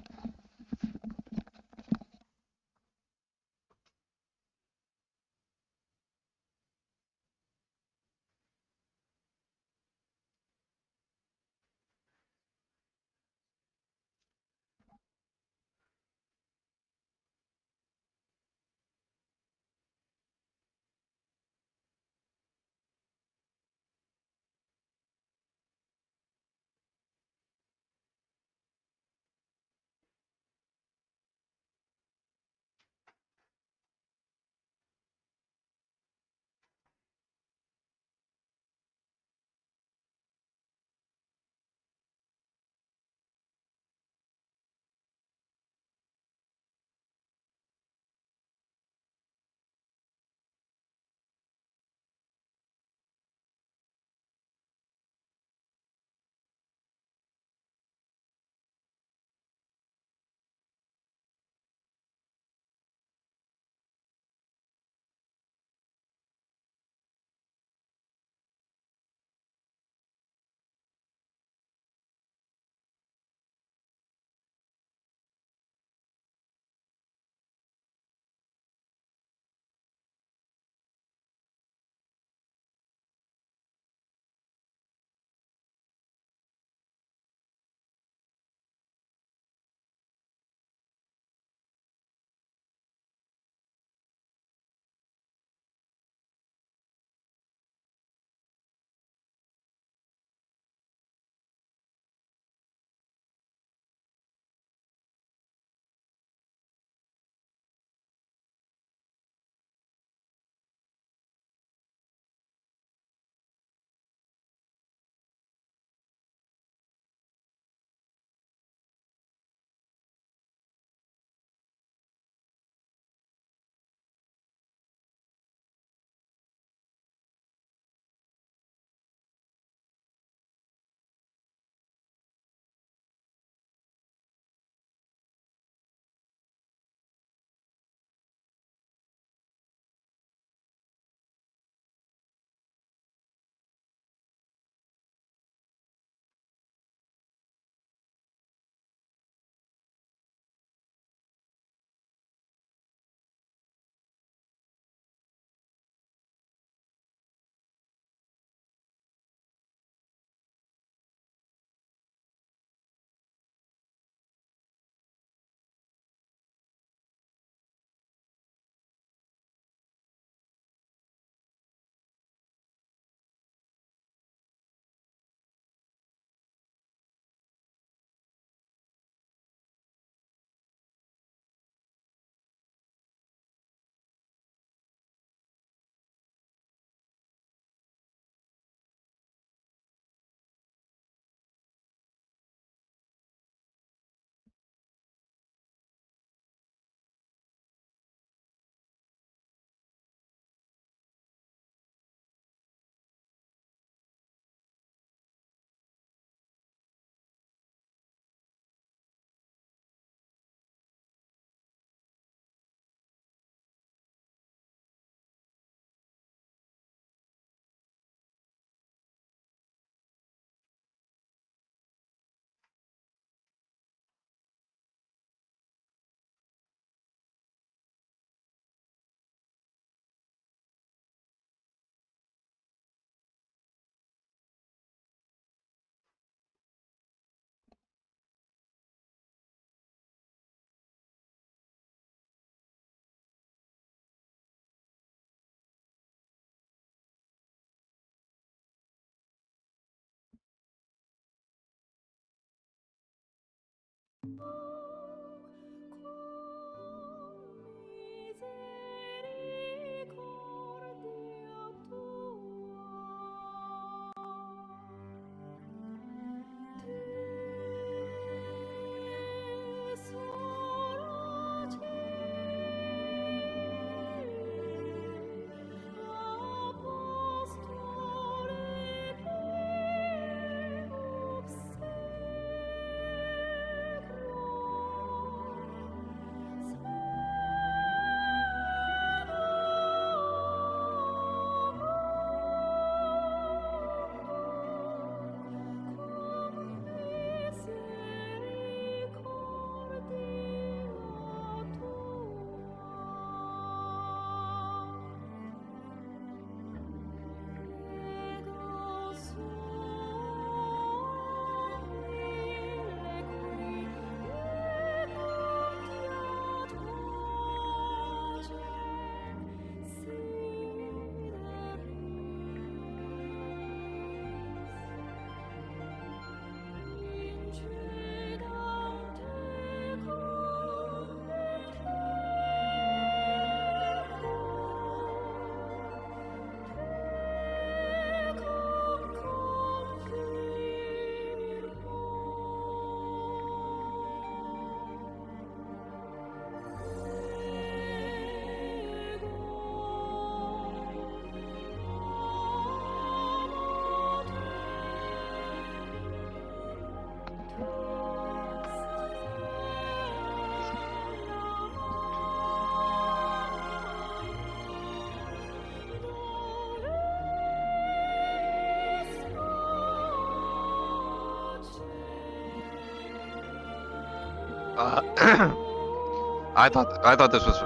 I thought this was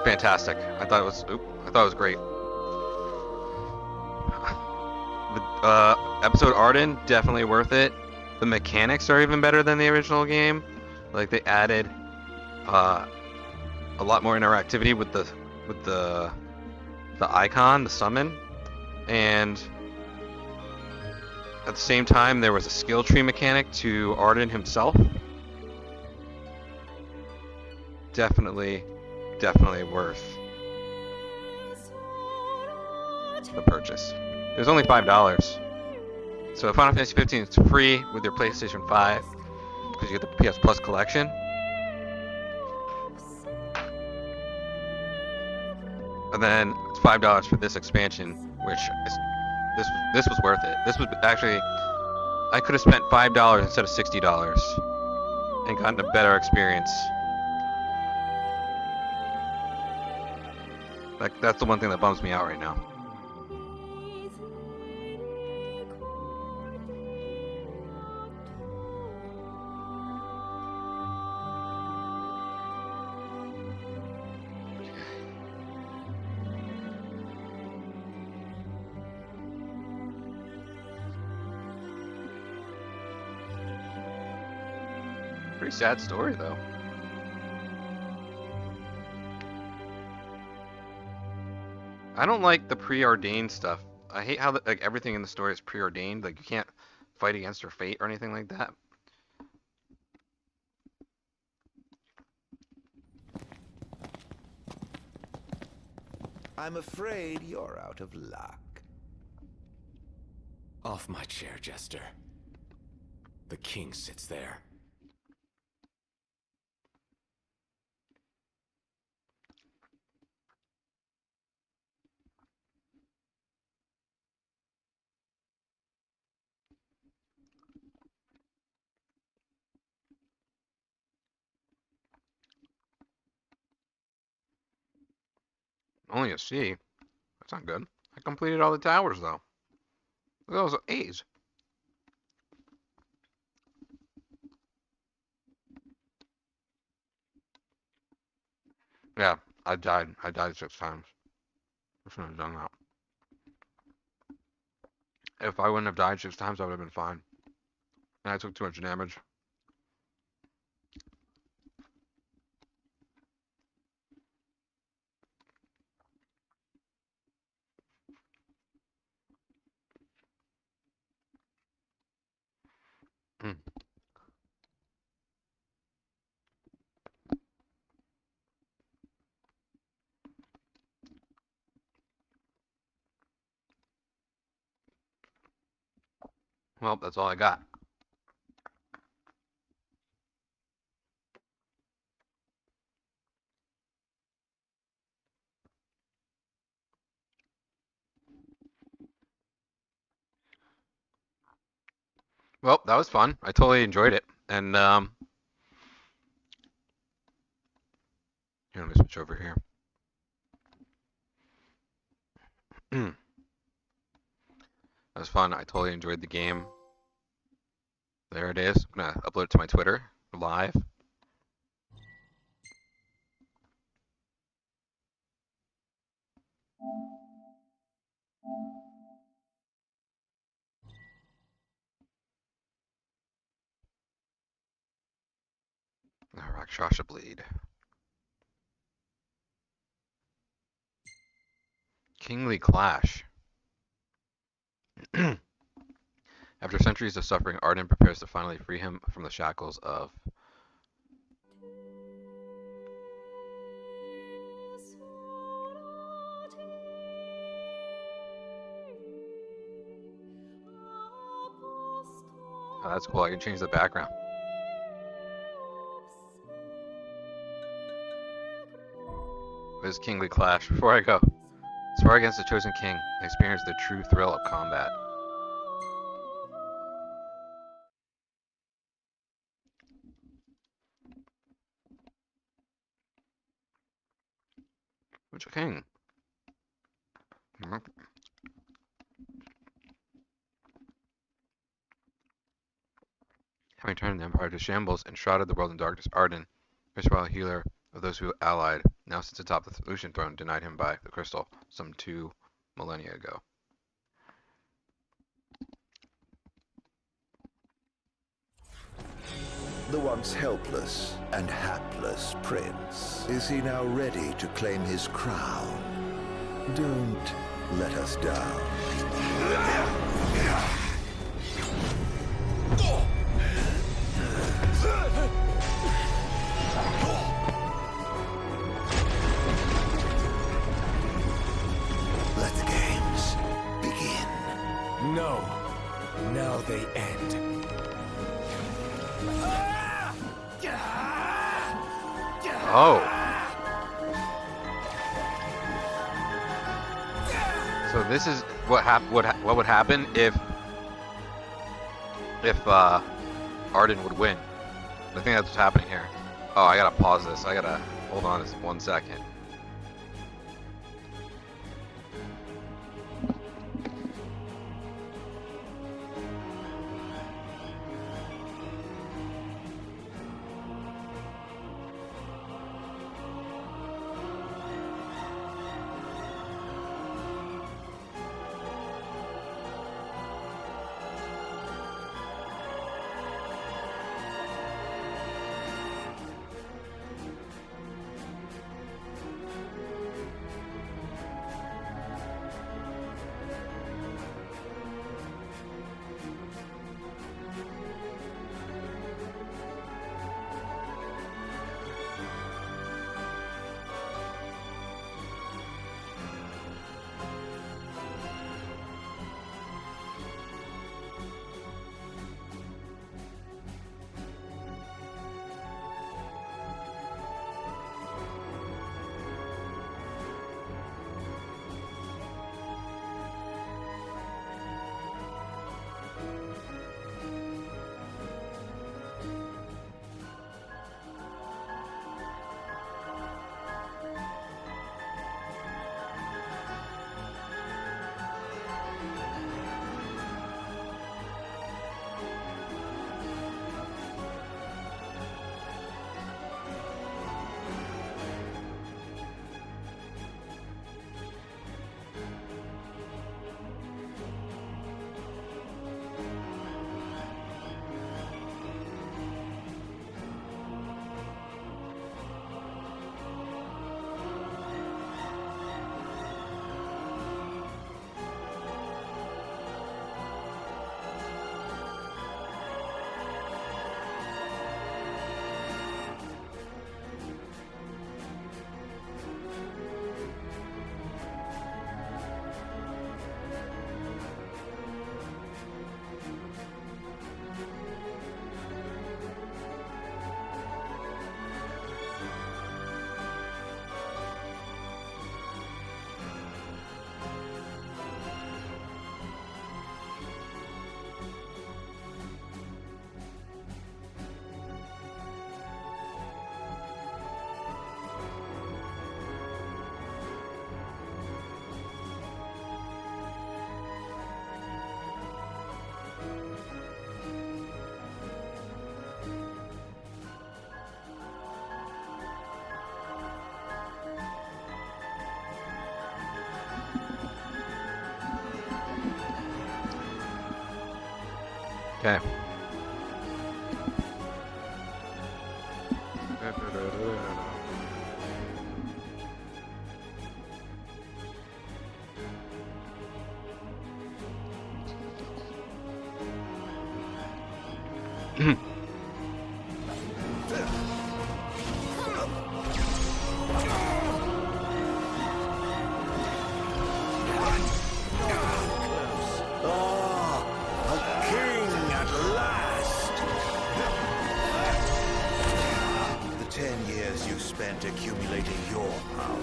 fantastic. I thought it was great. Episode Ardyn, definitely worth it. The mechanics are even better than the original game. Like they added a lot more interactivity with the icon, the summon, and at the same time there was a skill tree mechanic to Ardyn himself. Definitely worth the purchase. It was only $5. So Final Fantasy 15 is free with your PlayStation 5 because you get the PS Plus collection. And then it's $5 for this expansion, which is this was worth it. This was actually, I could have spent $5 instead of $60 and gotten a better experience. Like that's the one thing that bums me out right now. Pretty sad story though. I don't like the preordained stuff. I hate how like everything in the story is preordained. Like you can't fight against your fate or anything like that. I'm afraid you're out of luck. Off my chair, Jester. The king sits there. Only a C. That's not good. I completed all the towers though. Look at those A's. Yeah, I died. I died 6 times. I shouldn't have done that. If I wouldn't have died 6 times, I would have been fine. And I took too much damage. Mm. Well, that's all I got. Well, that was fun. I totally enjoyed it. And here, let me switch over here. That was fun. I totally enjoyed the game. There it is. I'm gonna upload it to my Twitter live. Rakshasha Blade. Kingly Clash. After centuries of suffering, Ardyn prepares to finally free him from the shackles of... Oh, that's cool. I can change the background. This is Kingly Clash. Before I go, spar against the chosen king and experience the true thrill of combat. Which king? Having turned the empire to shambles and shrouded the world in darkness, Ardyn, erstwhile healer of those who allied, now sits atop the Lucian throne denied him by the crystal some 2 millennia ago. The once helpless and hapless prince. Is he now ready to claim his crown? Don't let us down. Let the games begin. No. Now they end. Oh. So this is what would happen if Ardyn would win. I think that's what's happening here. Oh, I gotta pause this. I gotta hold on just 1 second. Okay. Accumulating your power.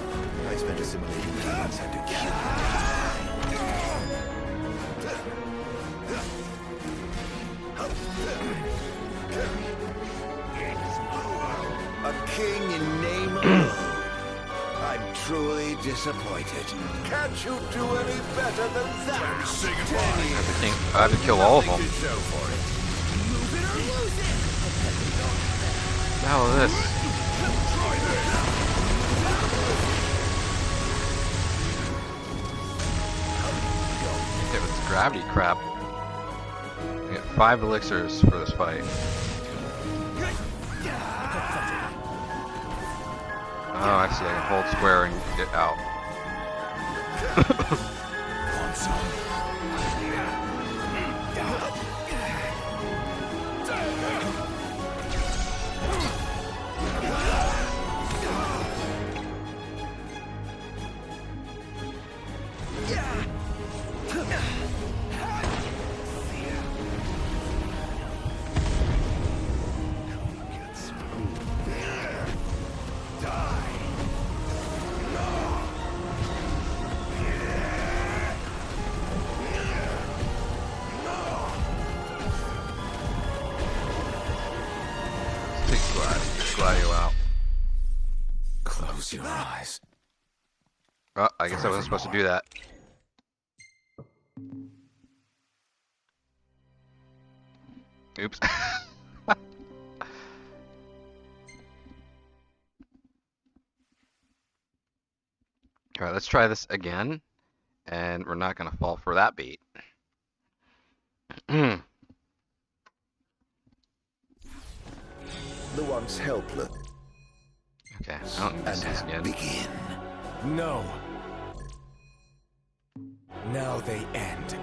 I spent assimilating demons and a king in name alone. I'm truly disappointed. Can't you do any better than that? I have to kill all of them. What the hell is this? Okay, with this gravity crap. I get 5 elixirs for this fight. Oh, I see. I can hold square and get out. Close your eyes. Oh, I guess I wasn't supposed to do that. Oops. Alright, let's try this again. And we're not going to fall for that bait. The once helpless. Okay, I don't miss this again. Begin. No. Now they end.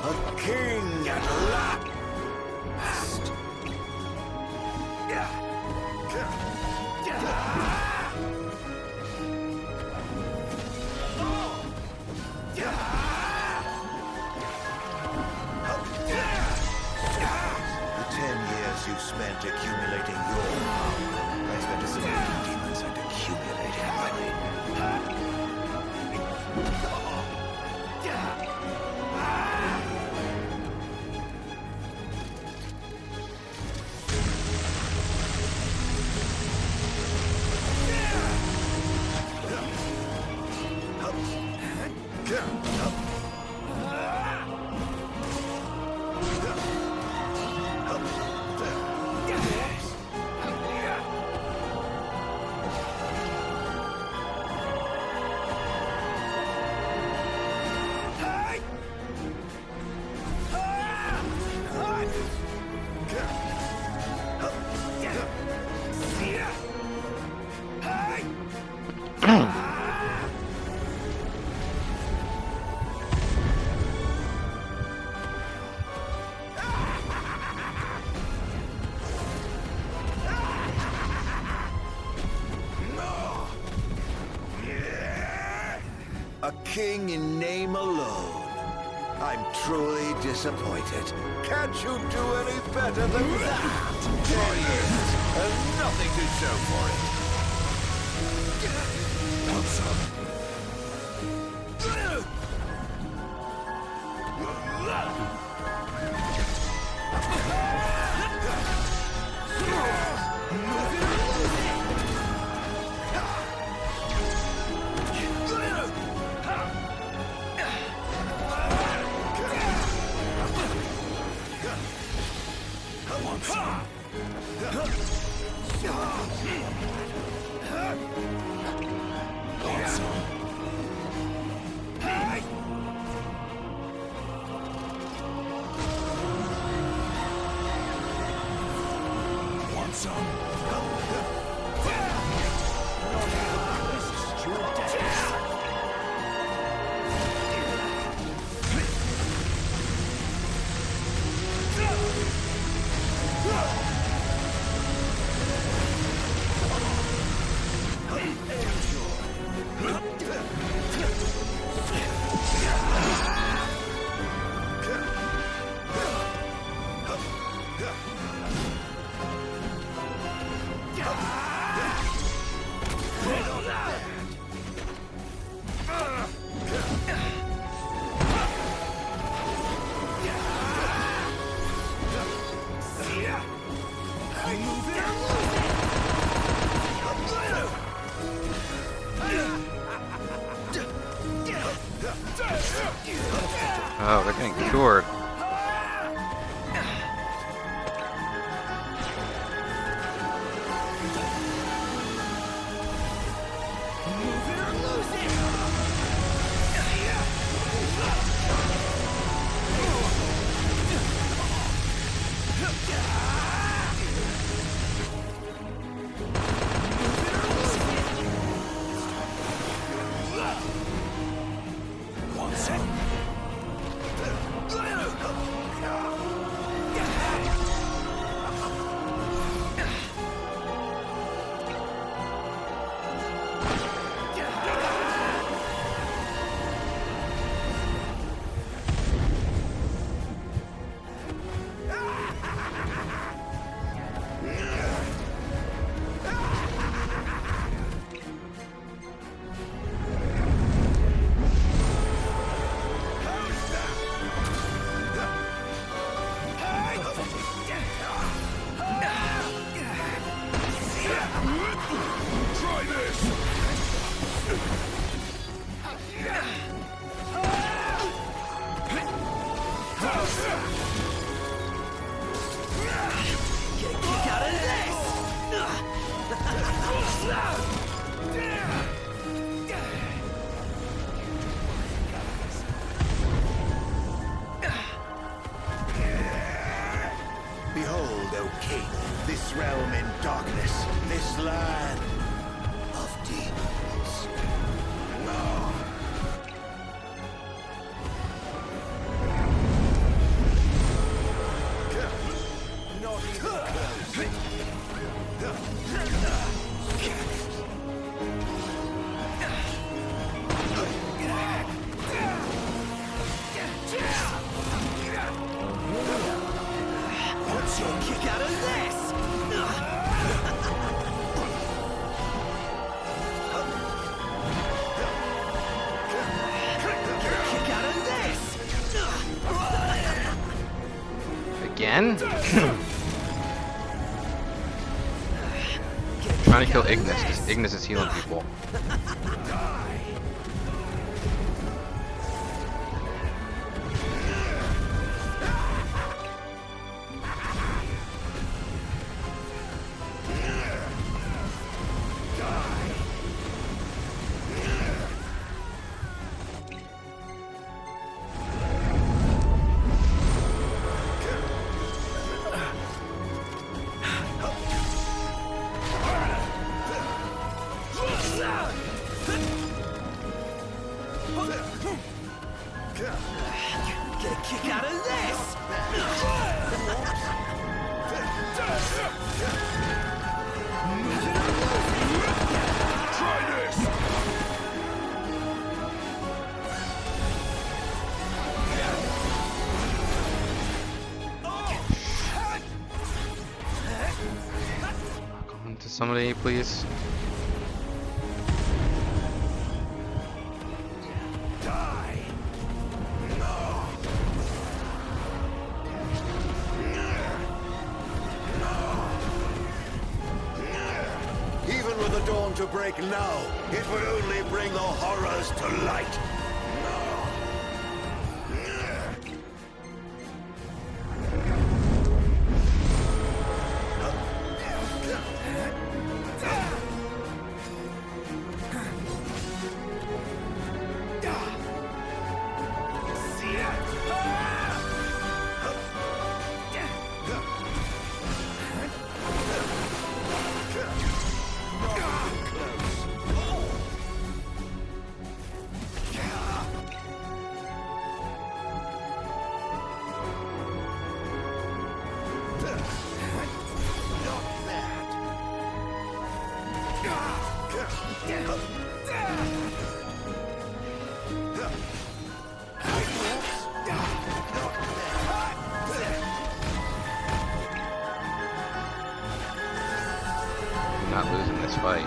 A king at last. You spent accumulating your power. I spent assimilating demons and accumulating mine. A king in name alone. I'm truly disappointed. Can't you do any better than that? 10 years and nothing to show for it. Want some? Oh, they're getting cured. Behold, O King, this realm in darkness, this land of demons. Not even What's your kick out of this? Kick out of this! Again? Trying to kill Ignis, because Ignis is healing people. Get a kick out of this! Try this! Come to somebody, please. Even with the dawn to break now, it would only bring the horrors to light. I'm not losing this fight.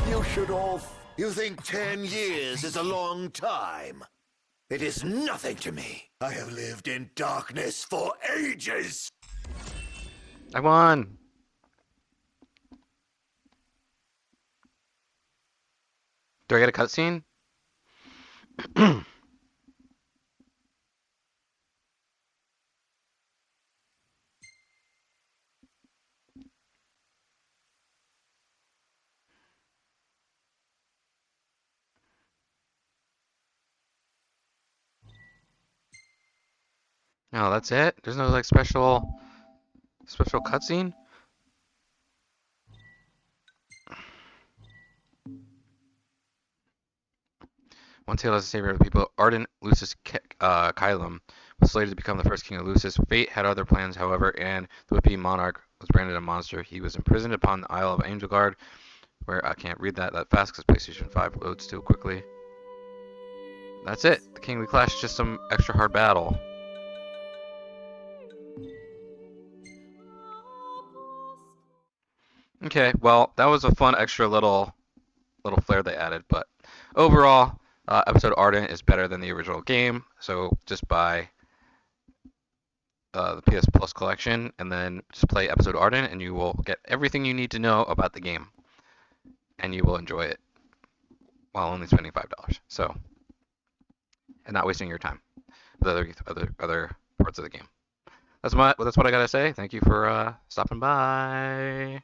You should all... You think 10 years is a long time? It is nothing to me. I have lived in darkness for ages! I won! Do I get a cutscene? No, that's it? There's no like special cutscene? Once hailed as the savior of the people, Ardyn Lucis Kylum was slated to become the first king of Lucis. Fate had other plans, however, and the would-be monarch was branded a monster. He was imprisoned upon the Isle of Angelgard, where I can't read that fast because PlayStation 5 loads too quickly. That's it. The Kingly Clash is just some extra hard battle. Okay, well, that was a fun extra little flair they added, but overall, episode Ardyn is better than the original game, so just buy the PS Plus collection and then just play episode Ardyn and you will get everything you need to know about the game, and you will enjoy it while only spending $5. So, and not wasting your time with other parts of the game. That's what I gotta say. Thank you for stopping by.